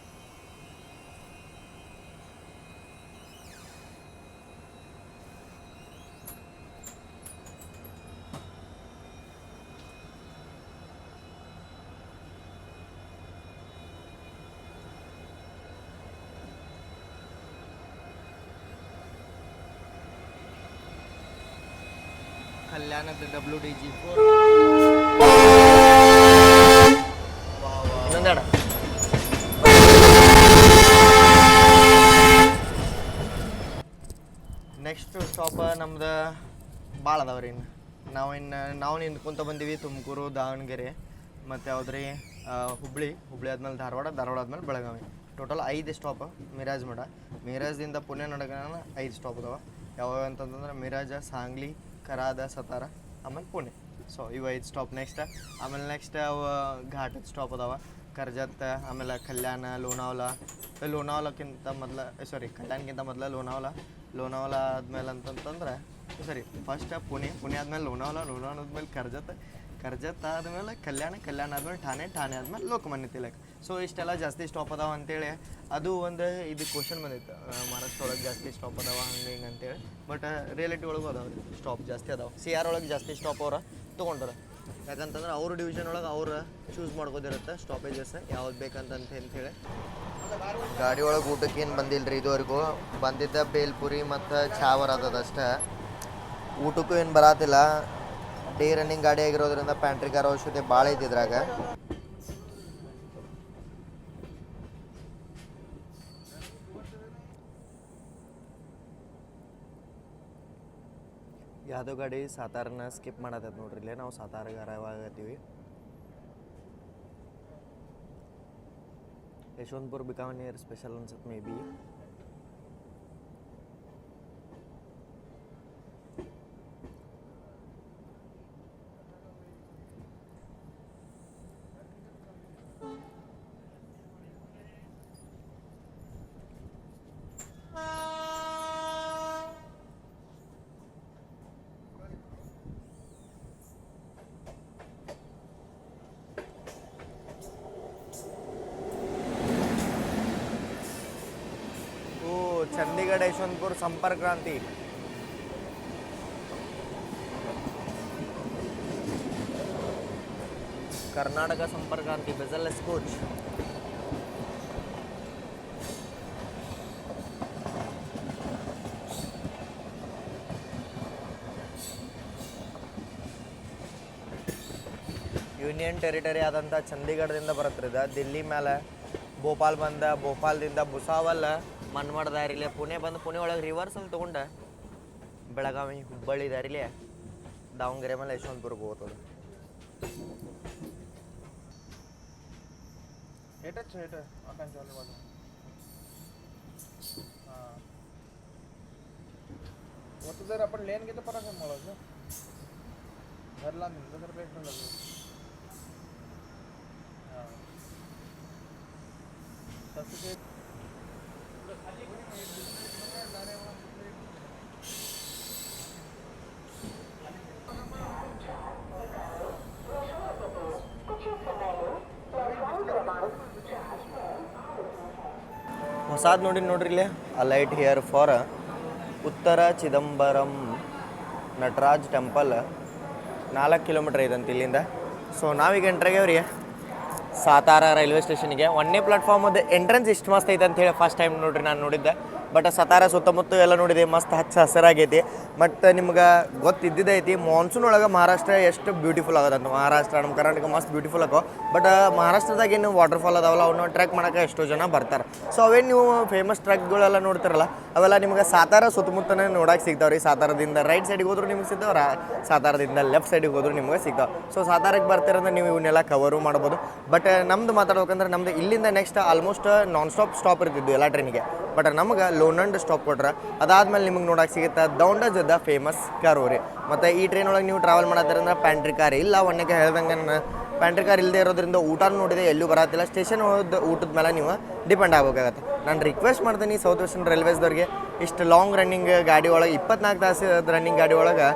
ಕಲ್ಯಾಣದ WDG4 ಇನ್ನೊಂದೆರಡು. ನೆಕ್ಸ್ಟ್ ಸ್ಟಾಪ್ ನಮ್ದು ಭಾಳ ಅದಾವ್ರಿ. ನಾವು ನಿಂತ್ಕೊಂತ ಬಂದೀವಿ ತುಮಕೂರು, ದಾವಣಗೆರೆ. ಮತ್ತು ಯಾವ್ದು ರೀ ಹುಬ್ಳಿ ಆದ್ಮೇಲೆ ಧಾರವಾಡ ಆದ್ಮೇಲೆ ಬೆಳಗಾವಿ. ಟೋಟಲ್ 5 ಸ್ಟಾಪ್ ಮಿರಾಜ್ ಮಠ. ಮಿರಾಜ್ದಿಂದ ಪುಣೆ ನಡಗನ 5 ಸ್ಟಾಪ್ ಅದಾವೆ. ಯಾವ್ಯಾವ ಅಂತಂದ್ರೆ ಮಿರಾಜ, ಸಾಂಗ್ಲಿ, ಕರಾದ, ಸತಾರ, ಆಮೇಲೆ ಪುಣೆ. ಸೊ ಇವು 5 ಸ್ಟಾಪ್. ಆಮೇಲೆ ನೆಕ್ಸ್ಟ್ ಅವು ಘಾಟದ ಸ್ಟಾಪ್ ಅದಾವೆ. ಕರ್ಜತ್, ಆಮೇಲೆ ಕಲ್ಯಾಣ, ಲೋನಾವಲಕ್ಕಿಂತ ಮೊದಲು ಕಲ್ಯಾಣಕ್ಕಿಂತ ಮೊದಲು ಲೋನಾವಲ ಆದ್ಮೇಲೆ ಅಂತಂತಂದ್ರೆ ಫಸ್ಟ್ ಪುಣೆ ಆದ್ಮೇಲೆ ಲೋನಾವಲ ಆದ್ಮೇಲೆ ಕರ್ಜತ್ ಆದಮೇಲೆ ಕಲ್ಯಾಣ ಆದಮೇಲೆ ಠಾಣೆ ಆದ್ಮೇಲೆ ಲೋಕಮಾನ್ಯ ತಿಲಕ್. ಸೊ ಇಷ್ಟೆಲ್ಲ ಜಾಸ್ತಿ ಸ್ಟಾಪ್ ಅದಾವ ಅಂತೇಳಿ ಅದು ಒಂದು ಇದು ಕ್ವಶನ್ ಬಂದಿತ್ತು, ಮಹಾರಾಷ್ಟ್ರ ಒಳಗೆ ಜಾಸ್ತಿ ಸ್ಟಾಪ್ ಅದಾವ ಹಿಂಗೆ ಅಂತೇಳಿ. ಬಟ್ ರಿಯಾಲಿಟಿ ಒಳಗೂ ಅದಾವ ಸ್ಟಾಪ್ ಜಾಸ್ತಿ ಅದಾವೆ. CR ಒಳಗೆ ಜಾಸ್ತಿ ಸ್ಟಾಪ್ ಅವ್ರು ತೊಗೊಂಡ್ರ, ಯಾಕಂತಂದ್ರೆ ಅವ್ರ ಡಿವಿಷನ್ ಒಳಗೆ ಅವ್ರು ಚೂಸ್ ಮಾಡ್ಕೋದಿರುತ್ತೆ ಸ್ಟಾಪೇಜಸ್ ಯಾವ್ದು ಬೇಕಂತಂತೇಳಿ. ಗಾಡಿ ಒಳಗೆ ಊಟಕ್ಕೆ ಏನು ಬಂದಿಲ್ಲ ರೀ ಇದುವರೆಗೂ. ಬಂದಿದ್ದ ಬೇಲ್ಪುರಿ ಮತ್ತು ಚಾ ಬರತ್ತದ ಅಷ್ಟೇ. ಊಟಕ್ಕೂ ಏನು ಬರತ್ತಿಲ್ಲ. ಡೇ ರನ್ನಿಂಗ್ ಗಾಡಿ ಆಗಿರೋದ್ರಿಂದ ಪ್ಯಾಂಟ್ರಿ ಕಾರ್ ಅವಶ್ಯಕತೆ ಭಾಳ ಐತಿ ಇದ್ರಾಗ. ಯಾವುದೋ ಗಾಡಿ ಸಾತಾರನ ಸ್ಕಿಪ್ ಮಾಡತ್ತದ ನೋಡ್ರಿ. ಇಲ್ಲೇ ನಾವು ಸಾತಾರಗಾರವಾಗತ್ತೀವಿ. ಯಶವಂತಪುರ ಬಿಕಾನೇರ್ ಸ್ಪೆಷಲ್ ಅನ್ಸುತ್ತೆ ಮೇ ಬಿ. ಚಂಡೀಗಢ ಯಶವಂತಪುರ ಸಂಪರ್ಕ ಕ್ರಾಂತಿ. ಕರ್ನಾಟಕ ಸಂಪರ್ಕ ಕ್ರಾಂತಿ ಬೆಸಲ್ಲೆಸ್ ಕೋಚ್. ಯೂನಿಯನ್ ಟೆರಿಟರಿ ಆದಂಥ ಚಂಡೀಗಢದಿಂದ ಬರುತ್ತೆ ಇದು. ದಿಲ್ಲಿ ಮೇಲೆ ಭೋಪಾಲ್ ಬಂದ, ಭೋಪಾಲ್ದಿಂದ ಭುಸಾವಲ್, ಮನ್ಮಾಡ್ ದಾರಿಲೆ ಪುಣೆ ಬಂದು, ಪುಣೆ ಒಳಗೆ ರಿವರ್ಸಲ್ಲಿ ತೊಗೊಂಡು ಬೆಳಗಾವಿ ಹುಬ್ಬಳ್ಳಿ ದಾರಿಲೆ ದಾವಣಗೆರೆ ಮೇಲೆ ಯಶವಂತಪುರಕ್ಕೆ ಹೋಗ್ತದೆ. जर आपण लेन घेतो परत मला घरला जर पेट्रोल लागलं तसं ते ಹೊಸಾದ್ ನೋಡ್ರಿ ಇಲ್ಲಿ ಅ ಲೈಟ್ ಹಿಯರ್ ಫಾರ್ ಉತ್ತರ ಚಿದಂಬರಂ ನಟರಾಜ್ ಟೆಂಪಲ್. 4 ಕಿಲೋಮೀಟ್ರ್ ಐತಂತ ಇಲ್ಲಿಂದ. ಸೊ ನಾವೀಗ ಎಂಟ್ರಾಗ್ಯಾವ್ರಿ ಸಾತಾರ ರೈಲ್ವೆ ಸ್ಟೇಷನ್ಗೆ. 1ನೇ ಪ್ಲಾಟ್ಫಾರ್ಮದ ಎಂಟ್ರೆನ್ಸ್ ಇಷ್ಟು ಮಸ್ತ್ ಐತೆ ಅಂತೇಳಿ ಫಸ್ಟ್ ಟೈಮ್ ನೋಡ್ರಿ ನಾನು ನೋಡಿದ್ದೆ. ಬಟ್ ಸತಾರ ಸುತ್ತಮುತ್ತ ಎಲ್ಲ ನೋಡಿದೆ, ಮಸ್ತ್ ಹಚ್ಚ ಹಸಿರಾಗೈತಿ. ಬಟ್ ನಿಮ್ಗೆ ಗೊತ್ತಿದ್ದೈತಿ ಮಾನ್ಸೂನ್ ಒಳಗೆ ಮಹಾರಾಷ್ಟ್ರ ಎಷ್ಟು ಬ್ಯೂಟಿಫುಲ್ ಆಗೋದಂತ. ಮಹಾರಾಷ್ಟ್ರ ನಮ್ಮ ಕರ್ನಾಟಕ ಮಸ್ತ್ ಬ್ಯೂಟಿಫುಲ್ ಆಗೋ. ಬಟ್ ಮಹಾರಾಷ್ಟ್ರದಾಗ ಏನು ವಾಟರ್ಫಾಲ್ ಅದಾವಲ್ಲ ಅವನ್ನ ಟ್ರೆಕ್ ಮಾಡೋಕೆ ಎಷ್ಟೋ ಜನ ಬರ್ತಾರೆ. ಸೊ ಅವೇನು ನೀವು ಫೇಮಸ್ ಟ್ರೆಕ್ಗಳೆಲ್ಲ ನೋಡ್ತಿರಲ್ಲ ಅವೆಲ್ಲ ನಿಮ್ಗೆ ಸಾತಾರ ಸುತ್ತಮುತ್ತನೇ ನೋಡೋಕೆ ಸಿಗ್ತಾವೆ ರೀ. ಸಾತಾರದಿಂದ ರೈಟ್ ಸೈಡಿಗೆ ಹೋದ್ರು ನಿಮ್ಗೆ ಸಿಗ್ತಾವೆ, ಸಾತಾರದಿಂದ ಲೆಫ್ಟ್ ಸೈಡಿಗೆ ಹೋದ್ರು ನಿಮ್ಗೆ ಸಿಗ್ತಾವೆ. ಸೊ ಸಾತಾರಕ್ಕೆ ಬರ್ತಿರಂದ್ರೆ ನೀವು ಇವನ್ನೆಲ್ಲ ಕವರು ಮಾಡ್ಬೋದು. ಬಟ್ ನಮ್ದು ಮಾತಾಡ್ಬೇಕಂದ್ರೆ ನಮ್ದು ಇಲ್ಲಿಂದ ನೆಕ್ಸ್ಟ್ ಆಲ್ಮೋಸ್ಟ್ ನಾನ್ ಸ್ಟಾಪ್ ಇರ್ತಿದ್ವು ಎಲ್ಲ ಟ್ರೈನಿಗೆ. ಬಟ್ ನಮ್ಗೆ ಲೋನಂಡ್ ಸ್ಟಾಪ್ ಕೊಟ್ರೆ ಅದಾದ್ಮೇಲೆ ನಿಮಗೆ ನೋಡೋಕೆ ಸಿಗುತ್ತೆ ದೌಂಡಜದ ಫೇಮಸ್ ಕಾರು ರೀ. ಮತ್ತು ಈ ಟ್ರೈನ್ ಒಳಗೆ ನೀವು ಟ್ರಾವೆಲ್ ಮಾಡತ್ತೀರಂದ್ರೆ ಪ್ಯಾಂಟ್ರಿ ಕಾರ್ ಇಲ್ಲ. ಒಣ್ಣಕ್ಕೆ ಹೇಳ್ದಂಗೆ ಪ್ಯಾಂಟ್ರಿ ಕಾರ್ ಇಲ್ಲದೆ ಇರೋದ್ರಿಂದ ಊಟನೂ ನೋಡಿದೆ ಎಲ್ಲೂ ಬರತ್ತಿಲ್ಲ. ಸ್ಟೇಷನ್ ಊಟದ ಮೇಲೆ ನೀವು ಡಿಪೆಂಡ್ ಆಗಬೇಕಾಗತ್ತೆ. ನಾನು ರಿಕ್ವೆಸ್ಟ್ ಮಾಡ್ತೀನಿ ಸೌತ್ ವೆಸ್ಟರ್ನ್ ರೈಲ್ವೇಸ್ದವ್ರಿಗೆ, ಇಷ್ಟು ಲಾಂಗ್ ರನ್ನಿಂಗ್ ಗಾಡಿ ಒಳಗೆ 24 ತಾಸು ರನ್ನಿಂಗ್ ಗಾಡಿ ಒಳಗೆ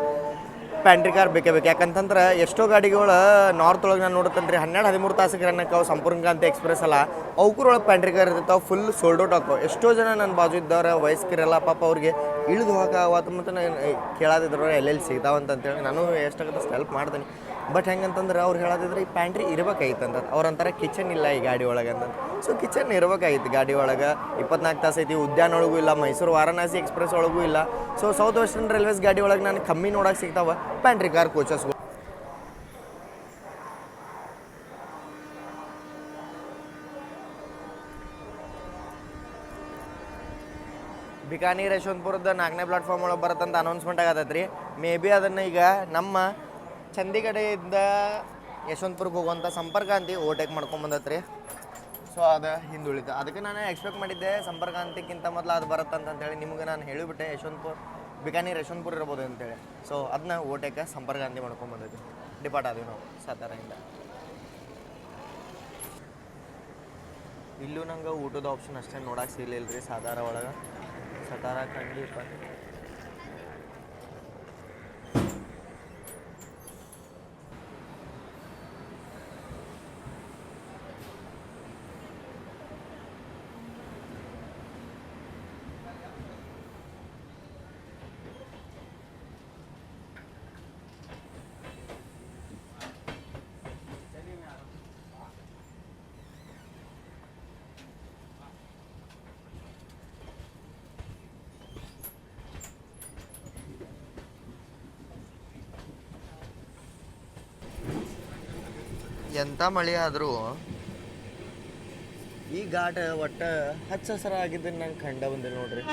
ಪ್ಯಾಂಟ್ರಿ ಕಾರ್ ಬೇಕೇ ಬೇಕು. ಯಾಕಂತಂದ್ರೆ ಎಷ್ಟೋ ಗಾಡಿಗಳು ನಾರ್ತ್ ಒಳಗೆ ನಾನು ನೋಡುತ್ತೇನೆ ರೀ 12-13 ತಾಸಿಗೆ ರನ್ನಕ್ಕೆ ಸಂಪೂರ್ಣಕಾಂತಿ ಎಕ್ಸ್ಪ್ರೆಸ್ ಅಲ್ಲ ಅವ್ರೊಳಗೆ ಪ್ಯಾಂಟ್ರಿ ಕಾರ್ ಇರ್ತಾವೆ ಫುಲ್ ಸೋಲ್ಡ್ ಔಟ್ ಹಾಕೋ. ಎಷ್ಟೋ ಜನ ನನ್ನ ಬಾಜು ಇದ್ದವ್ರು ವಯಸ್ಕರೆಲ್ಲ ಪಾಪ ಅವ್ರಿಗೆ ಇಳಿದು ಹೋಗಕ್ಕೆ ಮತ್ತು ಕೇಳಾದಿದ್ರು ಎಲ್ಲೆಲ್ಲಿ ಸಿಗ್ತಾವಂತಂತೇಳಿ ನಾನು ಎಷ್ಟಾಗುತ್ತೆ ಅಷ್ಟು ಹೆಲ್ಪ್ ಮಾಡ್ತೀನಿ. ಬಟ್ ಹೆಂಗಂತಂದ್ರೆ ಅವ್ರು ಹೇಳೋದಿದ್ರೆ ಈ ಪ್ಯಾಂಟ್ರಿ ಇರಬೇಕಾಗಿತ್ತು ಅವ್ರಂತಾರೆ ಕಿಚನ್ ಇಲ್ಲ ಈ ಗಾಡಿ ಒಳಗೆ ಅಂತ. ಸೊ ಕಿಚನ್ ಇರಬೇಕಾಗಿತ್ತು ಗಾಡಿ ಒಳಗೆ. 24 ತಾಸು ಐತಿ. ಉದ್ಯಾನ ಒಳಗೂ ಇಲ್ಲ, ಮೈಸೂರು ವಾರಣಾಸಿ ಎಕ್ಸ್ಪ್ರೆಸ್ ಒಳಗೂ ಇಲ್ಲ. ಸೊ ಸೌತ್ ವೆಸ್ಟರ್ನ್ ರೈಲ್ವೇಸ್ ಗಾಡಿ ಒಳಗೆ ನಾನು ಕಮ್ಮಿ ನೋಡೋಕೆ ಸಿಗ್ತಾವೆ ಪ್ಯಾಂಟ್ರಿ ಕಾರ್ ಕೋಚಸ್ಗಳು. ಬಿಕಾನೇರ್ ಯಶವಂತಪುರದ 4ನೇ ಪ್ಲಾಟ್ಫಾರ್ಮ್ ಒಳಗೆ ಬರುತ್ತಂತ ಅನೌನ್ಸ್ಮೆಂಟ್ ಆಗತ್ತೈತೆ ರೀ. ಮೇ ಬಿ ಅದನ್ನು ಈಗ ನಮ್ಮ ಚಂಡೀಗಢದಿಂದ ಯಶವಂತಪುರಕ್ಕೆ ಹೋಗುವಂಥ ಸಂಪರ್ಕಾಂತಿ ಓವರ್ಟೇಕ್ ಮಾಡ್ಕೊಂಬಂದತ್ರಿ. ಸೊ ಅದು ಹಿಂದುಳಿತು. ಅದಕ್ಕೆ ನಾನು ಎಕ್ಸ್ಪೆಕ್ಟ್ ಮಾಡಿದ್ದೆ ಸಂಪರ್ಕಾಂತಿಕ್ಕಿಂತ ಮೊದಲು ಅದು ಬರುತ್ತಂತೇಳಿ. ನಿಮ್ಗೆ ನಾನು ಹೇಳಿಬಿಟ್ಟೆ ಯಶವಂತಪುರ ಬಿಕಾನೇರ್ ಯಶವಂತಪುರ ಇರ್ಬೋದು ಅಂತೇಳಿ. ಸೊ ಅದನ್ನ ಓವರ್ಟೇಕ ಸಂಪರ್ಕಾಂತಿ ಮಾಡ್ಕೊಂಬಂದೈತಿ. ಡಿಪಾರ್ಟ್ ಆದ್ವಿ ನಾವು ಸಾತಾರದಿಂದ. ಇಲ್ಲೂ ನಂಗೆ ಊಟದ ಆಪ್ಷನ್ ಅಷ್ಟೇ ನೋಡಕ್ಕೆ ಸಿಗಲಿಲ್ಲ ರೀ ಸಾತಾರ ಒಳಗೆ. ಸತಾರ ಖಂಡಿತ ಎಂಥ ಮಳೆ ಆದರೂ ಈ ಘಾಟ್ ಒಟ್ಟು ಹಚ್ಚ ಹಸಿರಾಗಿದ್ದನ್ನು ನಂಗೆ ಕಂಡ ಬಂದಿಲ್ಲ ನೋಡ್ರಿ.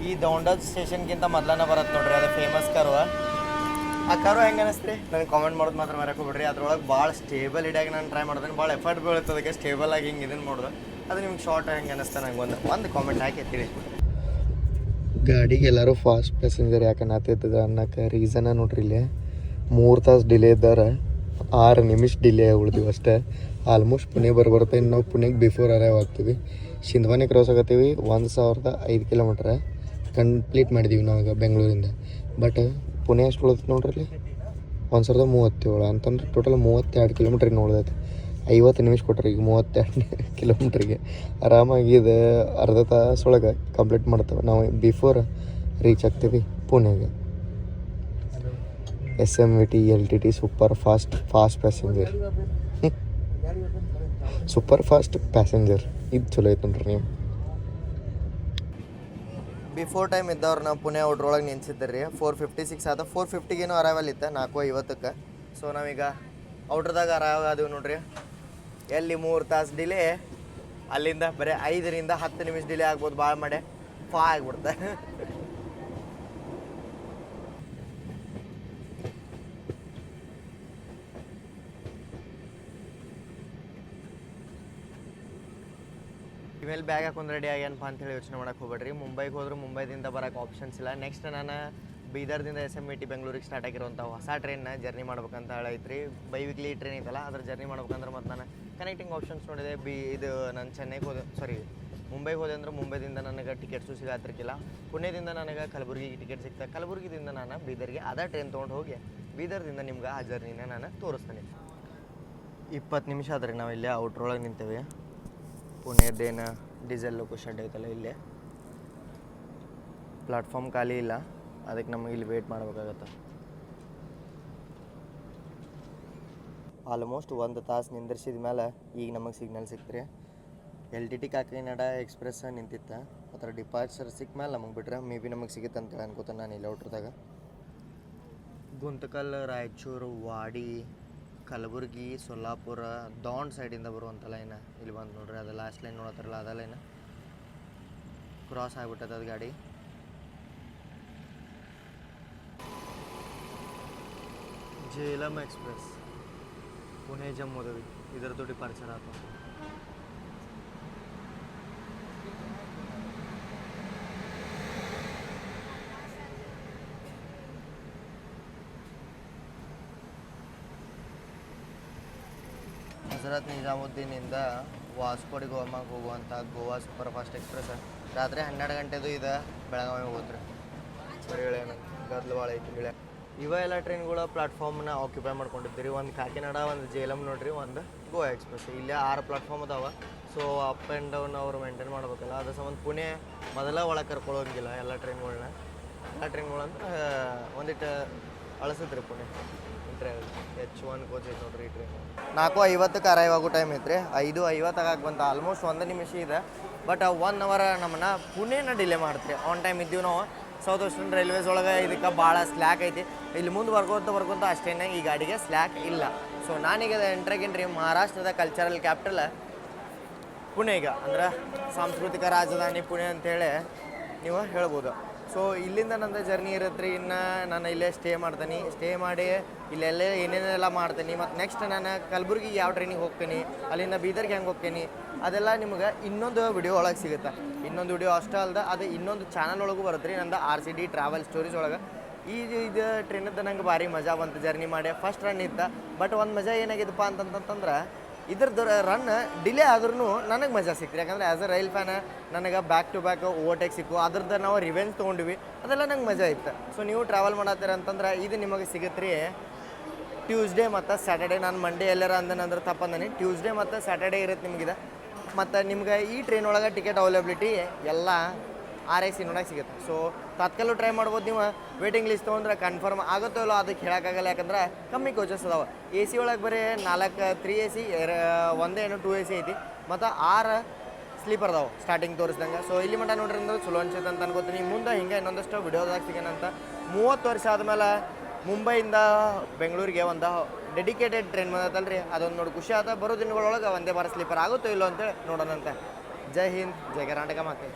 ಈ ದೌಂಡದ ಸ್ಟೇಷನ್ಗಿಂತ ಮೊದಲನೇ ಬರುತ್ತೆ ನೋಡ್ರಿ, ಅದು ಫೇಮಸ್ ಕರು. ಆ ಕರು ಹೆಂಗೆ ಅನಿಸ್ತ್ರಿ ನನಗೆ ಕಾಮೆಂಟ್ ಮಾಡೋದು ಮಾತ್ರ ಮರಕ್ಕೆ ಹೋಗ್ಬಿಡ್ರಿ. ಅದ್ರೊಳಗೆ ಭಾಳ ಸ್ಟೇಬಲ್ ಹಿಡಿಯಾಗಿ ನಾನು ಟ್ರೈ ಮಾಡ್ತೀನಿ. ಭಾಳ ಎಫರ್ಟ್ ಬೀಳುತ್ತೆ ಅದಕ್ಕೆ ಸ್ಟೇಬಲ್ ಆಗಿ ಹಿಂಗೆ ಇದನ್ನು ಮಾಡೋದು. ಅದು ನಿಮ್ಗೆ ಶಾರ್ಟ್ ಹೆಂಗೆ ಅನಿಸ್ತಾ ನಂಗೆ ಒಂದು ಕಾಮೆಂಟ್ ಹಾಕಿ ತಿಳಿಸ್ಬಿಡಿ. ಗಾಡಿಗೆ ಎಲ್ಲರೂ ಫಾಸ್ಟ್ ಪ್ಯಾಸೆಂಜರ್ ಯಾಕೆ ಅನ್ನತ್ತಿದ್ದದ ಅನ್ನೋಕೆ ರೀಸನ ನೋಡ್ರಿ, ಇಲ್ಲಿ 3 ತಾಸು ಡಿಲೇ ಇದ್ದಾರೆ, 6 ನಿಮಿಷ ಡಿಲೇ ಉಳಿದೀವಿ ಅಷ್ಟೇ. ಆಲ್ಮೋಸ್ಟ್ ಪುಣೆ ಬರುತ್ತೆ. ಇನ್ನು ನಾವು ಪುಣೆಗೆ ಬಿಫೋರ್ ಅರೈವ್ ಆಗ್ತೀವಿ. ಶಿಂದವಾನಿ ಕ್ರಾಸ್ ಆಗತ್ತೀವಿ. 1005 ಕಿಲೋಮೀಟ್ರ್ ಕಂಪ್ಲೀಟ್ ಮಾಡಿದ್ದೀವಿ ನಾವೀಗ ಬೆಂಗಳೂರಿಂದ. ಬಟ್ ಪುಣೆ ಎಷ್ಟು ಉಳಿದೈತೆ ನೋಡ್ರಿ, ಇಲ್ಲಿ 1037 ಅಂತಂದ್ರೆ ಟೋಟಲ್ 32 ಕಿಲೋಮೀಟ್ರಿಗೆ ನೋಡ್ದೈತೆ. 50 ನಿಮಿಷ ಕೊಟ್ರಿ. ಈಗ 32 ಕಿಲೋಮೀಟ್ರಿಗೆ ಆರಾಮಾಗಿ ಇದು ಅರ್ಧ ತಾಸೊಳಗೆ ಕಂಪ್ಲೀಟ್ ಮಾಡ್ತೇವೆ ನಾವು. ಬಿಫೋರ್ ರೀಚ್ ಆಗ್ತೀವಿ ಪುಣೆಗೆ. SMVT LTT super fast passenger super fast passenger ಇದು ಚಲೋ ಐತೆ ನೋಡ್ರಿ ನೀವು. ಬಿಫೋರ್ ಟೈಮ್ ಇದ್ದವ್ರು ನಾವು ಪುಣೆ ಔಟ್ರೊಳಗೆ ನಿಲ್ಸಿದ್ದೆ ರೀ 4:56 ಆದ 4:50ಗೇನು ಅರೈವಲ್ ಇತ್ತು 4:50. ಸೊ ನಾವೀಗ ಔಟ್ರದಾಗ ಅರೈವ್ ಆದೀವಿ ನೋಡ್ರಿ. ಎಲ್ಲಿ 3 ತಾಸು ಡಿಲೇ, ಅಲ್ಲಿಂದ ಬರೀ 5ರಿಂದ 10 ನಿಮಿಷ ಡಿಲೇ ಆಗ್ಬೋದು, ಭಾಳ ಮಾಡಿ ಆಗ್ಬಿಡ್ತೆ. ಇಮೇಲೆ ಬ್ಯಾಗ್ ಹಾಕೊಂಡು ರೆಡಿ ಆಗ್ಯಾನಪ್ಪ ಅಂತೇಳಿ ಯೋಚನೆ ಮಾಡಕ್ಕೆ ಹೋಗ್ಬೇಡ್ರಿ. ಮುಂಬೈಗೆ ಹೋದ್ರೆ ಮುಂಬೈದಿಂದ ಬರೋಕ್ಕೆ ಆಪ್ಷನ್ಸ್ ಇಲ್ಲ. ನೆಕ್ಸ್ಟ್ ನಾನು ಬೀದರ್ದಿಂದ SMVT ಬೆಂಗಳೂರಿಗೆ ಸ್ಟಾರ್ಟ್ ಆಗಿರುವಂಥ ಹೊಸ ಟ್ರೈನ್ನ ಜರ್ನಿ ಮಾಡ್ಬೇಕಂತ ಹೇಳೈತ್ರಿ. ಬೈ ವೀಕ್ಲಿ ಟ್ರೈನ್ ಐತಲ್ಲ, ಅದ್ರ ಜರ್ನಿ ಮಾಡ್ಬೇಕಂದ್ರೆ ಮತ್ತು ನಾನು ಕನೆಕ್ಟಿಂಗ್ ಆಪ್ಷನ್ಸ್ ನೋಡಿದೆ. ಇದು ನಾನು ಚೆನ್ನೈಗೆ ಹೋದೆ, ಮುಂಬೈಗೆ ಹೋದೆ ಅಂದ್ರೆ ಮುಂಬೈದಿಂದ ನನಗೆ ಟಿಕೆಟ್ಸು ಸಿಗತ್ತಿರ್ಕಿಲ್ಲ. ಪುಣೆದಿಂದ ನನಗೆ ಕಲಬುರಗಿಗೆ ಟಿಕೆಟ್ ಸಿಗ್ತದೆ. ಕಲಬುರಗಿದಿಂದ ನಾನು ಬೀದರ್ಗೆ ಅದೇ ಟ್ರೈನ್ ತೊಗೊಂಡು ಹೋಗಿ ಬೀದರ್ದಿಂದ ನಿಮ್ಗೆ ಆ ಜರ್ನಿನ ನಾನು ತೋರಿಸ್ತೀನಿ. 20 ನಿಮಿಷ ಆದ್ರೆ ನಾವು ಇಲ್ಲೇ ಔಟ್ರೊಳಗೆ ನಿಂತೇವೆ. ಪುಣೆದೇನು ಡೀಸೆಲ್ ಲೋಕೋ ಶೆಡ್ ಐತಲ್ಲ, ಇಲ್ಲೇ ಪ್ಲಾಟ್ಫಾರ್ಮ್ ಖಾಲಿ ಇಲ್ಲ, ಅದಕ್ಕೆ ನಮಗೆ ಇಲ್ಲಿ ವೇಟ್ ಮಾಡ್ಬೇಕಾಗತ್ತೆ. ಆಲ್ಮೋಸ್ಟ್ 1 ತಾಸು ನಿಂದಿರ್ಸಿದ ಮೇಲೆ ಈಗ ನಮಗೆ ಸಿಗ್ನಲ್ ಸಿಕ್ತ್ರಿ. LTT ಕಾಕಿನಾಡ ಎಕ್ಸ್ಪ್ರೆಸ್ ನಿಂತಿತ್ತು, ಅದರ ಡಿಪಾರ್ಚರ್ ಸಿಕ್ಕ ಮೇಲೆ ನಮಗೆ ಬಿಟ್ರೆ ಮೇ ಬಿ ನಮಗೆ ಸಿಗುತ್ತೆ ಅಂತೇಳಿ ಅನ್ಕೋತಾನೆ ನಾನು ಇಲ್ಲಿ ಔಟ್ರದಾಗ. ಗುಂತಕಲ್, ರಾಯಚೂರು, ವಾಡಿ, ಕಲಬುರ್ಗಿ, ಸೊಲ್ಲಾಪುರ, ದಾಂಡ್ ಸೈಡಿಂದ ಬರುವಂಥ ಲೈನ್ ಇಲ್ಲಿ ಬಂದು ನೋಡ್ರಿ. ಅದು ಲಾಸ್ಟ್ ಲೈನ್ ನೋಡತ್ತಾರಲ್ಲ, ಅದ ಲೈನ್ ಕ್ರಾಸ್ ಆಗಿಬಿಟ್ಟದ ಅದು ಗಾಡಿ. ಜೇಲಮ್ ಎಕ್ಸ್ಪ್ರೆಸ್ ಪುಣೆ ಜಮ್ಮುದವಿ ಇದರದ್ದು ಡಿಪಾರ್ಚರ್ ಆಯ್ತು. ಹಜರತ್ ನಿಜಾಮುದ್ದೀನಿಂದ ವಾಸ್ಕೋಡಿ ಗೋವಾಗೆ ಹೋಗುವಂಥ ಗೋವಾ ಸೂಪರ್ ಫಾಸ್ಟ್ ಎಕ್ಸ್ಪ್ರೆಸ್ ರಾತ್ರಿ 12 ಗಂಟೆದು ಇದೆ, ಬೆಳಗಾವಿ ಹೋಗ್ರಿ. ಬರೀ ಗದ್ಲು ಭಾಳ ಐತಿ ಇಳೆ. ಇವ ಎಲ್ಲ ಟ್ರೈನ್ಗಳು ಪ್ಲಾಟ್ಫಾರ್ಮ್ನ ಆಕ್ಯುಪೈ ಮಾಡ್ಕೊಂಡಿದ್ದೀರಿ. ಒಂದು ಕಾಕಿನಾಡ, ಒಂದು ಜೇಲಮ್ ನೋಡ್ರಿ, ಒಂದು ಗೋವಾ ಎಕ್ಸ್ಪ್ರೆಸ್. ಇಲ್ಲೇ 6 ಪ್ಲಾಟ್ಫಾರ್ಮ್ ಅದಾವೆ. ಸೊ ಅಪ್ ಆ್ಯಂಡ್ ಡೌನ್ ಅವ್ರು ಮೇಂಟೈನ್ ಮಾಡ್ಬೇಕಲ್ಲ, ಅದ್ರ ಸಂಬಂಧ ಪುಣೆ ಮೊದಲ ಒಳಗೆ ಕರ್ಕೊಳ್ಳೋಂಗಿಲ್ಲ ಎಲ್ಲ ಟ್ರೈನ್ಗಳನ್ನ. ಎಲ್ಲ ಟ್ರೈನ್ಗಳಂದ್ರೆ ಒಂದಿಟ್ಟು ಅಳಿಸಿದ್ರಿ ಪುಣೆ. H1 ಕೋಚ್ ಐತೆ ನೋಡ್ರಿ ಈ ಟ್ರೈನ್. 4:50ಕ್ಕೆ ಅರೈವ್ ಆಗೋ ಟೈಮ್ ಐತ್ರಿ. 5:50 ಆಗಕ್ಕೆ ಬಂತ, ಆಲ್ಮೋಸ್ಟ್ 1 ನಿಮಿಷ ಇದೆ. ಬಟ್ 1 ಅವರ್ ನಮ್ಮನ್ನ ಪುಣೆನ ಡಿಲೇ ಮಾಡ್ತೀರಿ. ಆನ್ ಟೈಮ್ ಇದ್ದೀವಿ ನಾವು. ಸೌತ್ ವೆಸ್ಟರ್ನ್ ರೈಲ್ವೇಸ್ ಒಳಗೆ ಇದಕ್ಕೆ ಭಾಳ ಸ್ಲ್ಯಾಕ್ ಐತಿ. ಇಲ್ಲಿ ಮುಂದೆ ಬರ್ಕೋತ ಅಷ್ಟೇನೆ ಈ ಗಾಡಿಗೆ ಸ್ಲ್ಯಾಕ್ ಇಲ್ಲ. ಸೊ ನಾನೀಗ ಎಂಟ್ರಾಗಿನ್ರಿ ಮಹಾರಾಷ್ಟ್ರದ ಕಲ್ಚರಲ್ ಕ್ಯಾಪಿಟಲ್ ಪುಣೆಗೆ, ಅಂದ್ರೆ ಸಾಂಸ್ಕೃತಿಕ ರಾಜಧಾನಿ ಪುಣೆ ಅಂಥೇಳಿ ನೀವು ಹೇಳ್ಬೋದು. ಸೊ ಇಲ್ಲಿಂದ ನನ್ನ ಜರ್ನಿ ಇರುತ್ತೆ ರೀ. ಇನ್ನು ನಾನು ಇಲ್ಲೇ ಸ್ಟೇ ಮಾಡ್ತೀನಿ. ಸ್ಟೇ ಮಾಡಿ ಇಲ್ಲೆಲ್ಲ ಏನೇನೆಲ್ಲ ಮಾಡ್ತೀನಿ. ಮತ್ತು ನೆಕ್ಸ್ಟ್ ನಾನು ಕಲಬುರ್ಗಿಗೆ ಯಾವ ಟ್ರೈನಿಗೆ ಹೋಗ್ತೀನಿ, ಅಲ್ಲಿಂದ ಬೀದರ್ಗೆ ಹೆಂಗೆ ಹೋಗ್ತೀನಿ, ಅದೆಲ್ಲ ನಿಮ್ಗೆ ಇನ್ನೊಂದು ವಿಡಿಯೋ ಒಳಗೆ ಸಿಗುತ್ತೆ. ಇನ್ನೊಂದು ವಿಡಿಯೋ ಅಷ್ಟೇ ಅಲ್ಲದೆ ಅದು ಇನ್ನೊಂದು ಚಾನಲ್ ಒಳಗೂ ಬರುತ್ತೆ ರೀ, ನಂದು RCD ಟ್ರಾವೆಲ್ ಸ್ಟೋರೀಸ್ ಒಳಗೆ. ಇದು ಟ್ರೈನದ್ದು ನಂಗೆ ಭಾರಿ ಮಜಾ ಬಂತು ಜರ್ನಿ ಮಾಡಿ. ಫಸ್ಟ್ ರನ್ ಇತ್ತು. ಬಟ್ ಒಂದು ಮಜಾ ಏನಾಗಿದ್ದಪ್ಪ ಅಂತಂತಂದ್ರೆ ಇದ್ರದ್ದು ರನ್ ಡಿಲೇ ಆದ್ರೂ ನನಗೆ ಮಜಾ ಸಿಕ್ತು. ಯಾಕಂದರೆ ಆ್ಯಸ್ ಅ ರೈಲ್ ಫ್ಯಾನ್ ನನಗೆ ಬ್ಯಾಕ್ ಟು ಬ್ಯಾಕ್ ಓವರ್ಟೇಕ್ ಸಿಕ್ಕು. ಅದ್ರದ್ದು ನಾವು ರಿವೆಂಜ್ ತೊಗೊಂಡ್ವಿ, ಅದೆಲ್ಲ ನಂಗೆ ಮಜಾ ಇತ್ತು. ಸೊ ನೀವು ಟ್ರಾವೆಲ್ ಮಾಡತ್ತೀರ ಅಂತಂದ್ರೆ ಇದು ನಿಮಗೆ ಸಿಗುತ್ತೆ ರೀ ಟ್ಯೂಸ್ಡೇ ಮತ್ತು ಸ್ಯಾಟರ್ಡೇ. ನಾನು ಮಂಡೇ ಎಲ್ಲರ ಅಂದನಂದ್ರೆ ತಪ್ಪಂದನಿ. ಟ್ಯೂಸ್ಡೇ ಮತ್ತು ಸ್ಯಾಟರ್ಡೇ ಇರುತ್ತೆ ನಿಮಗಿದೆ. ಮತ್ತು ನಿಮ್ಗೆ ಈ ಟ್ರೈನ್ ಒಳಗೆ ಟಿಕೆಟ್ ಅವೈಲಬಿಲಿಟಿ ಎಲ್ಲ RIC ನೋಡೋಕೆ ಸಿಗುತ್ತೆ. ಸೊ ತಾತ್ಕಾಲ ಟ್ರೈ ಮಾಡ್ಬೋದು. ನೀವು ವೇಟಿಂಗ್ ಲಿಸ್ಟ್ ತೊಗೊಂಡ್ರೆ ಕನ್ಫರ್ಮ್ ಆಗುತ್ತೋ ಇಲ್ಲೋ ಅದಕ್ಕೆ ಹೇಳೋಕ್ಕಾಗಲ್ಲ. ಯಾಕಂದ್ರೆ ಕಮ್ಮಿ ಕೋಚಸ್ ಅದಾವೆ. AC ಒಳಗೆ ಬರೀ 4 3 AC, ಒಂದೇ 2 AC ಐತಿ, ಮತ್ತು 6 ಸ್ಲೀಪರ್ ಅದಾವೆ ಸ್ಟಾರ್ಟಿಂಗ್ ತೋರಿಸ್ದಂಗೆ. ಸೊ ಇಲ್ಲಿ ಮಟ್ಟ ನೋಡ್ರಿ ಅಂದ್ರೆ ಚಲೋ ಅನ್ಸುತ್ತೆ ಅಂತ ಅನ್ಕೋತೀನಿ. ಮುಂದೆ ಹಿಂಗೆ ಇನ್ನೊಂದಷ್ಟು ವಿಡಿಯೋದಾಗ ಸಿಗೋಣಂತ. 30 ವರ್ಷ ಆದಮೇಲೆ ಮುಂಬೈಯಿಂದ ಬೆಂಗಳೂರಿಗೆ ಒಂದು ಡೆಡಿಕೇಟೆಡ್ ಟ್ರೈನ್ ಬಂದತ್ತಲ್ರಿ, ಅದೊಂದು ನೋಡಿ ಖುಷಿ ಆದ. ಬರೋ ದಿನಗಳೊಳಗೆ ಒಂದೇ ಬಾರ ಸ್ಲೀಪರ್ ಆಗುತ್ತೋ ಇಲ್ಲೋ ಅಂತೇಳಿ ನೋಡೋಣಂತೆ. ಜೈ ಹಿಂದ್, ಜೈ ಕರ್ನಾಟಕ ಮಾತೆ.